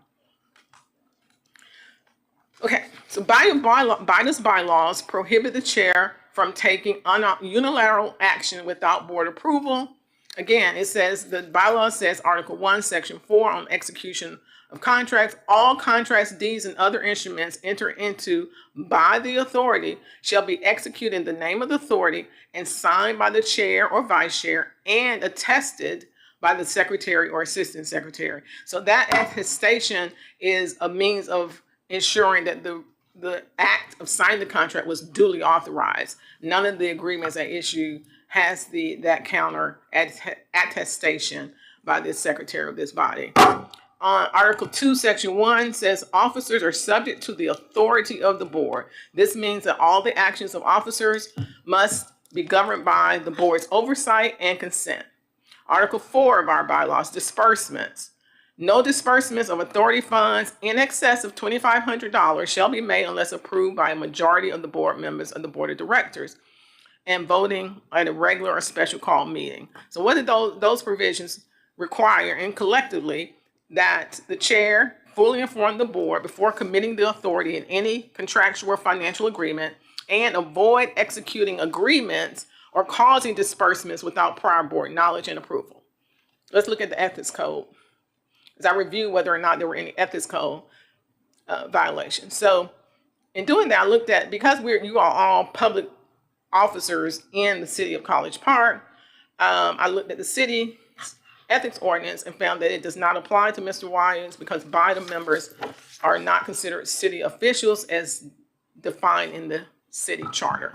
Speaker 2: Okay, so BIDA's bylaws prohibit the chair from taking unilateral action without board approval. Again, it says, the bylaw says, Article 1, Section 4, on execution of contracts, all contracts, deeds, and other instruments entered into by the authority shall be executed in the name of the authority and signed by the chair or vice chair and attested by the secretary or assistant secretary. So that attestation is a means of ensuring that the act of signing the contract was duly authorized. None of the agreements at issue has that counter attestation by the secretary of this body. Article 2, Section 1 says officers are subject to the authority of the board. This means that all the actions of officers must be governed by the board's oversight and consent. Article 4 of our bylaws, disbursements. No disbursements of authority funds in excess of $2,500 shall be made unless approved by a majority of the board members of the board of directors and voting at a regular or special call meeting. So what did those provisions require? And collectively, that the chair fully inform the board before committing the authority in any contractual or financial agreement and avoid executing agreements or causing disbursements without prior board knowledge and approval. Let's look at the ethics code as I review whether or not there were any ethics code violations. So in doing that, I looked at, because you are all public officers in the city of College Park, I looked at the city ethics ordinance and found that it does not apply to Mr. Wyatt because BIDA members are not considered city officials as defined in the city charter.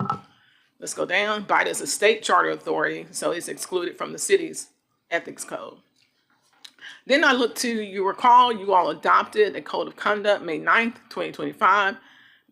Speaker 2: Let's go down. BIDA is a state charter authority, so it's excluded from the city's ethics code. Then I looked to, you recall, you all adopted a code of conduct May 9th, 2025.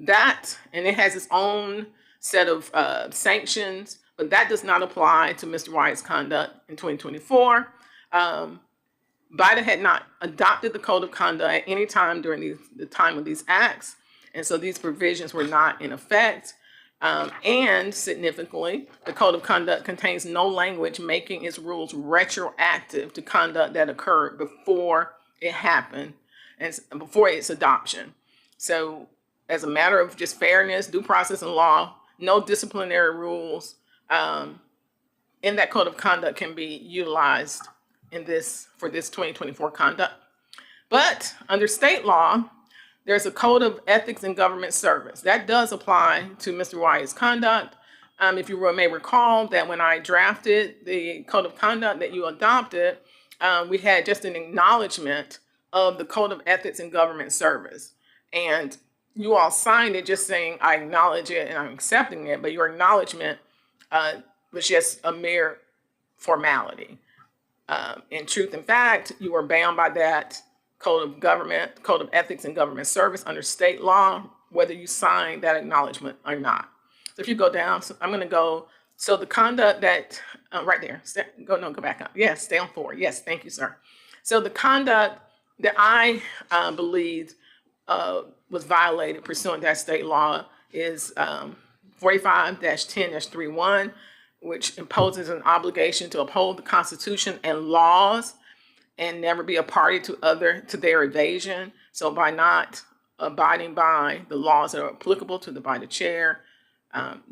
Speaker 2: That, and it has its own set of sanctions, but that does not apply to Mr. Wyatt's conduct in 2024. BIDA had not adopted the code of conduct at any time during the time of these acts, and so these provisions were not in effect. And significantly, the code of conduct contains no language making its rules retroactive to conduct that occurred before it happened and before its adoption. So as a matter of just fairness, due process, and law, no disciplinary rules in that code of conduct can be utilized for this 2024 conduct. But under state law, there's a code of ethics in government service. That does apply to Mr. Wyatt's conduct. If you may recall that when I drafted the code of conduct that you adopted, we had just an acknowledgement of the code of ethics in government service. And you all signed it just saying, I acknowledge it and I'm accepting it, but your acknowledgement was just a mere formality. In truth and fact, you are bound by that code of ethics in government service under state law, whether you sign that acknowledgement or not. So if you go down, so I'm going to go. So the conduct that right there, go back up. Yes, stay on 4. Yes, thank you, sir. So the conduct that I believe was violated pursuant to that state law is 45-10-31, which imposes an obligation to uphold the Constitution and laws and never be a party to their evasion. So by not abiding by the laws that are applicable to the BIDA chair,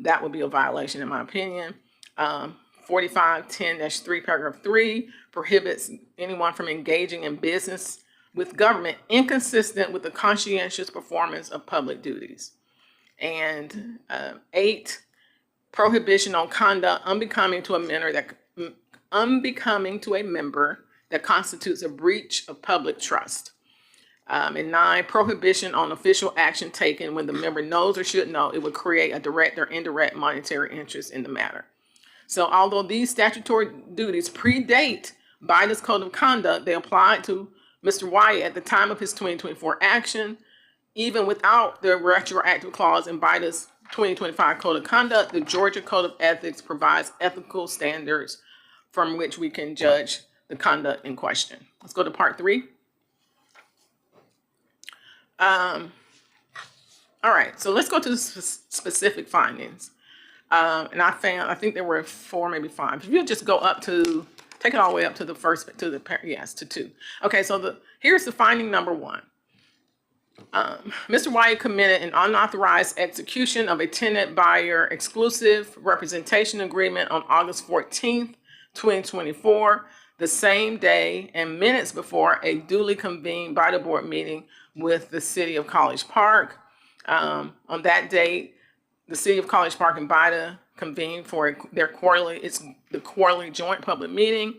Speaker 2: that would be a violation in my opinion. 45-10-3, paragraph 3 prohibits anyone from engaging in business with government inconsistent with the conscientious performance of public duties. And 8, prohibition on conduct unbecoming to a member that constitutes a breach of public trust. And 9, prohibition on official action taken when the member knows or should know it would create a direct or indirect monetary interest in the matter. So although these statutory duties predate BIDA's code of conduct, they applied to Mr. Wyatt at the time of his 2024 action. Even without the retroactive clause in BIDA's 2025 Code of Conduct, the Georgia Code of Ethics provides ethical standards from which we can judge the conduct in question. Let's go to part 3. All right, so let's go to the specific findings. And I think there were 4, maybe 5. If you'll just go up to, take it all the way up to the first, to 2. Okay, so here's the finding number 1. Mr. Wyatt committed an unauthorized execution of a tenant-buyer exclusive representation agreement on August 14th, 2024, the same day and minutes before a duly convened BIDA board meeting with the City of College Park. On that date, the City of College Park and BIDA convened for their quarterly joint public meeting.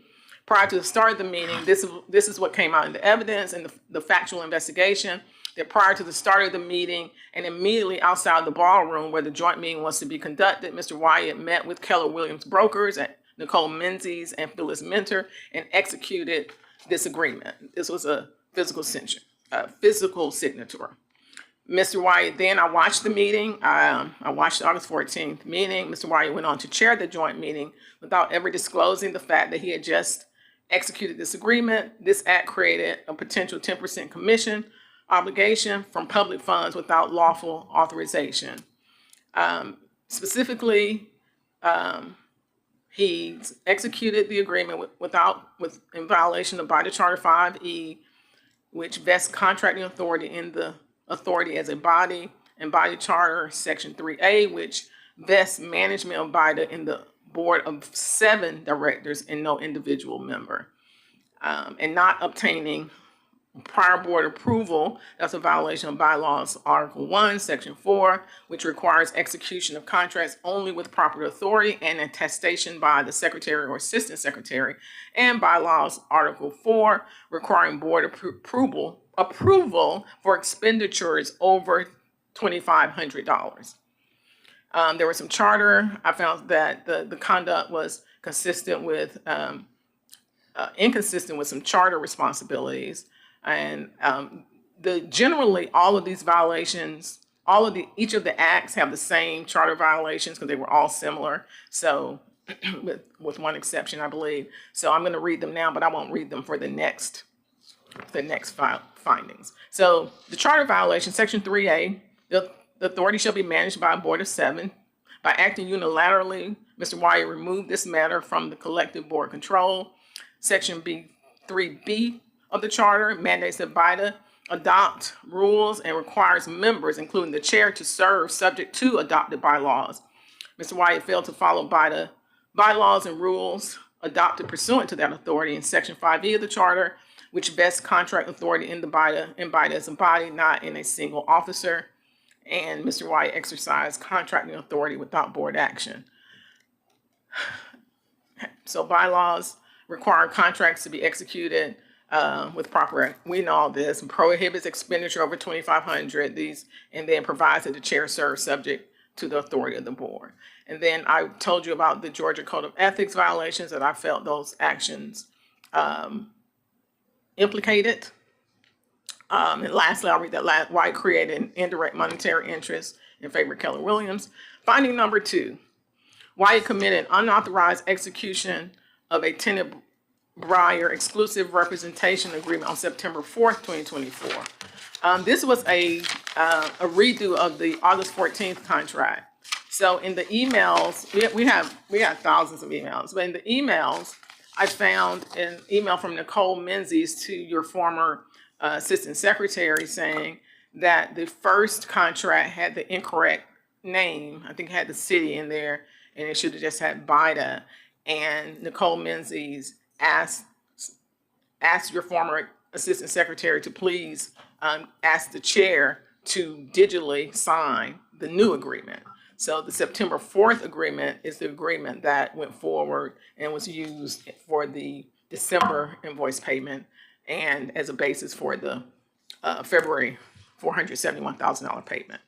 Speaker 2: Prior to the start of the meeting, this is what came out in the evidence and the factual investigation, that prior to the start of the meeting and immediately outside the ballroom where the joint meeting was to be conducted, Mr. Wyatt met with Keller Williams brokers at Nicole Menzies and Phyllis Mentor and executed this agreement. This was a physical signature. Mr. Wyatt, then I watched the meeting. I watched the August 14th meeting. Mr. Wyatt went on to chair the joint meeting without ever disclosing the fact that he had just executed this agreement. This act created a potential 10% commission obligation from public funds without lawful authorization. Specifically, he executed the agreement in violation of BIDA Charter 5E, which vests contracting authority in the authority as a body, and BIDA Charter Section 3A, which vests management of BIDA in the board of 7 directors and no individual member. And not obtaining prior board approval, that's a violation of bylaws Article 1, Section 4, which requires execution of contracts only with proper authority and attestation by the secretary or assistant secretary, and bylaws Article 4, requiring board approval for expenditures over $2,500. There was some charter. I found that the conduct was inconsistent with some charter responsibilities. And generally, all of these violations, each of the acts have the same charter violations because they were all similar. So, with one exception, I believe. So I'm going to read them now, but I won't read them for the next findings. So the charter violation, Section 3A, the authority shall be managed by a board of 7. By acting unilaterally, Mr. Wyatt removed this matter from the collective board control. Section B3B of the charter mandates that BIDA adopt rules and requires members, including the chair, to serve subject to adopted bylaws. Mr. Wyatt failed to follow BIDA bylaws and rules adopted pursuant to that authority in Section 5E of the charter, which vests contract authority in BIDA as a body, not in a single officer. And Mr. Wyatt exercised contracting authority without board action. So bylaws require contracts to be executed with proper, we know all this, prohibits expenditure over $2,500, and then provides that the chair serves subject to the authority of the board. And then I told you about the Georgia Code of Ethics violations, that I felt those actions implicated. And lastly, I'll read that Wyatt created an indirect monetary interest in favor of Keller Williams. Finding number 2, Wyatt committed unauthorized execution of a tenant Breyer exclusive representation agreement on September 4th, 2024. This was a redo of the August 14th contract. So in the emails, we have thousands of emails, but in the emails, I found an email from Nicole Menzies to your former assistant secretary saying that the first contract had the incorrect name. I think it had the city in there, and it should have just had BIDA. And Nicole Menzies asked your former assistant secretary to please ask the chair to digitally sign the new agreement. So the September 4th agreement is the agreement that went forward and was used for the December invoice payment and as a basis for the February $471,000 payment.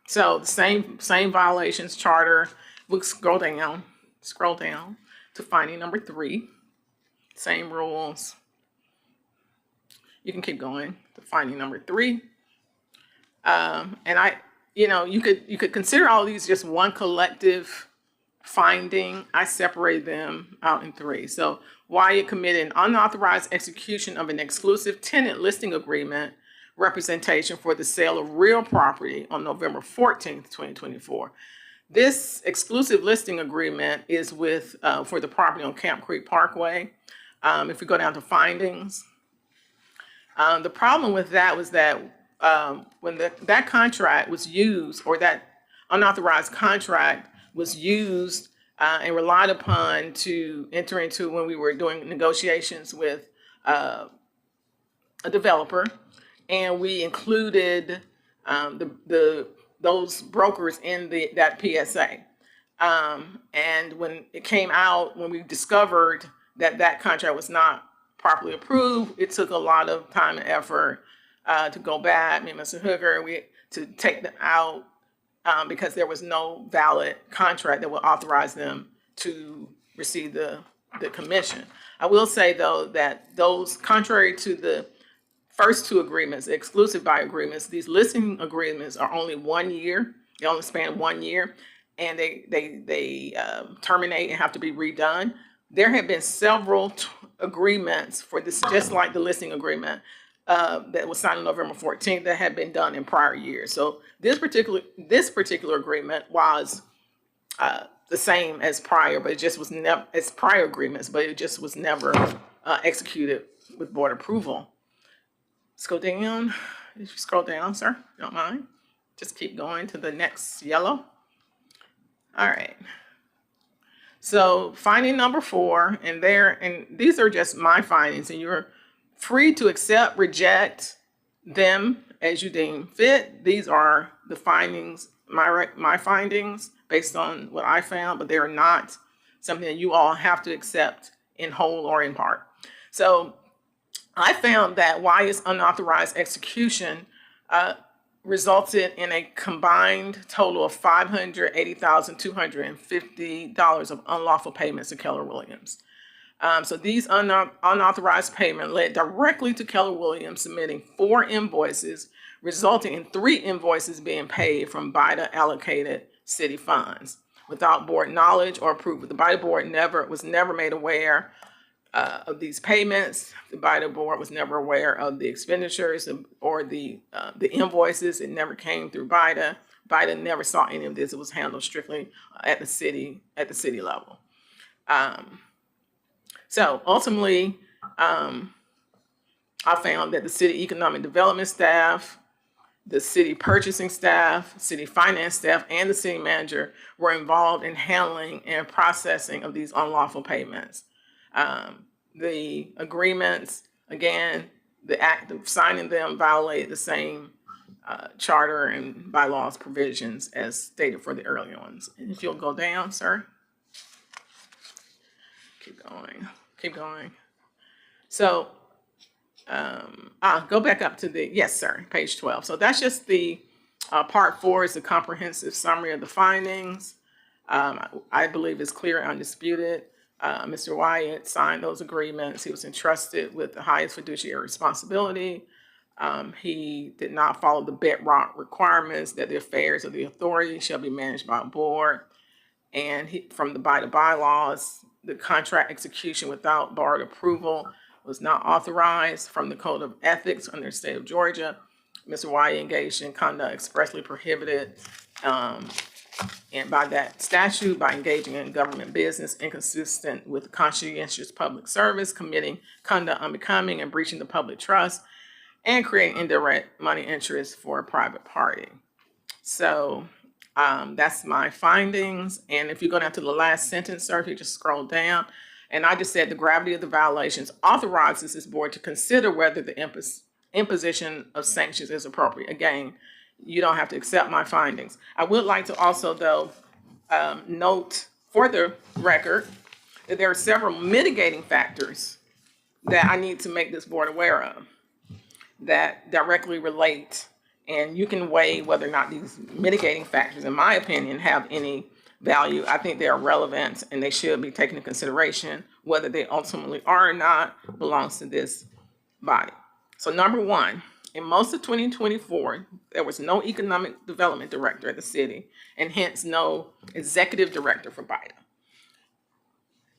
Speaker 2: So the same violations, charter. We'll scroll down to finding number 3. Same rules. You can keep going to finding number 3. And you could consider all these just one collective finding. I separated them out in 3. So Wyatt committed an unauthorized execution of an exclusive tenant listing agreement representation for the sale of real property on November 14th, 2024. This exclusive listing agreement is with for the property on Camp Creek Parkway. If we go down to findings, the problem with that was that when that contract was used, or that unauthorized contract was used and relied upon to enter into when we were doing negotiations with a developer, and we included those brokers in that PSA. And when it came out, when we discovered that contract was not properly approved, it took a lot of time and effort to go back, me and Mr. Hooker, to take them out because there was no valid contract that would authorize them to receive the commission. I will say, though, that those, contrary to the first 2 agreements, the exclusive buy agreements, these listing agreements are only 1 year. They only span 1 year, and they terminate and have to be redone. There have been several agreements for this, just like the listing agreement that was signed on November 14th, that had been done in prior years. So this particular agreement was the same as prior, but it just was never as prior agreements, but it just was never executed with board approval. Let's go down. If you scroll down, sir, don't mind. Just keep going to the next yellow. All right. So finding number 4, and these are just my findings, and you're free to accept, reject them as you deem fit. These are the findings, my findings based on what I found, but they are not something that you all have to accept in whole or in part. So I found that Wyatt's unauthorized execution resulted in a combined total of $580,250 of unlawful payments to Keller Williams. So these unauthorized payments led directly to Keller Williams submitting 4 invoices, resulting in 3 invoices being paid from BIDA allocated city funds without board knowledge or approval. The BIDA board was never made aware of these payments. The BIDA board was never aware of the expenditures or the invoices. It never came through BIDA. BIDA never saw any of this. It was handled strictly at the city level. So ultimately, I found that the city economic development staff, the city purchasing staff, city finance staff, and the city manager were involved in handling and processing of these unlawful payments. The agreements, again, the act of signing them violated the same charter and bylaws provisions as stated for the earlier ones. And if you'll go down, sir. Keep going. So, go back up to the, yes, sir, page 12. So that's just the, part 4 is the comprehensive summary of the findings. I believe it's clear and undisputed. Mr. Wyatt signed those agreements. He was entrusted with the highest fiduciary responsibility. He did not follow the bedrock requirements that the affairs of the authority shall be managed by a board. And from the BIDA bylaws, the contract execution without board approval was not authorized. From the Code of Ethics under the state of Georgia, Mr. Wyatt engaged in conduct expressly prohibited and by that statute, by engaging in government business inconsistent with conscientious public service, committing conduct unbecoming and breaching the public trust, and creating indirect money interest for a private party. So that's my findings. And if you go down to the last sentence, sir, if you just scroll down, and I just said the gravity of the violations authorizes this board to consider whether the imposition of sanctions is appropriate. Again, you don't have to accept my findings. I would like to also, though, note for the record that there are several mitigating factors that I need to make this board aware of that directly relate, and you can weigh whether or not these mitigating factors, in my opinion, have any value. I think they are relevant and they should be taken into consideration. Whether they ultimately are or not belongs to this body. So number one, in most of 2024, there was no economic development director at the city, and hence no executive director for BIDA.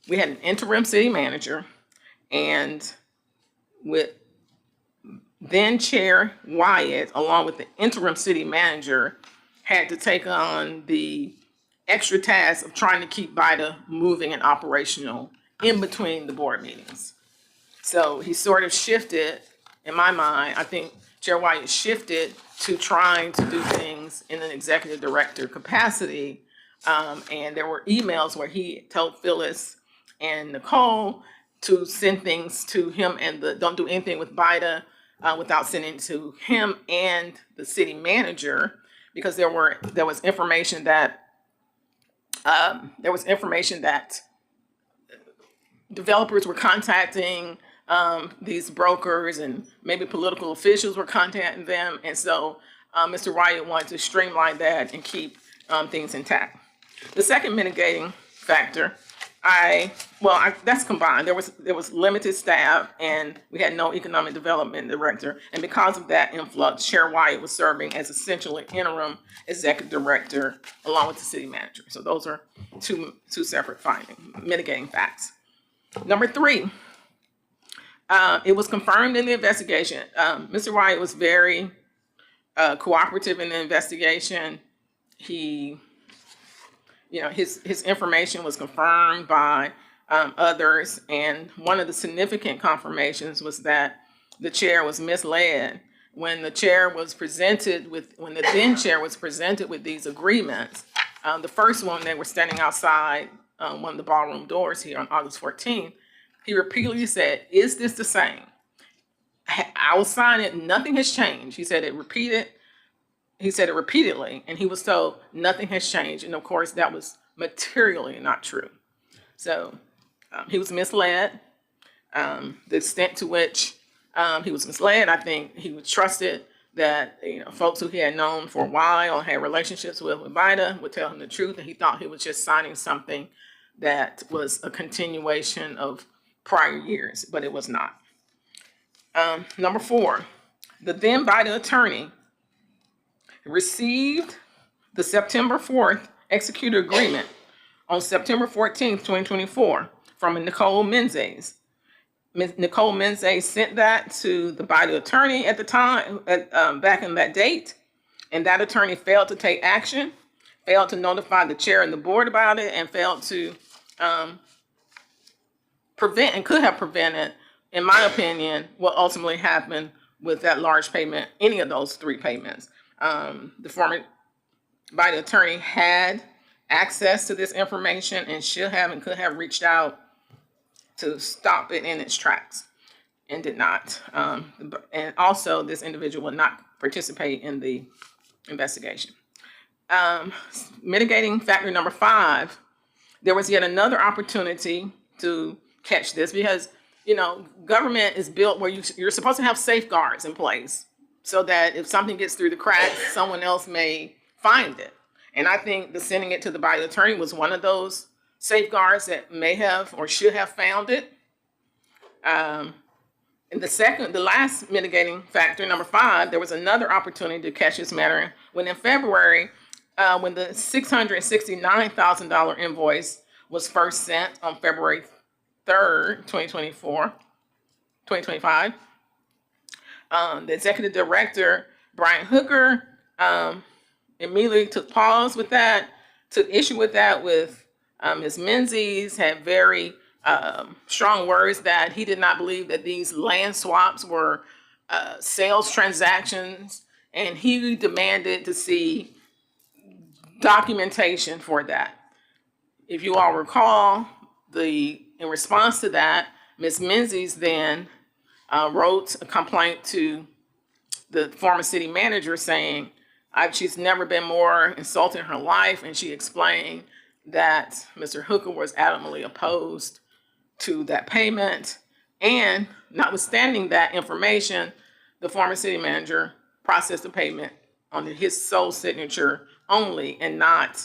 Speaker 2: We had an interim city manager, and with then Chair Wyatt, along with the interim city manager, had to take on the extra task of trying to keep BIDA moving and operational in between the board meetings. So he sort of shifted, in my mind, I think Chair Wyatt shifted to trying to do things in an executive director capacity. And there were emails where he told Phyllis and Nicole to send things to him and don't do anything with BIDA without sending it to him and the city manager, because there was information that developers were contacting these brokers, and maybe political officials were contacting them. And so Mr. Wyatt wanted to streamline that and keep things intact. The second mitigating factor, that's combined. There was limited staff, and we had no economic development director. And because of that influx, Chair Wyatt was serving as essentially interim executive director along with the city manager. So those are two separate mitigating facts. Number three, it was confirmed in the investigation. Mr. Wyatt was very cooperative in the investigation. His information was confirmed by others, and one of the significant confirmations was that the chair was misled when the then chair was presented with these agreements. The first one, they were standing outside one of the ballroom doors here on August 14th. He repeatedly said, "Is this the same? I will sign it. Nothing has changed." He said it repeatedly, and he was told nothing has changed. And of course, that was materially not true. So he was misled. The extent to which he was misled, I think he was trusted that folks who he had known for a while, had relationships with BIDA, would tell him the truth, and he thought he was just signing something that was a continuation of prior years, but it was not. Number four, the then BIDA attorney received the September 4th executed agreement on September 14th, 2024 from Nicole Menzies. Nicole Menzies sent that to the BIDA attorney at the time, back in that date. And that attorney failed to take action, failed to notify the chair and the board about it, and failed to prevent, and could have prevented, in my opinion, what ultimately happened with that large payment, any of those three payments. The former BIDA attorney had access to this information and should have and could have reached out to stop it in its tracks, and did not. And also, this individual will not participate in the investigation. Mitigating factor number 5, there was yet another opportunity to catch this, because, you know, government is built where you're supposed to have safeguards in place so that if something gets through the cracks, someone else may find it. And I think the sending it to the BIDA attorney was one of those safeguards that may have or should have found it. And the last mitigating factor, number 5, there was another opportunity to catch this matter when in February, when the $669,000 invoice was first sent on February 3rd, 2025. The executive director, Brian Hooker, immediately took pause with that, took issue with that with Ms. Menzies, had very strong words that he did not believe that these land swaps were sales transactions, and he demanded to see documentation for that. If you all recall, in response to that, Ms. Menzies then wrote a complaint to the former city manager saying she's never been more insulted in her life, and she explained that Mr. Hooker was adamantly opposed to that payment. And notwithstanding that information, the former city manager processed the payment under his sole signature only, and not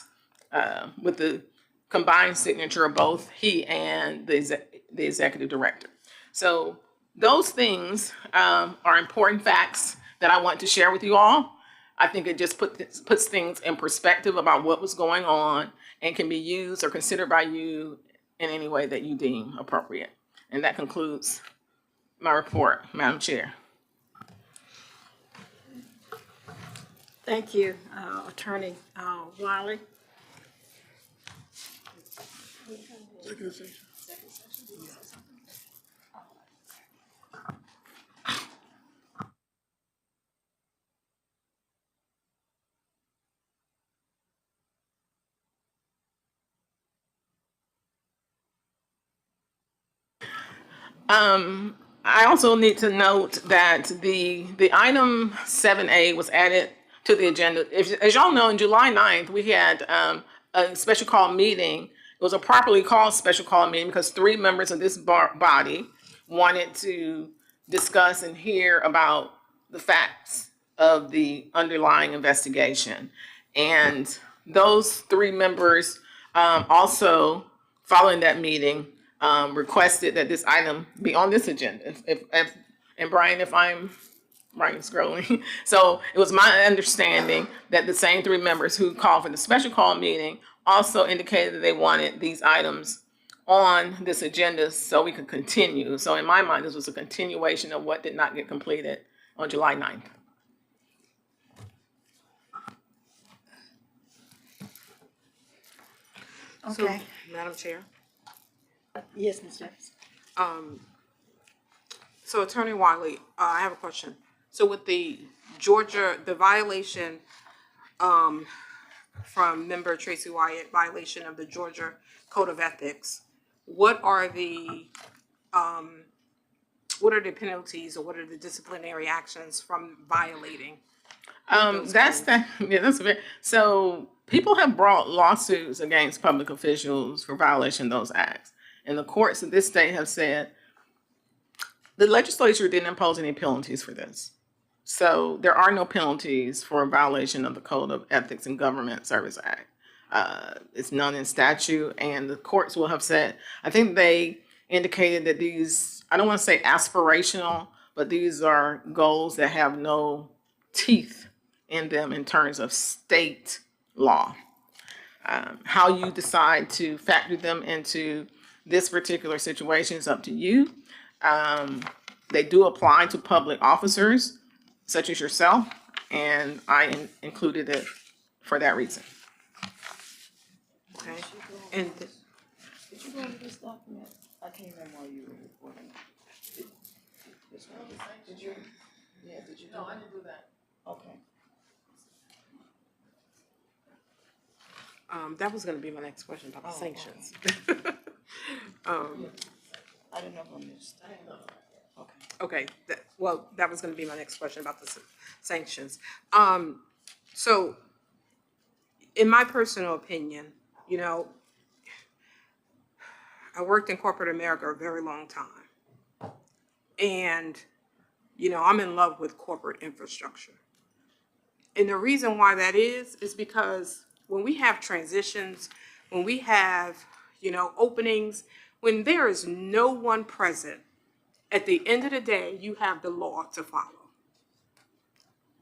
Speaker 2: with the combined signature of both he and the executive director. So those things are important facts that I want to share with you all. I think it just puts things in perspective about what was going on and can be used or considered by you in any way that you deem appropriate. And that concludes my report, Madam Chair.
Speaker 1: Thank you, Attorney Wiley.
Speaker 2: I also need to note that the item 7A was added to the agenda. As y'all know, on July 9th, we had a special call meeting. It was a properly called special call meeting because 3 members of this body wanted to discuss and hear about the facts of the underlying investigation. And those 3 members also, following that meeting, requested that this item be on this agenda. And Brian, Brian's scrolling. So it was my understanding that the same 3 members who called for the special call meeting also indicated that they wanted these items on this agenda so we could continue. So in my mind, this was a continuation of what did not get completed on July 9th.
Speaker 16: So,
Speaker 1: Okay.
Speaker 16: Madam Chair.
Speaker 1: Yes, Ms. Davis.
Speaker 5: So Attorney Wiley, I have a question. So with the violation from member Tracey Wyatt, violation of the Georgia Code of Ethics, what are the penalties or what are the disciplinary actions from violating?
Speaker 2: So people have brought lawsuits against public officials for violation of those acts. And the courts of this state have said the legislature didn't impose any penalties for this. So there are no penalties for a violation of the Code of Ethics and Government Service Act. It's none in statute, and the courts will have said, I think they indicated that these, I don't want to say aspirational, but these are goals that have no teeth in them in terms of state law. How you decide to factor them into this particular situation is up to you. They do apply to public officers, such as yourself. and I included it for that reason.
Speaker 16: Okay, and. Did you go over this document? I can't remember why you were reporting. This one, did you? Yeah, did you? No, I didn't do that. Okay.
Speaker 5: That was gonna be my next question about the sanctions.
Speaker 16: I didn't know if I missed. Okay.
Speaker 5: Okay, that was gonna be my next question about the sanctions. So, in my personal opinion, you know, I worked in corporate America a very long time. And, you know, I'm in love with corporate infrastructure. And the reason why that is because when we have transitions, when we have, you know, openings, when there is no one present, at the end of the day, you have the law to follow.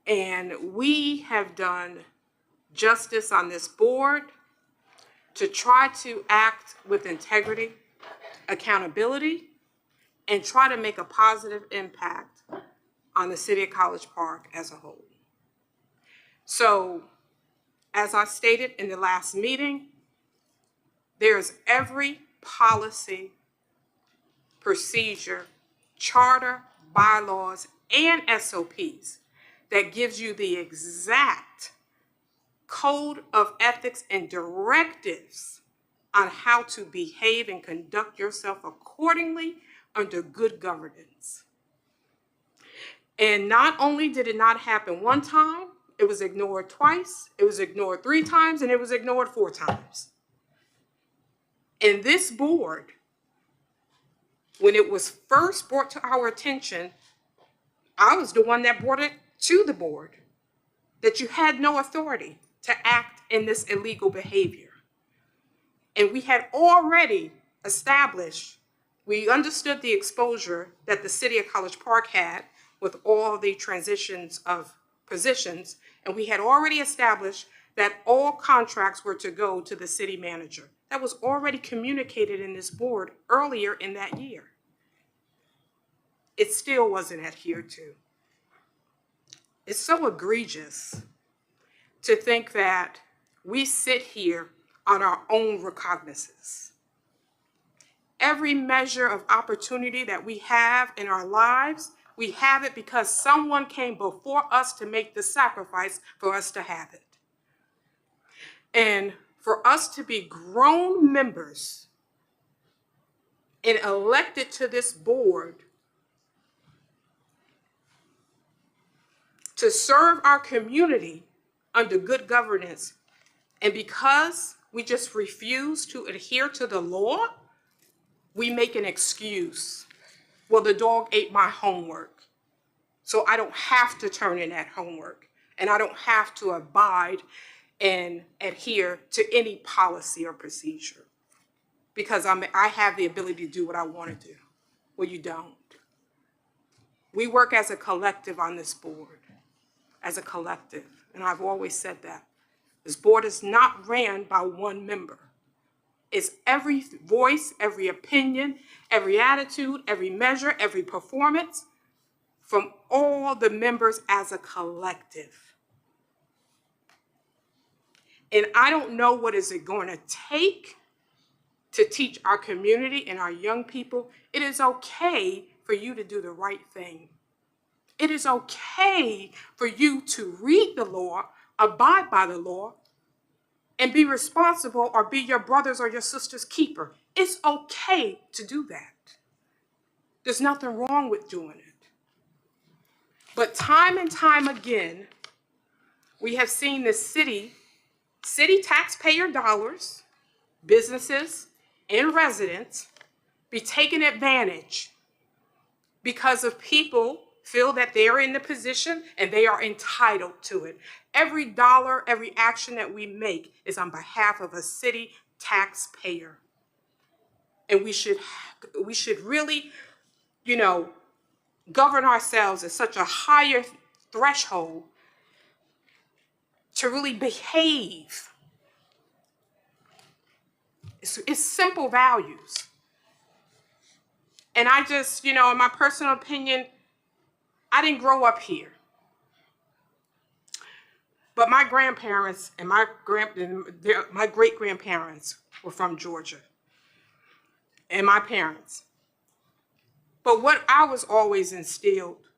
Speaker 5: And we have done justice on this board to try to act with integrity, accountability, and try to make a positive impact on the city of College Park as a whole. So, as I stated in the last meeting, there's every policy, procedure, charter, bylaws, and SOPs that gives you the exact code of ethics and directives on how to behave and conduct yourself accordingly under good governance. And not only did it not happen one time, it was ignored twice, it was ignored 3 times, and it was ignored 4 times. And this board, when it was first brought to our attention, I was the one that brought it to the board, that you had no authority to act in this illegal behavior. And we had already established, we understood the exposure that the city of College Park had with all the transitions of positions, and we had already established that all contracts were to go to the city manager. That was already communicated in this board earlier in that year. It still wasn't adhered to. It's so egregious to think that we sit here on our own recognizance. Every measure of opportunity that we have in our lives, we have it because someone came before us to make the sacrifice for us to have it. And for us to be grown members and elected to this board to serve our community under good governance, and because we just refuse to adhere to the law, we make an excuse. Well, the dog ate my homework, so I don't have to turn in that homework, and I don't have to abide and adhere to any policy or procedure because I have the ability to do what I want to do. Well, you don't. We work as a collective on this board, as a collective, and I've always said that. This board is not ran by one member. It's every voice, every opinion, every attitude, every measure, every performance from all the members as a collective. And I don't know what is it going to take to teach our community and our young people. It is okay for you to do the right thing. It is okay for you to read the law, abide by the law, and be responsible or be your brother's or your sister's keeper. It's okay to do that. There's nothing wrong with doing it. But time and time again, we have seen the city taxpayer dollars, businesses, and residents be taken advantage because of people feel that they're in the position and they are entitled to it. Every dollar, every action that we make is on behalf of a city taxpayer. And we should really, govern ourselves at such a higher threshold to really behave. It's simple values. And I just, in my personal opinion, I didn't grow up here. But my grandparents and my great-grandparents were from Georgia, and my parents. But what I was always instilled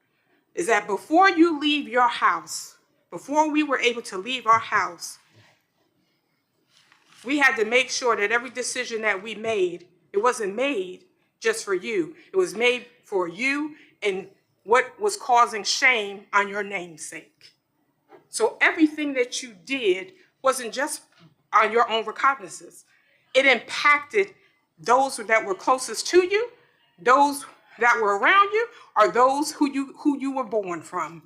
Speaker 5: is that before you leave your house, before we were able to leave our house, we had to make sure that every decision that we made, it wasn't made just for you. It was made for you and what was causing shame on your namesake. So everything that you did wasn't just on your own recognizance. It impacted those that were closest to you, those that were around you, or those who you were born from.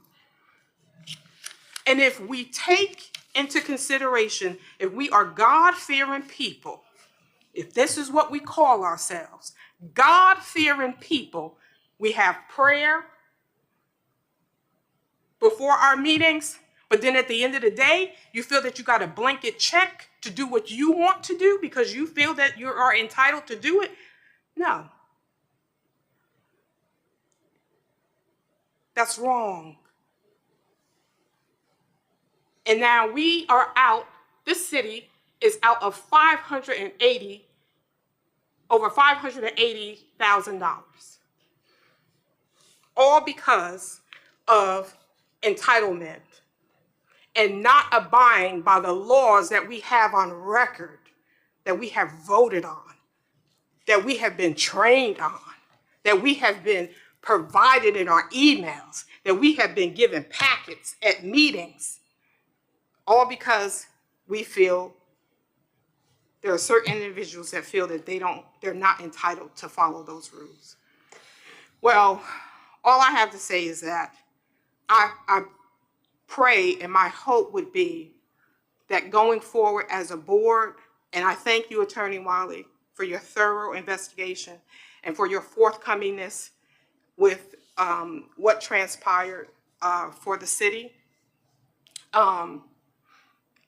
Speaker 5: And if we take into consideration, if we are God-fearing people, if this is what we call ourselves, God-fearing people, we have prayer before our meetings, but then at the end of the day, you feel that you got a blanket check to do what you want to do because you feel that you are entitled to do it. No. That's wrong. And now we are out, this city is out of over $580,000. All because of entitlement and not abiding by the laws that we have on record, that we have voted on, that we have been trained on, that we have been provided in our emails, that we have been given packets at meetings, all because we feel there are certain individuals that feel that they're not entitled to follow those rules. Well, all I have to say is that I pray, and my hope would be that going forward as a board, and I thank you, Attorney Wiley, for your thorough investigation and for your forthcomingness with what transpired for the city.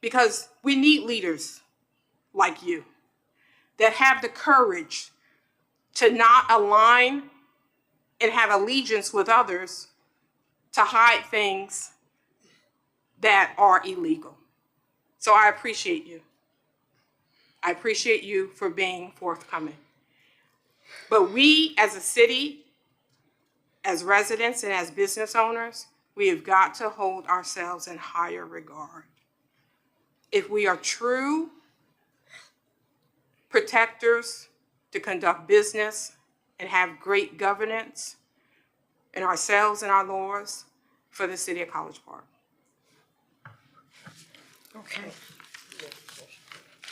Speaker 5: Because we need leaders like you that have the courage to not align and have allegiance with others to hide things that are illegal. So I appreciate you. I appreciate you for being forthcoming. But we as a city, as residents and as business owners, we have got to hold ourselves in higher regard. If we are true protectors to conduct business and have great governance in ourselves and our laws for the city of College Park.
Speaker 1: Okay.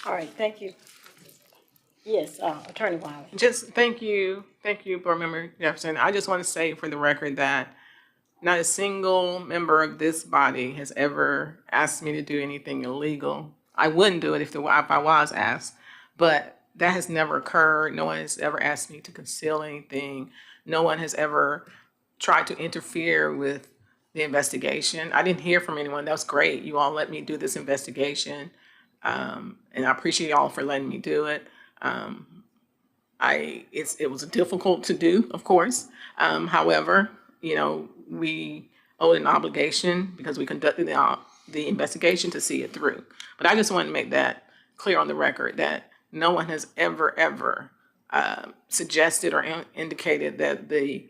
Speaker 1: All right, thank you. Yes, Attorney Wiley.
Speaker 2: Just thank you, Board Member Jefferson. I just want to say for the record that not a single member of this body has ever asked me to do anything illegal. I wouldn't do it if I was asked, but that has never occurred. No one has ever asked me to conceal anything. No one has ever tried to interfere with the investigation. I didn't hear from anyone. That was great. You all let me do this investigation, and I appreciate y'all for letting me do it. It was difficult to do, of course. However, we owe an obligation because we conducted the investigation to see it through. But I just want to make that clear on the record that no one has ever suggested or indicated that the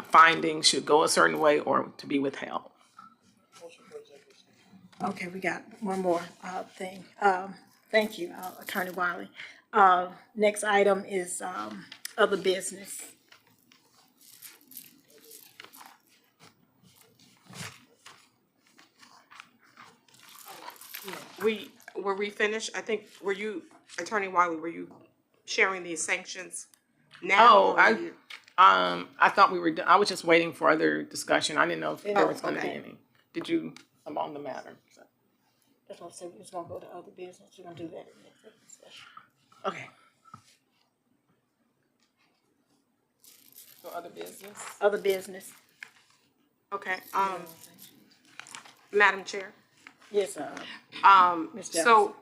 Speaker 2: findings should go a certain way or to be withheld.
Speaker 1: Okay, we got one more thing. Thank you, Attorney Wiley. Next item is other business.
Speaker 5: Were we finished? I think, Attorney Wiley, were you sharing these sanctions now?
Speaker 2: I thought we were, I was just waiting for other discussion. I didn't know if there was gonna be any. Did you, along the matter? So.
Speaker 1: That's what I said, we're just gonna go to other business. We're gonna do that in the next session.
Speaker 2: Okay. So other business?
Speaker 1: Other business.
Speaker 5: Okay, Madam Chair.
Speaker 1: Yes,
Speaker 5: so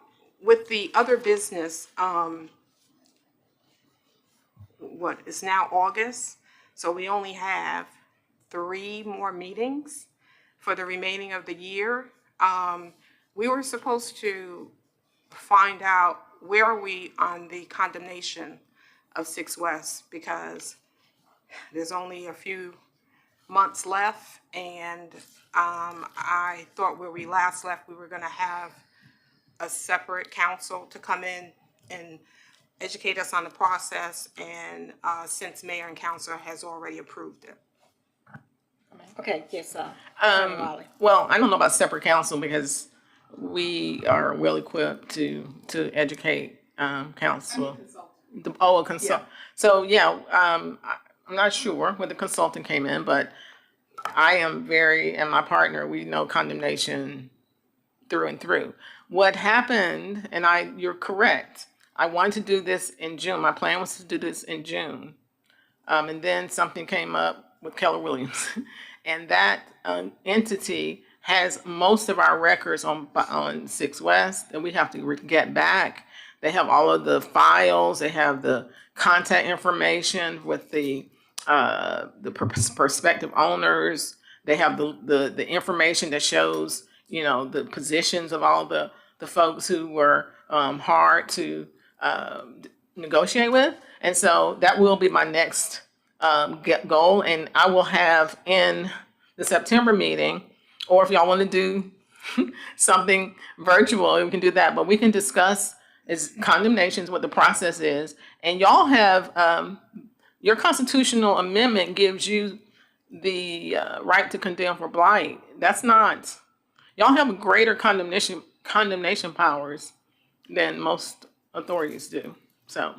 Speaker 5: with the other business, it's now August, so we only have 3 more meetings for the remaining of the year. we were supposed to find out where are we on the condemnation of 6 West, because there's only a few months left, and I thought where we last left, we were gonna have a separate counsel to come in and educate us on the process, and since mayor and council has already approved it.
Speaker 1: Okay, yes, Wiley.
Speaker 2: Well, I don't know about separate counsel because we are well equipped to educate council. A consult. So yeah, I'm not sure when the consultant came in, but I am and my partner, we know condemnation through and through. What happened, and you're correct. I wanted to do this in June. My plan was to do this in June, and then something came up with Keller Williams, and that entity has most of our records on 6 West that we have to get back. They have all of the files. They have the contact information with the prospective owners. They have the information that shows, the positions of all the folks who were hard to negotiate with. And so that will be my next goal. And I will have in the September meeting, or if y'all want to do something virtual, we can do that. But we can discuss condemnations, what the process is. And y'all have, your constitutional amendment gives you the right to condemn for blight. That's not, y'all have a greater condemnation powers than most authorities do. So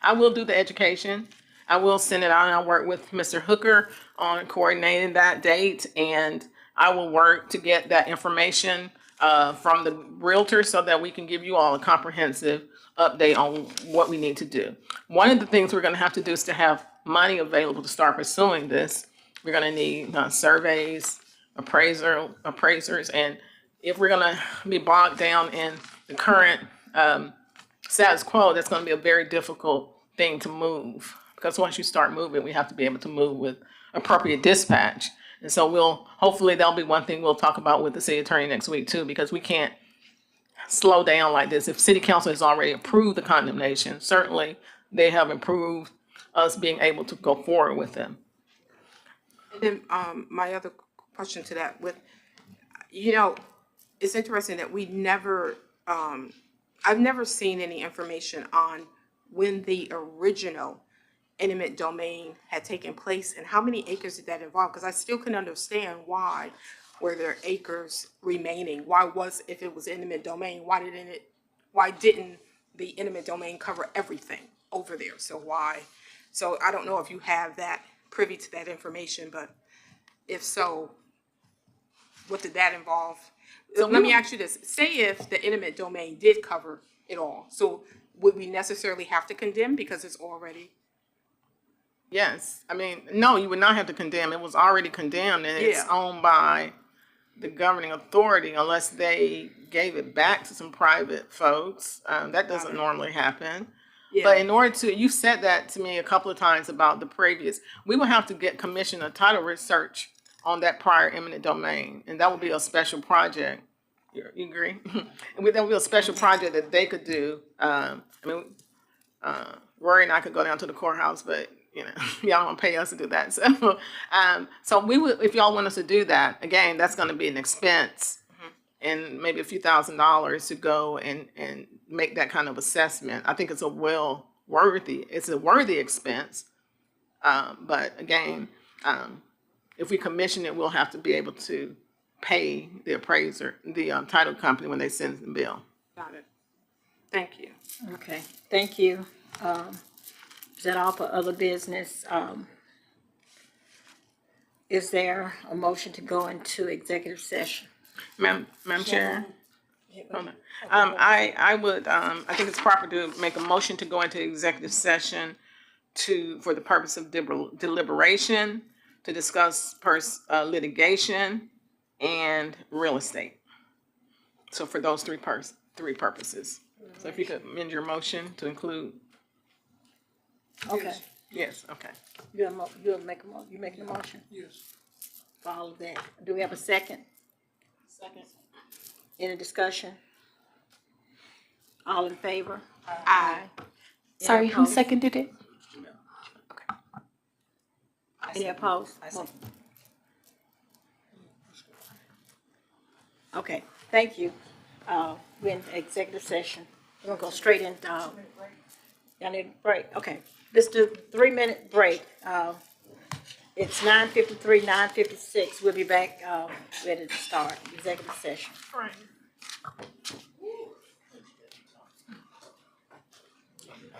Speaker 2: I will do the education. I will send it out, and I'll work with Mr. Hooker on coordinating that date, and I will work to get that information from the realtor so that we can give you all a comprehensive update on what we need to do. One of the things we're going to have to do is to have money available to start pursuing this. We're going to need surveys, appraisers, and if we're going to be bogged down in the current status quo, that's going to be a very difficult thing to move, because once you start moving, we have to be able to move with appropriate dispatch. And so hopefully that'll be one thing we'll talk about with the city attorney next week too, because we can't slow down like this. If city council has already approved the condemnation, certainly they have approved us being able to go forward with them.
Speaker 5: And then my other question to that, it's interesting that I've never seen any information on when the original eminent domain had taken place and how many acres did that involve? Because I still can understand why were there acres remaining? If it was eminent domain, why didn't the eminent domain cover everything over there? So I don't know if you have that privy to that information, but if so, what did that involve? So let me ask you this. Say if the eminent domain did cover it all, so would we necessarily have to condemn because it's already?
Speaker 2: Yes. I mean, no, you would not have to condemn. It was already condemned, and it's owned by the governing authority unless they gave it back to some private folks. That doesn't normally happen. Yeah. But in order to, you said that to me a couple of times about the previous, we will have to commission a title research on that prior eminent domain, and that would be a special project. You agree? And that would be a special project that they could do. Rory and I could go down to the courthouse, but y'all don't pay us to do that. So we would, if y'all want us to do that, again, that's going to be an expense, and maybe a few $1,000s to go and make that kind of assessment. I think it's a worthy expense. But again, if we commission it, we'll have to be able to pay the appraiser, the title company when they send the bill.
Speaker 5: Got it. Thank you.
Speaker 1: Okay, thank you. Is that all for other business? Is there a motion to go into executive session?
Speaker 2: Madam Chair? I think it's proper to make a motion to go into executive session for the purpose of deliberation, to discuss litigation and real estate. So for those three purposes. So if you could amend your motion to include.
Speaker 1: Okay.
Speaker 2: Yes, okay.
Speaker 1: You're making a motion?
Speaker 19: Yes.
Speaker 1: For all of that. Do we have a second?
Speaker 20: Second.
Speaker 1: Any discussion? All in favor?
Speaker 2: Aye.
Speaker 3: Sorry, who seconded it?
Speaker 1: Any opposed? Okay, thank you. We're in executive session. We're gonna go straight in, y'all need a break? Okay, let's do 3-minute break. It's 9:53, 9:56. We'll be back, ready to start executive session.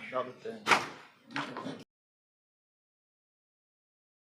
Speaker 9: Another thing.